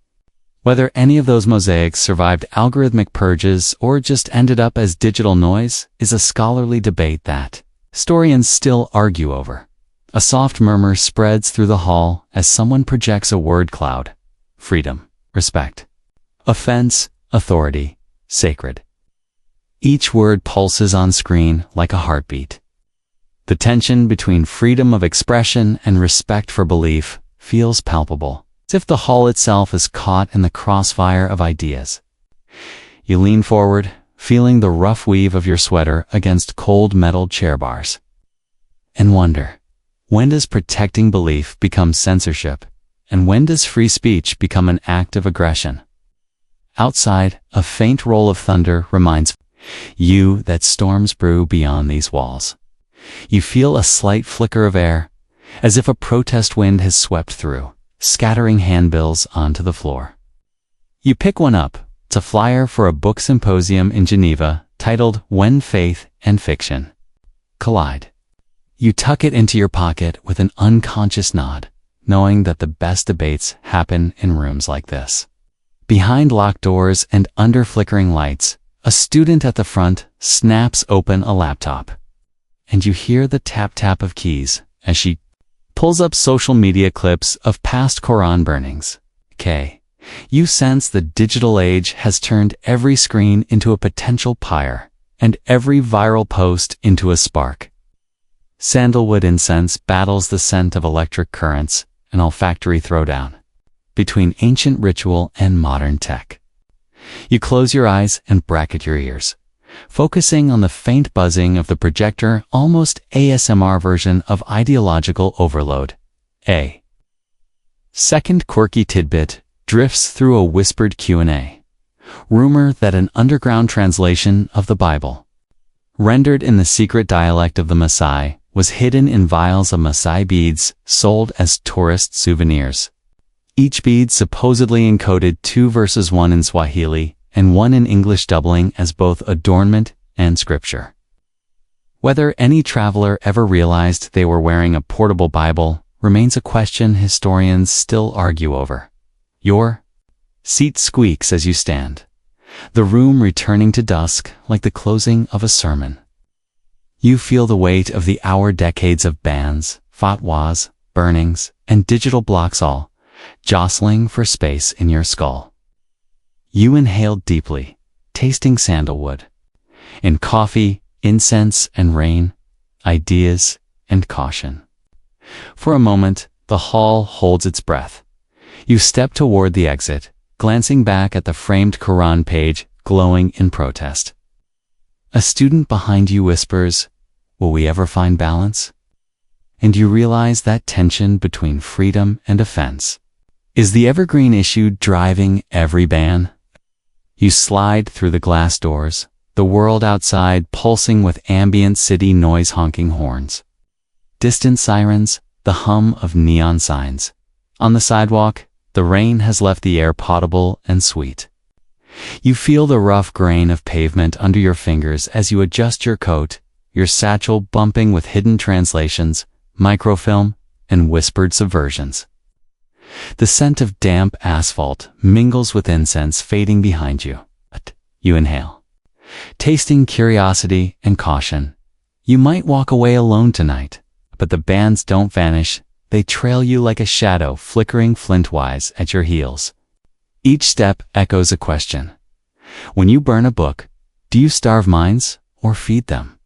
Whether any of those mosaics survived algorithmic purges or just ended up as digital noise is a scholarly debate that historians still argue over. A soft murmur spreads through the hall as someone projects a word cloud: freedom, respect, offense, authority, sacred. Each word pulses on screen like a heartbeat. The tension between freedom of expression and respect for belief feels palpable, as if the hall itself is caught in the crossfire of ideas. You lean forward, feeling the rough weave of your sweater against cold metal chair bars, and wonder, when does protecting belief become censorship, and when does free speech become an act of aggression? Outside, a faint roll of thunder reminds you that storms brew beyond these walls. You feel a slight flicker of air, as if a protest wind has swept through, scattering handbills onto the floor. You pick one up. It's a flyer for a book symposium in Geneva titled When Faith and Fiction Collide. You tuck it into your pocket with an unconscious nod, knowing that the best debates happen in rooms like this. Behind locked doors and under flickering lights, a student at the front snaps open a laptop, and you hear the tap-tap of keys as she pulls up social media clips of past Quran burnings. You sense the digital age has turned every screen into a potential pyre, and every viral post into a spark. Sandalwood incense battles the scent of electric currents, an olfactory throwdown between ancient ritual and modern tech. You close your eyes and bracket your ears, focusing on the faint buzzing of the projector, almost ASMR version of ideological overload. A second quirky tidbit drifts through a whispered Q&A. Rumor that an underground translation of the Bible, rendered in the secret dialect of the Maasai, was hidden in vials of Maasai beads sold as tourist souvenirs. Each bead supposedly encoded 2 verses, one in Swahili and one in English, doubling as both adornment and scripture. Whether any traveler ever realized they were wearing a portable Bible remains a question historians still argue over. Your seat squeaks as you stand, the room returning to dusk like the closing of a sermon. You feel the weight of the decades of bans, fatwas, burnings, and digital blocks all jostling for space in your skull. You inhale deeply, tasting sandalwood. In coffee, incense, and rain, ideas and caution. For a moment, the hall holds its breath. You step toward the exit, glancing back at the framed Quran page glowing in protest. A student behind you whispers, "Will we ever find balance?" And you realize that tension between freedom and offense is the evergreen issue driving every ban. You slide through the glass doors, the world outside pulsing with ambient city noise, honking horns, distant sirens, the hum of neon signs. On the sidewalk, the rain has left the air potable and sweet. You feel the rough grain of pavement under your fingers as you adjust your coat, your satchel bumping with hidden translations, microfilm, and whispered subversions. The scent of damp asphalt mingles with incense fading behind you. You inhale, tasting curiosity and caution. You might walk away alone tonight, but the bands don't vanish. They trail you like a shadow flickering flintwise at your heels. Each step echoes a question. When you burn a book, do you starve minds or feed them?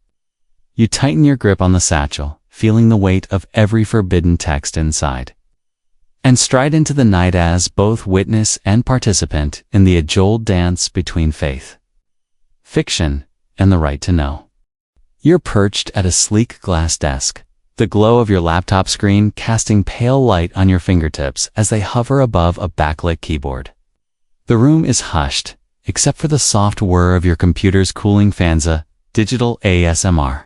You tighten your grip on the satchel, feeling the weight of every forbidden text inside, and stride into the night as both witness and participant in the age-old dance between faith, fiction, and the right to know. You're perched at a sleek glass desk, the glow of your laptop screen casting pale light on your fingertips as they hover above a backlit keyboard. The room is hushed, except for the soft whir of your computer's cooling fans, a Digital ASMR.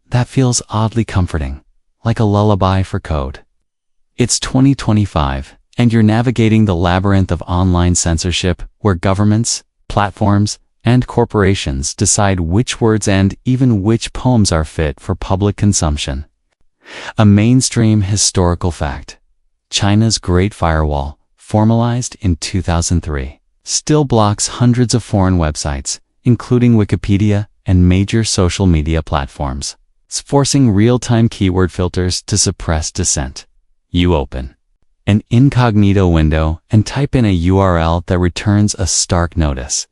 That feels oddly comforting, like a lullaby for code. It's 2025, and you're navigating the labyrinth of online censorship where governments, platforms, and corporations decide which words and even which poems are fit for public consumption. A mainstream historical fact. China's Great Firewall, formalized in 2003, still blocks hundreds of foreign websites, including Wikipedia and major social media platforms. It's forcing real-time keyword filters to suppress dissent. You open an incognito window and type in a URL that returns a stark notice.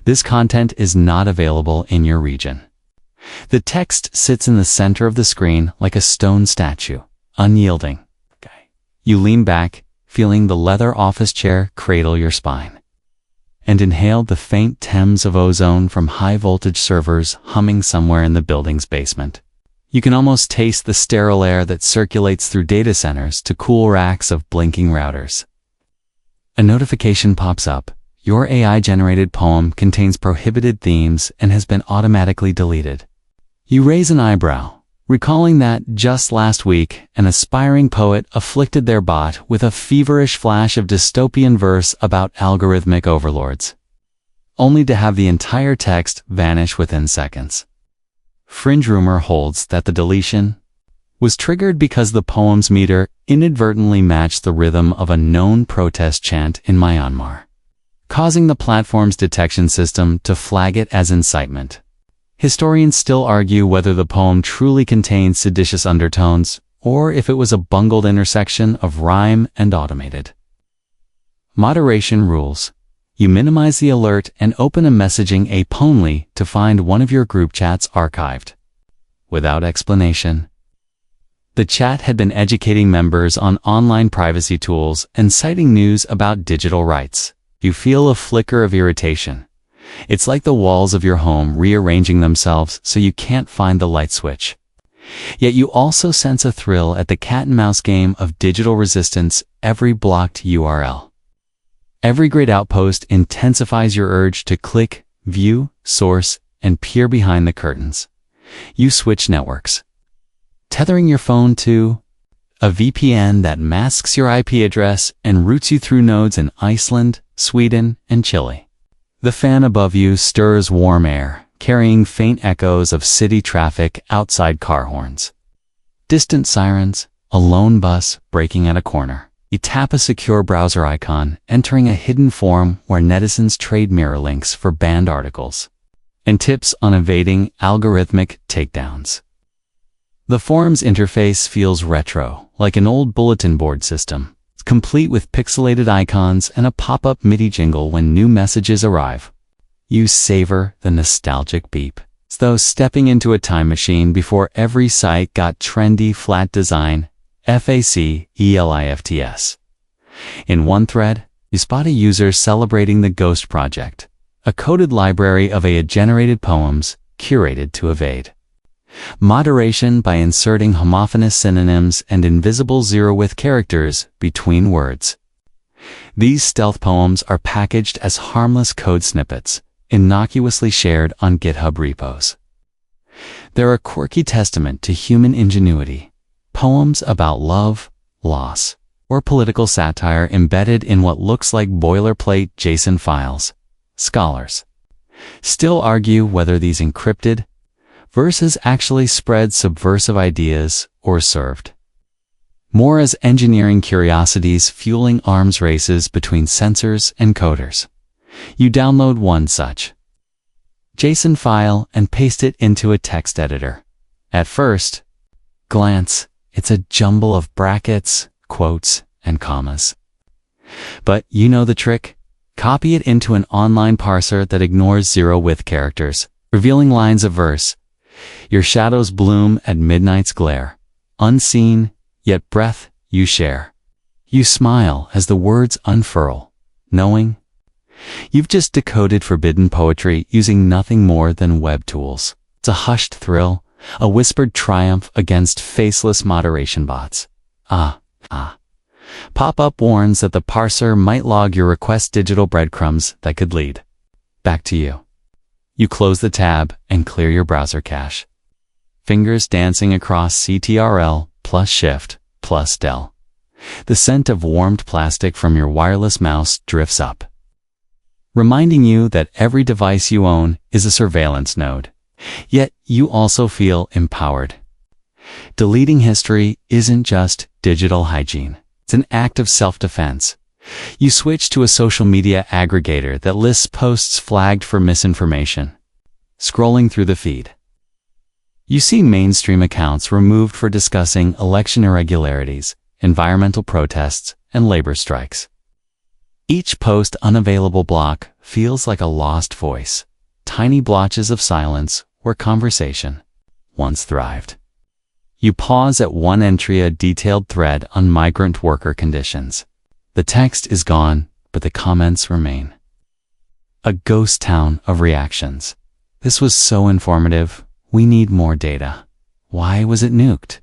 This content is not available in your region. The text sits in the center of the screen like a stone statue, unyielding. You lean back, feeling the leather office chair cradle your spine, and inhale the faint Thames of ozone from high-voltage servers humming somewhere in the building's basement. You can almost taste the sterile air that circulates through data centers to cool racks of blinking routers. A notification pops up. Your AI-generated poem contains prohibited themes and has been automatically deleted. You raise an eyebrow, recalling that just last week, an aspiring poet afflicted their bot with a feverish flash of dystopian verse about algorithmic overlords, only to have the entire text vanish within seconds. Fringe rumor holds that the deletion was triggered because the poem's meter inadvertently matched the rhythm of a known protest chant in Myanmar, causing the platform's detection system to flag it as incitement. Historians still argue whether the poem truly contains seditious undertones or if it was a bungled intersection of rhyme and automated. Moderation rules. You minimize the alert and open a messaging app only to find one of your group chats archived. Without explanation. The chat had been educating members on online privacy tools and citing news about digital rights. You feel a flicker of irritation. It's like the walls of your home rearranging themselves so you can't find the light switch. Yet you also sense a thrill at the cat-and-mouse game of digital resistance every blocked URL. Every great outpost intensifies your urge to click, view, source, and peer behind the curtains. You switch networks, tethering your phone to a VPN that masks your IP address and routes you through nodes in Iceland, Sweden, and Chile. The fan above you stirs warm air, carrying faint echoes of city traffic outside car horns. Distant sirens, a lone bus braking at a corner. You tap a secure browser icon, entering a hidden forum where netizens trade mirror links for banned articles and tips on evading algorithmic takedowns. The forum's interface feels retro, like an old bulletin board system, complete with pixelated icons and a pop-up MIDI jingle when new messages arrive. You savor the nostalgic beep, as though stepping into a time machine before every site got trendy flat design, FACELIFTS. In one thread, you spot a user celebrating the Ghost Project, a coded library of AI-generated poems curated to evade moderation by inserting homophonous synonyms and invisible zero-width characters between words. These stealth poems are packaged as harmless code snippets, innocuously shared on GitHub repos. They're a quirky testament to human ingenuity, poems about love, loss, or political satire embedded in what looks like boilerplate JSON files. Scholars still argue whether these encrypted verses actually spread subversive ideas or served more as engineering curiosities fueling arms races between censors and coders. You download one such JSON file and paste it into a text editor. At first glance, it's a jumble of brackets, quotes, and commas. But you know the trick. Copy it into an online parser that ignores zero-width characters, revealing lines of verse. Your shadows bloom at midnight's glare. Unseen, yet breath you share. You smile as the words unfurl, knowing you've just decoded forbidden poetry using nothing more than web tools. It's a hushed thrill, a whispered triumph against faceless moderation bots. Pop-up warns that the parser might log your request digital breadcrumbs that could lead back to you. You close the tab and clear your browser cache. Fingers dancing across CTRL plus Shift plus Del. The scent of warmed plastic from your wireless mouse drifts up, reminding you that every device you own is a surveillance node. Yet you also feel empowered. Deleting history isn't just digital hygiene. It's an act of self-defense. You switch to a social media aggregator that lists posts flagged for misinformation. Scrolling through the feed, you see mainstream accounts removed for discussing election irregularities, environmental protests, and labor strikes. Each post unavailable block feels like a lost voice, tiny blotches of silence where conversation once thrived. You pause at one entry, a detailed thread on migrant worker conditions. The text is gone, but the comments remain. A ghost town of reactions. This was so informative. We need more data. Why was it nuked?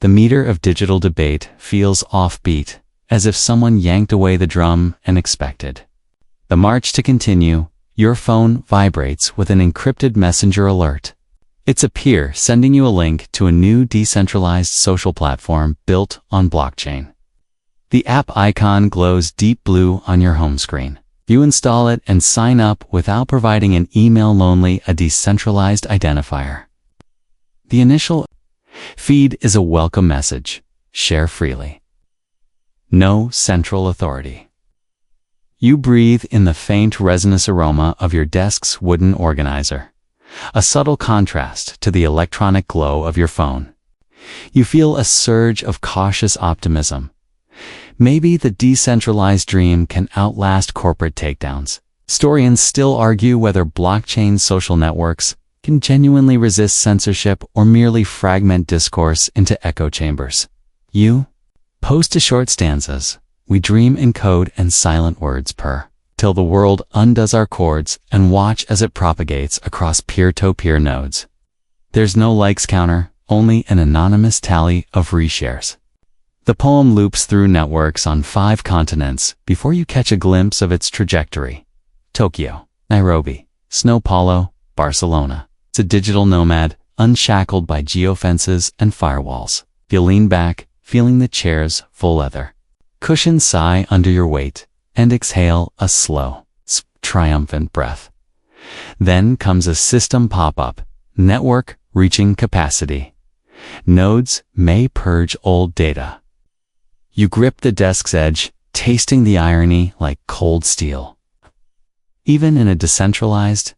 The meter of digital debate feels offbeat, as if someone yanked away the drum and expected the march to continue. Your phone vibrates with an encrypted messenger alert. It's a peer sending you a link to a new decentralized social platform built on blockchain. The app icon glows deep blue on your home screen. You install it and sign up without providing an email, only a decentralized identifier. The initial feed is a welcome message. Share freely. No central authority. You breathe in the faint resinous aroma of your desk's wooden organizer, a subtle contrast to the electronic glow of your phone. You feel a surge of cautious optimism. Maybe the decentralized dream can outlast corporate takedowns. Historians still argue whether blockchain social networks can genuinely resist censorship or merely fragment discourse into echo chambers. You post to short stanzas. We dream in code and silent words purr, till the world undoes our cords, and watch as it propagates across peer-to-peer nodes. There's no likes counter, only an anonymous tally of reshares. The poem loops through networks on 5 continents before you catch a glimpse of its trajectory. Tokyo, Nairobi, Sao Paulo, Barcelona. It's a digital nomad, unshackled by geofences and firewalls. You lean back, feeling the chair's full leather cushions sigh under your weight, and exhale a slow, triumphant breath. Then comes a system pop-up. Network reaching capacity. Nodes may purge old data. You grip the desk's edge, tasting the irony like cold steel. Even in a decentralized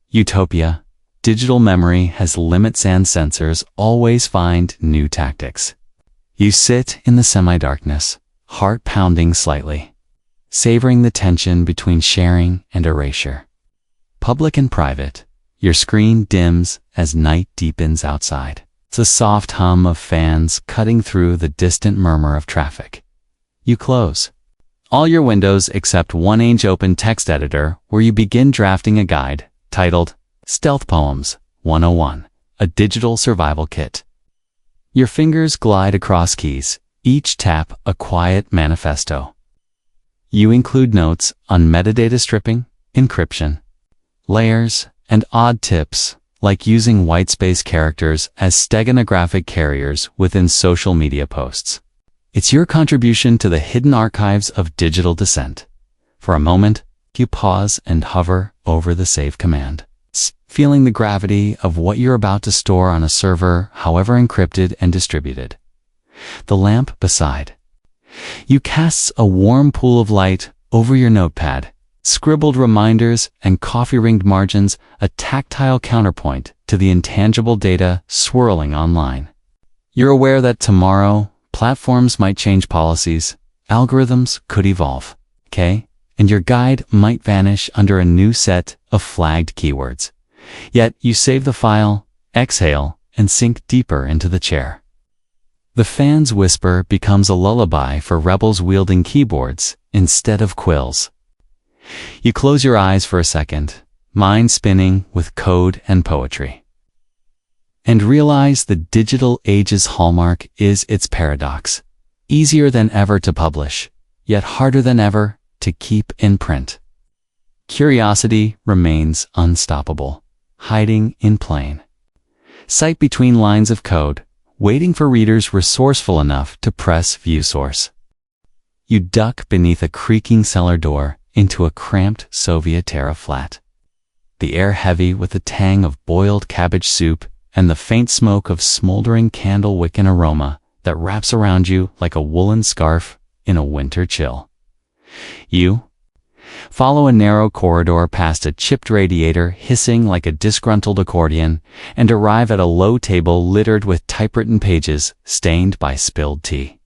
utopia, digital memory has limits, and sensors always find new tactics. You sit in the semi-darkness, heart pounding slightly, savoring the tension between sharing and erasure. Public and private, your screen dims as night deepens outside. It's a soft hum of fans cutting through the distant murmur of traffic. You close all your windows except one open text editor where you begin drafting a guide titled Stealth Poems 101, a digital survival kit. Your fingers glide across keys, each tap a quiet manifesto. You include notes on metadata stripping, encryption, layers, and odd tips, like using whitespace characters as steganographic carriers within social media posts. It's your contribution to the hidden archives of digital dissent. For a moment, you pause and hover over the save command, feeling the gravity of what you're about to store on a server, however encrypted and distributed. The lamp beside you casts a warm pool of light over your notepad. Scribbled reminders and coffee-ringed margins, a tactile counterpoint to the intangible data swirling online. You're aware that tomorrow, platforms might change policies, algorithms could evolve, and your guide might vanish under a new set of flagged keywords. Yet you save the file, exhale, and sink deeper into the chair. The fan's whisper becomes a lullaby for rebels wielding keyboards instead of quills. You close your eyes for a second, mind spinning with code and poetry, and realize the digital age's hallmark is its paradox. Easier than ever to publish, yet harder than ever to keep in print. Curiosity remains unstoppable, hiding in plain sight between lines of code, waiting for readers resourceful enough to press view source. You duck beneath a creaking cellar door into a cramped Soviet-era flat. The air heavy with the tang of boiled cabbage soup and the faint smoke of smoldering candle wick and aroma that wraps around you like a woolen scarf in a winter chill. You follow a narrow corridor past a chipped radiator hissing like a disgruntled accordion and arrive at a low table littered with typewritten pages stained by spilled tea.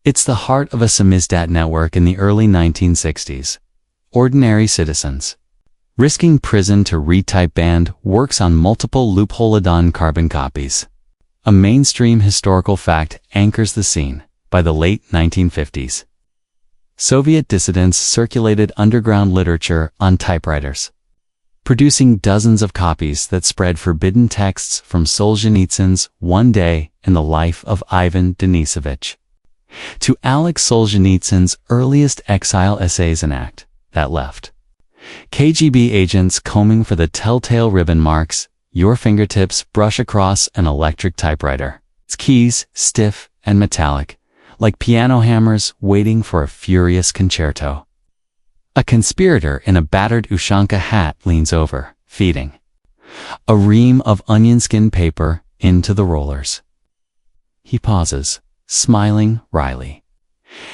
It's the heart of a samizdat network in the early 1960s. Ordinary citizens, risking prison to retype band works on multiple loophole-a-don carbon copies. A mainstream historical fact anchors the scene. By the late 1950s, Soviet dissidents circulated underground literature on typewriters, producing dozens of copies that spread forbidden texts from Solzhenitsyn's One Day in the Life of Ivan Denisovich to Alex Solzhenitsyn's earliest exile essays, An Act That Left. KGB agents combing for the telltale ribbon marks your fingertips brush across an electric typewriter. Its keys stiff and metallic, like piano hammers waiting for a furious concerto. A conspirator in a battered Ushanka hat leans over, feeding a ream of onion skin paper into the rollers. He pauses, smiling wryly,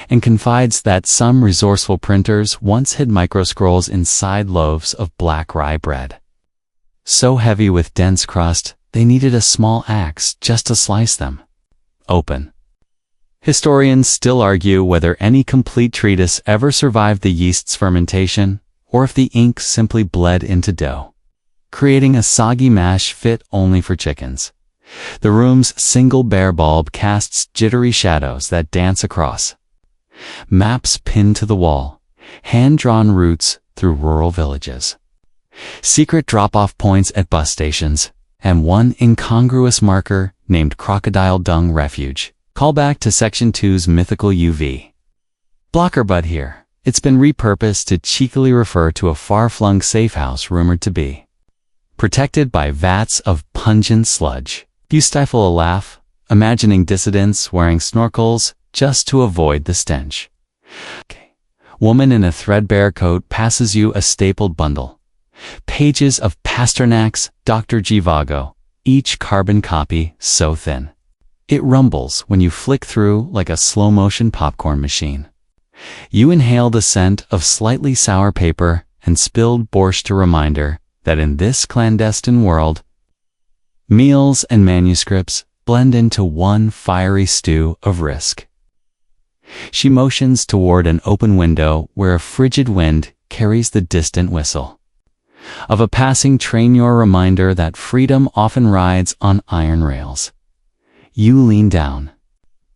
and confides that some resourceful printers once hid microscrolls inside loaves of black rye bread. So heavy with dense crust, they needed a small axe just to slice them open. Historians still argue whether any complete treatise ever survived the yeast's fermentation, or if the ink simply bled into dough, creating a soggy mash fit only for chickens. The room's single bare bulb casts jittery shadows that dance across maps pinned to the wall, hand-drawn routes through rural villages, secret drop-off points at bus stations, and one incongruous marker named Crocodile Dung Refuge. Call back to Section 2's mythical UV blocker, but here, it's been repurposed to cheekily refer to a far-flung safe house rumored to be protected by vats of pungent sludge. You stifle a laugh, imagining dissidents wearing snorkels just to avoid the stench. Woman in a threadbare coat passes you a stapled bundle. Pages of Pasternak's Dr. Zhivago, each carbon copy so thin it rumbles when you flick through like a slow-motion popcorn machine. You inhale the scent of slightly sour paper and spilled borscht, a reminder that in this clandestine world, meals and manuscripts blend into one fiery stew of risk. She motions toward an open window where a frigid wind carries the distant whistle of a passing train, your reminder that freedom often rides on iron rails. You lean down,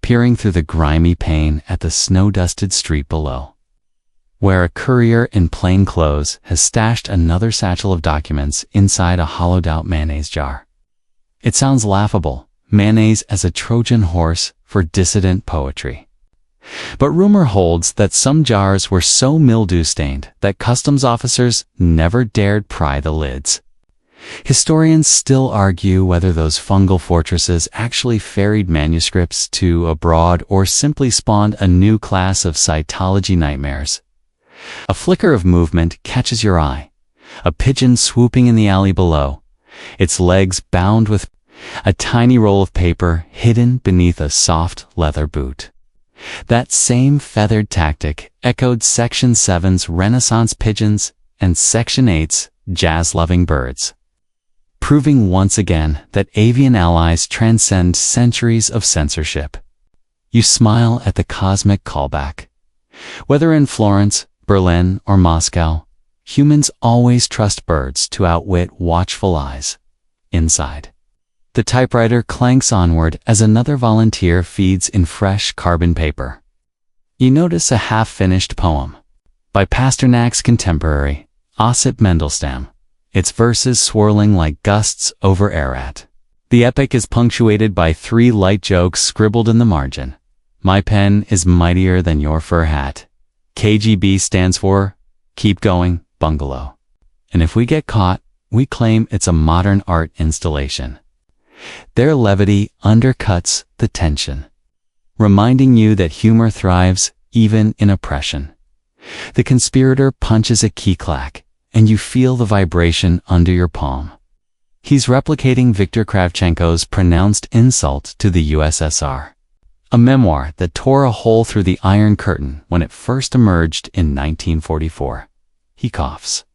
peering through the grimy pane at the snow-dusted street below, where a courier in plain clothes has stashed another satchel of documents inside a hollowed-out mayonnaise jar. It sounds laughable, mayonnaise as a Trojan horse for dissident poetry. But rumor holds that some jars were so mildew-stained that customs officers never dared pry the lids. Historians still argue whether those fungal fortresses actually ferried manuscripts to abroad or simply spawned a new class of cytology nightmares. A flicker of movement catches your eye. A pigeon swooping in the alley below, its legs bound with a tiny roll of paper hidden beneath a soft leather boot. That same feathered tactic echoed Section 7's Renaissance pigeons and Section 8's jazz-loving birds, proving once again that avian allies transcend centuries of censorship. You smile at the cosmic callback. Whether in Florence, Berlin, or Moscow, humans always trust birds to outwit watchful eyes. Inside, the typewriter clanks onward as another volunteer feeds in fresh carbon paper. You notice a half-finished poem by Pasternak's contemporary, Osip Mandelstam, its verses swirling like gusts over Ararat. The epic is punctuated by 3 light jokes scribbled in the margin. My pen is mightier than your fur hat. KGB stands for, keep going, bungalow. And if we get caught, we claim it's a modern art installation. Their levity undercuts the tension, reminding you that humor thrives even in oppression. The conspirator punches a key clack, and you feel the vibration under your palm. He's replicating Viktor Kravchenko's pronounced insult to the USSR, a memoir that tore a hole through the Iron Curtain when it first emerged in 1944. He coughs,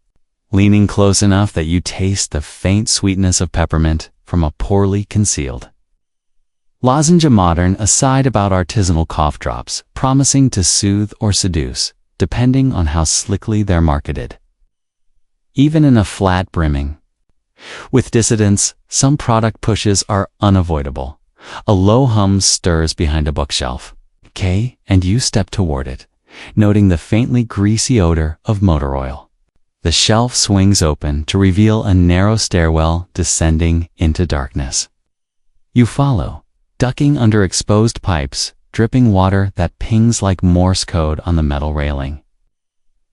leaning close enough that you taste the faint sweetness of peppermint from a poorly concealed lozenge. A modern aside about artisanal cough drops, promising to soothe or seduce, depending on how slickly they're marketed. Even in a flat brimming. With dissidents, some product pushes are unavoidable. A low hum stirs behind a bookshelf. And you step toward it, noting the faintly greasy odor of motor oil. The shelf swings open to reveal a narrow stairwell descending into darkness. You follow, ducking under exposed pipes, dripping water that pings like Morse code on the metal railing.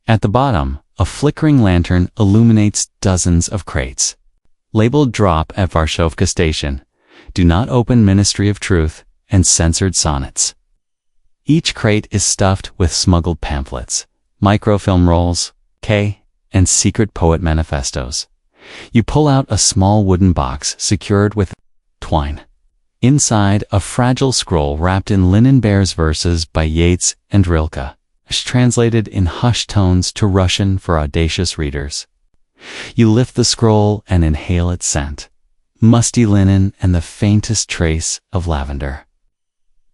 At the bottom, a flickering lantern illuminates dozens of crates. Labeled "Drop at Varshovka Station," "Do Not Open, Ministry of Truth," and "Censored Sonnets." Each crate is stuffed with smuggled pamphlets, microfilm rolls, and secret poet manifestos. You pull out a small wooden box secured with twine. Inside, a fragile scroll wrapped in linen bears verses by Yeats and Rilke, translated in hushed tones to Russian for audacious readers. You lift the scroll and inhale its scent, musty linen and the faintest trace of lavender.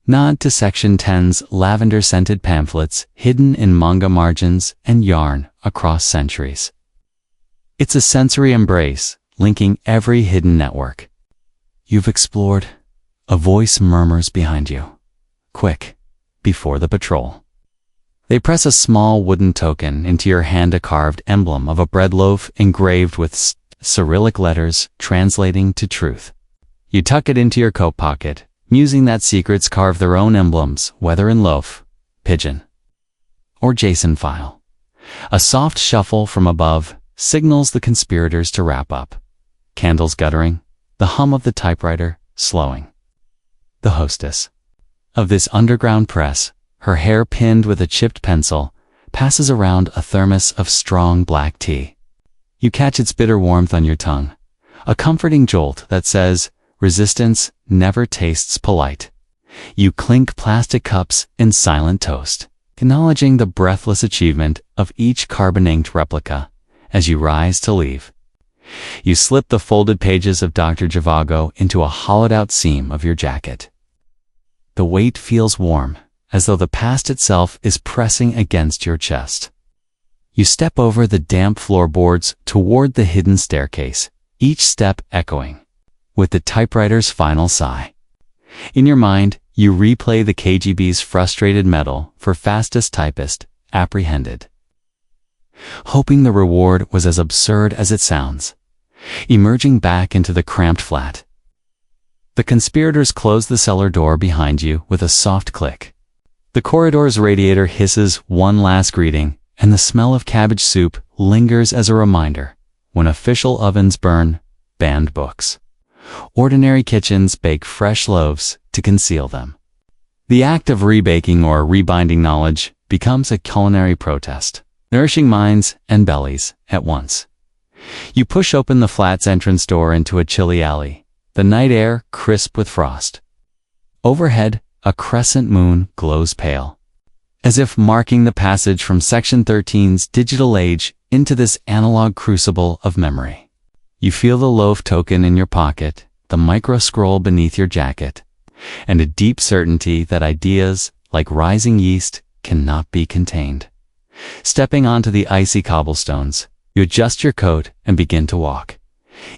Nod to Section 10's lavender-scented pamphlets hidden in manga margins and yarn across centuries. It's a sensory embrace, linking every hidden network you've explored. A voice murmurs behind you. Quick, before the patrol. They press a small wooden token into your hand, a carved emblem of a bread loaf engraved with Cyrillic letters translating to truth. You tuck it into your coat pocket, musing that secrets carve their own emblems, whether in loaf, pigeon, or JSON file. A soft shuffle from above signals the conspirators to wrap up. Candles guttering, the hum of the typewriter slowing. The hostess of this underground press, her hair pinned with a chipped pencil, passes around a thermos of strong black tea. You catch its bitter warmth on your tongue, a comforting jolt that says, resistance never tastes polite. You clink plastic cups in silent toast, acknowledging the breathless achievement of each carbon-inked replica as you rise to leave. You slip the folded pages of Dr. Zhivago into a hollowed-out seam of your jacket. The weight feels warm, as though the past itself is pressing against your chest. You step over the damp floorboards toward the hidden staircase, each step echoing with the typewriter's final sigh. In your mind, you replay the KGB's frustrated medal for fastest typist apprehended, hoping the reward was as absurd as it sounds. Emerging back into the cramped flat, the conspirators close the cellar door behind you with a soft click. The corridor's radiator hisses one last greeting, and the smell of cabbage soup lingers as a reminder. When official ovens burn banned books, ordinary kitchens bake fresh loaves to conceal them. The act of rebaking or rebinding knowledge becomes a culinary protest, nourishing minds and bellies at once. You push open the flat's entrance door into a chilly alley, the night air crisp with frost. Overhead, a crescent moon glows pale, as if marking the passage from Section 13's digital age into this analog crucible of memory. You feel the loaf token in your pocket, the micro-scroll beneath your jacket, and a deep certainty that ideas, like rising yeast, cannot be contained. Stepping onto the icy cobblestones, you adjust your coat and begin to walk,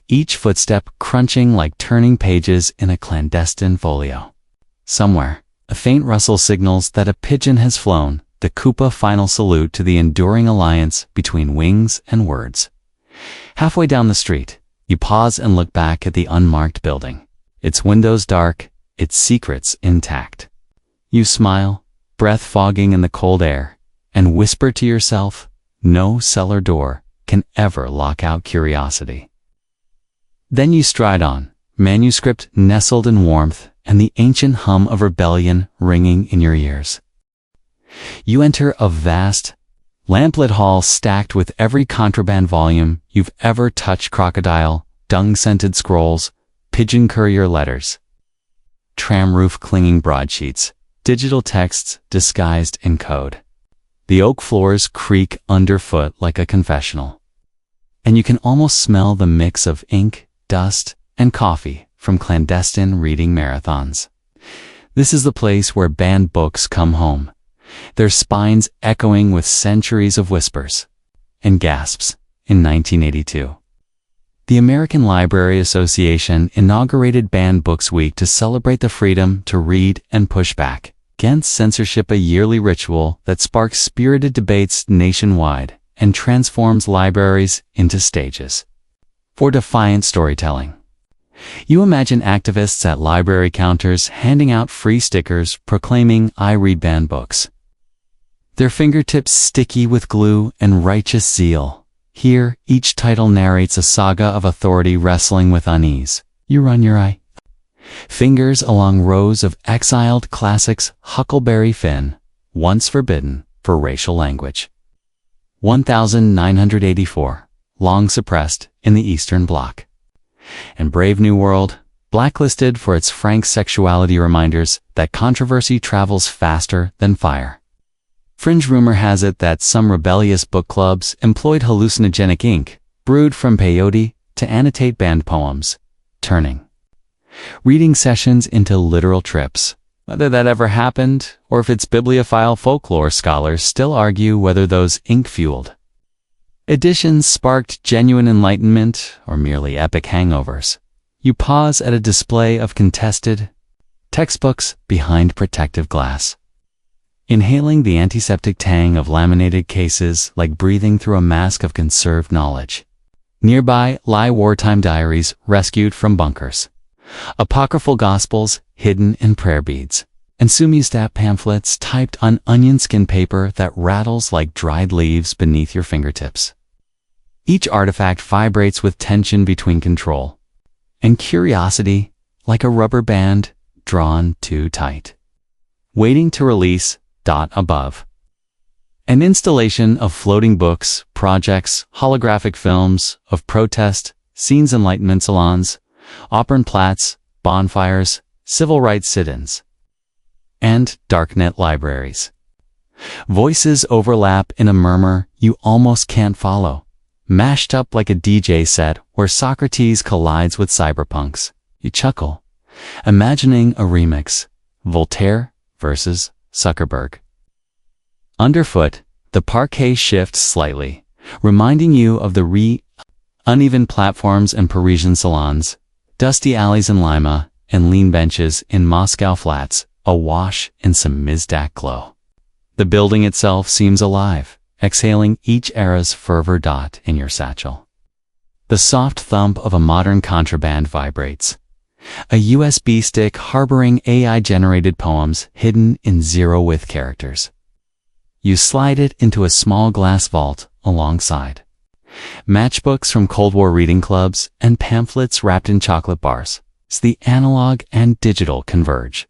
each footstep crunching like turning pages in a clandestine folio. Somewhere, a faint rustle signals that a pigeon has flown, the Koopa final salute to the enduring alliance between wings and words. Halfway down the street, you pause and look back at the unmarked building, its windows dark, its secrets intact. You smile, breath fogging in the cold air, and whisper to yourself, no cellar door can ever lock out curiosity. Then you stride on, manuscript nestled in warmth and the ancient hum of rebellion ringing in your ears. You enter a vast, lamplit hall stacked with every contraband volume you've ever touched: crocodile, dung-scented scrolls, pigeon courier letters, tram roof clinging broadsheets, digital texts disguised in code. The oak floors creak underfoot like a confessional, and you can almost smell the mix of ink, dust, and coffee from clandestine reading marathons. This is the place where banned books come home, their spines echoing with centuries of whispers and gasps. In 1982, the American Library Association inaugurated Banned Books Week to celebrate the freedom to read and push back against censorship, a yearly ritual that sparks spirited debates nationwide and transforms libraries into stages for defiant storytelling. You imagine activists at library counters handing out free stickers proclaiming, "I read banned books," their fingertips sticky with glue and righteous zeal. Here, each title narrates a saga of authority wrestling with unease. You run your eye fingers along rows of exiled classics: Huckleberry Finn, once forbidden for racial language; 1984, long suppressed in the Eastern Bloc; and Brave New World, blacklisted for its frank sexuality, reminders that controversy travels faster than fire. Fringe rumor has it that some rebellious book clubs employed hallucinogenic ink, brewed from peyote, to annotate banned poems, turning reading sessions into literal trips. Whether that ever happened, or if it's bibliophile folklore, scholars still argue whether those ink-fueled editions sparked genuine enlightenment or merely epic hangovers. You pause at a display of contested textbooks behind protective glass, inhaling the antiseptic tang of laminated cases like breathing through a mask of conserved knowledge. Nearby lie wartime diaries rescued from bunkers, apocryphal gospels hidden in prayer beads, and sumistat pamphlets typed on onion skin paper that rattles like dried leaves beneath your fingertips. Each artifact vibrates with tension between control and curiosity, like a rubber band drawn too tight, waiting to release. Above, an installation of floating books, projects, holographic films of protest, scenes, enlightenment salons, Opernplatz, bonfires, civil rights sit-ins, and darknet libraries. Voices overlap in a murmur you almost can't follow, mashed up like a DJ set where Socrates collides with cyberpunks. You chuckle, imagining a remix, Voltaire versus Zuckerberg. Underfoot, the parquet shifts slightly, reminding you of the uneven platforms in Parisian salons, dusty alleys in Lima, and lean benches in Moscow flats, awash in some Mizdak glow. The building itself seems alive, exhaling each era's fervor. In your satchel, the soft thump of a modern contraband vibrates, a USB stick harboring AI-generated poems hidden in zero-width characters. You slide it into a small glass vault alongside matchbooks from Cold War reading clubs and pamphlets wrapped in chocolate bars. As the analog and digital converge,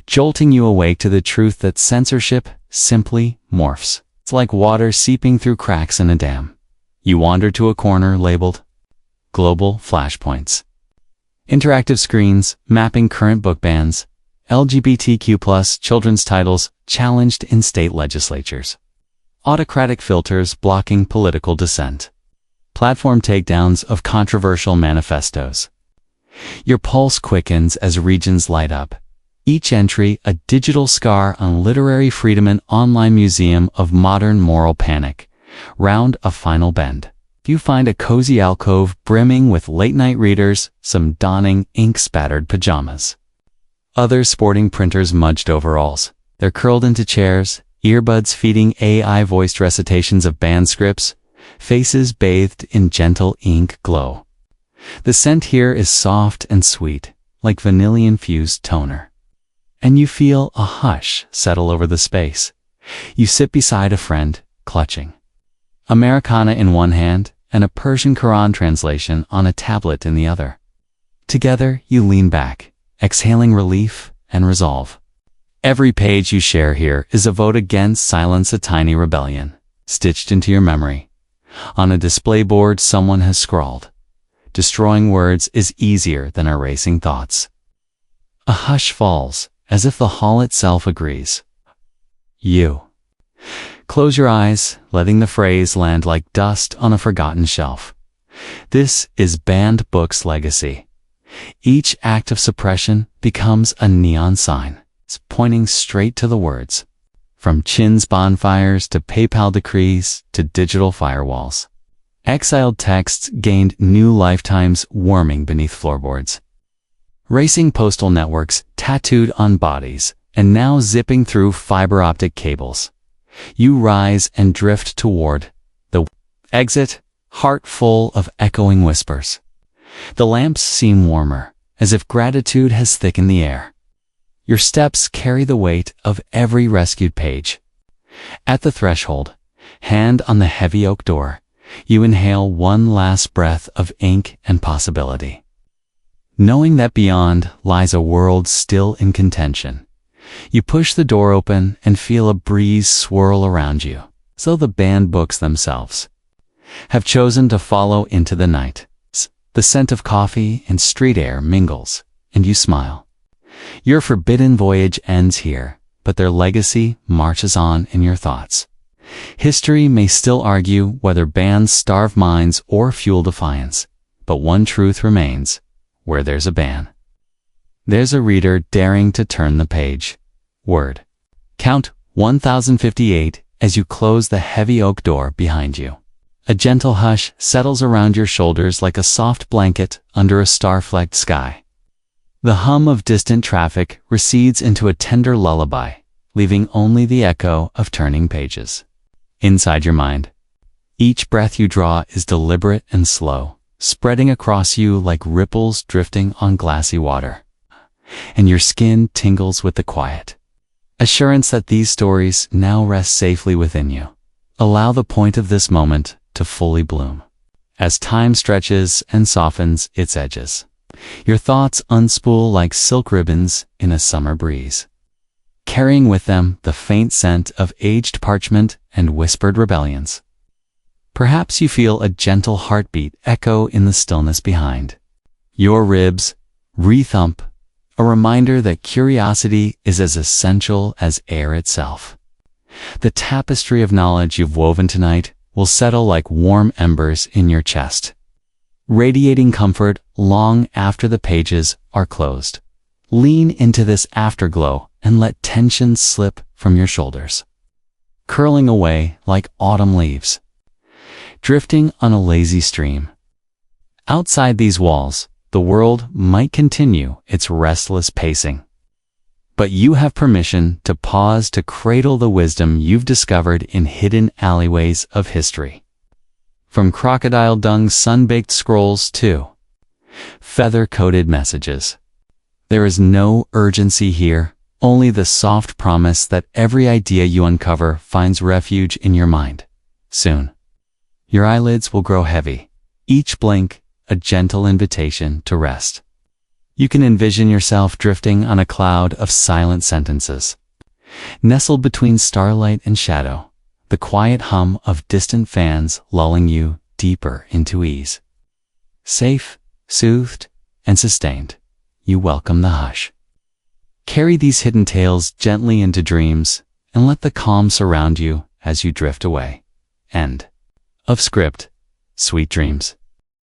jolting you awake to the truth that censorship simply morphs. It's like water seeping through cracks in a dam. You wander to a corner labeled Global Flashpoints. Interactive screens mapping current book bans, LGBTQ+ children's titles challenged in state legislatures, autocratic filters blocking political dissent, platform takedowns of controversial manifestos. Your pulse quickens as regions light up, each entry a digital scar on literary freedom, an online museum of modern moral panic. Round a final bend, you find a cozy alcove brimming with late-night readers, some donning ink-spattered pajamas, others sporting printers' smudged overalls. They're curled into chairs, earbuds feeding AI-voiced recitations of banned scripts, faces bathed in gentle ink glow. The scent here is soft and sweet, like vanilla-infused toner. And you feel a hush settle over the space. You sit beside a friend, clutching Americana in one hand and a Persian Quran translation on a tablet in the other. Together, you lean back, exhaling relief and resolve. Every page you share here is a vote against silence, a tiny rebellion, stitched into your memory. On a display board someone has scrawled, "Destroying words is easier than erasing thoughts." A hush falls, as if the hall itself agrees. You close your eyes, letting the phrase land like dust on a forgotten shelf. This is banned books' legacy. Each act of suppression becomes a neon sign, pointing straight to the words. From Chin's bonfires to PayPal decrees to digital firewalls. Exiled texts gained new lifetimes warming beneath floorboards. Racing postal networks tattooed on bodies and now zipping through fiber optic cables. You rise and drift toward the exit, heart full of echoing whispers. The lamps seem warmer, as if gratitude has thickened the air. Your steps carry the weight of every rescued page. At the threshold, hand on the heavy oak door, you inhale one last breath of ink and possibility. Knowing that beyond lies a world still in contention, you push the door open and feel a breeze swirl around you, as though the banned books themselves have chosen to follow into the night. The scent of coffee and street air mingles, and you smile. Your forbidden voyage ends here, but their legacy marches on in your thoughts. History may still argue whether bans starve minds or fuel defiance, but one truth remains: where there's a ban, there's a reader daring to turn the page. Word. Count 1058 as you close the heavy oak door behind you. A gentle hush settles around your shoulders like a soft blanket under a star-flecked sky. The hum of distant traffic recedes into a tender lullaby, leaving only the echo of turning pages. Inside your mind, each breath you draw is deliberate and slow, spreading across you like ripples drifting on glassy water. And your skin tingles with the quiet assurance that these stories now rest safely within you. Allow the point of this moment to fully bloom. As time stretches and softens its edges, your thoughts unspool like silk ribbons in a summer breeze, carrying with them the faint scent of aged parchment and whispered rebellions. Perhaps you feel a gentle heartbeat echo in the stillness behind. Your ribs re-thump, a reminder that curiosity is as essential as air itself. The tapestry of knowledge you've woven tonight will settle like warm embers in your chest, radiating comfort long after the pages are closed. Lean into this afterglow and let tension slip from your shoulders, curling away like autumn leaves, drifting on a lazy stream. Outside these walls, the world might continue its restless pacing, but you have permission to pause to cradle the wisdom you've discovered in hidden alleyways of history. From crocodile dung sun-baked scrolls to feather-coated messages, there is no urgency here, only the soft promise that every idea you uncover finds refuge in your mind. Soon, your eyelids will grow heavy, each blink a gentle invitation to rest. You can envision yourself drifting on a cloud of silent sentences, nestled between starlight and shadow, the quiet hum of distant fans lulling you deeper into ease. Safe, soothed, and sustained, you welcome the hush. Carry these hidden tales gently into dreams and let the calm surround you as you drift away. End of script. Sweet dreams.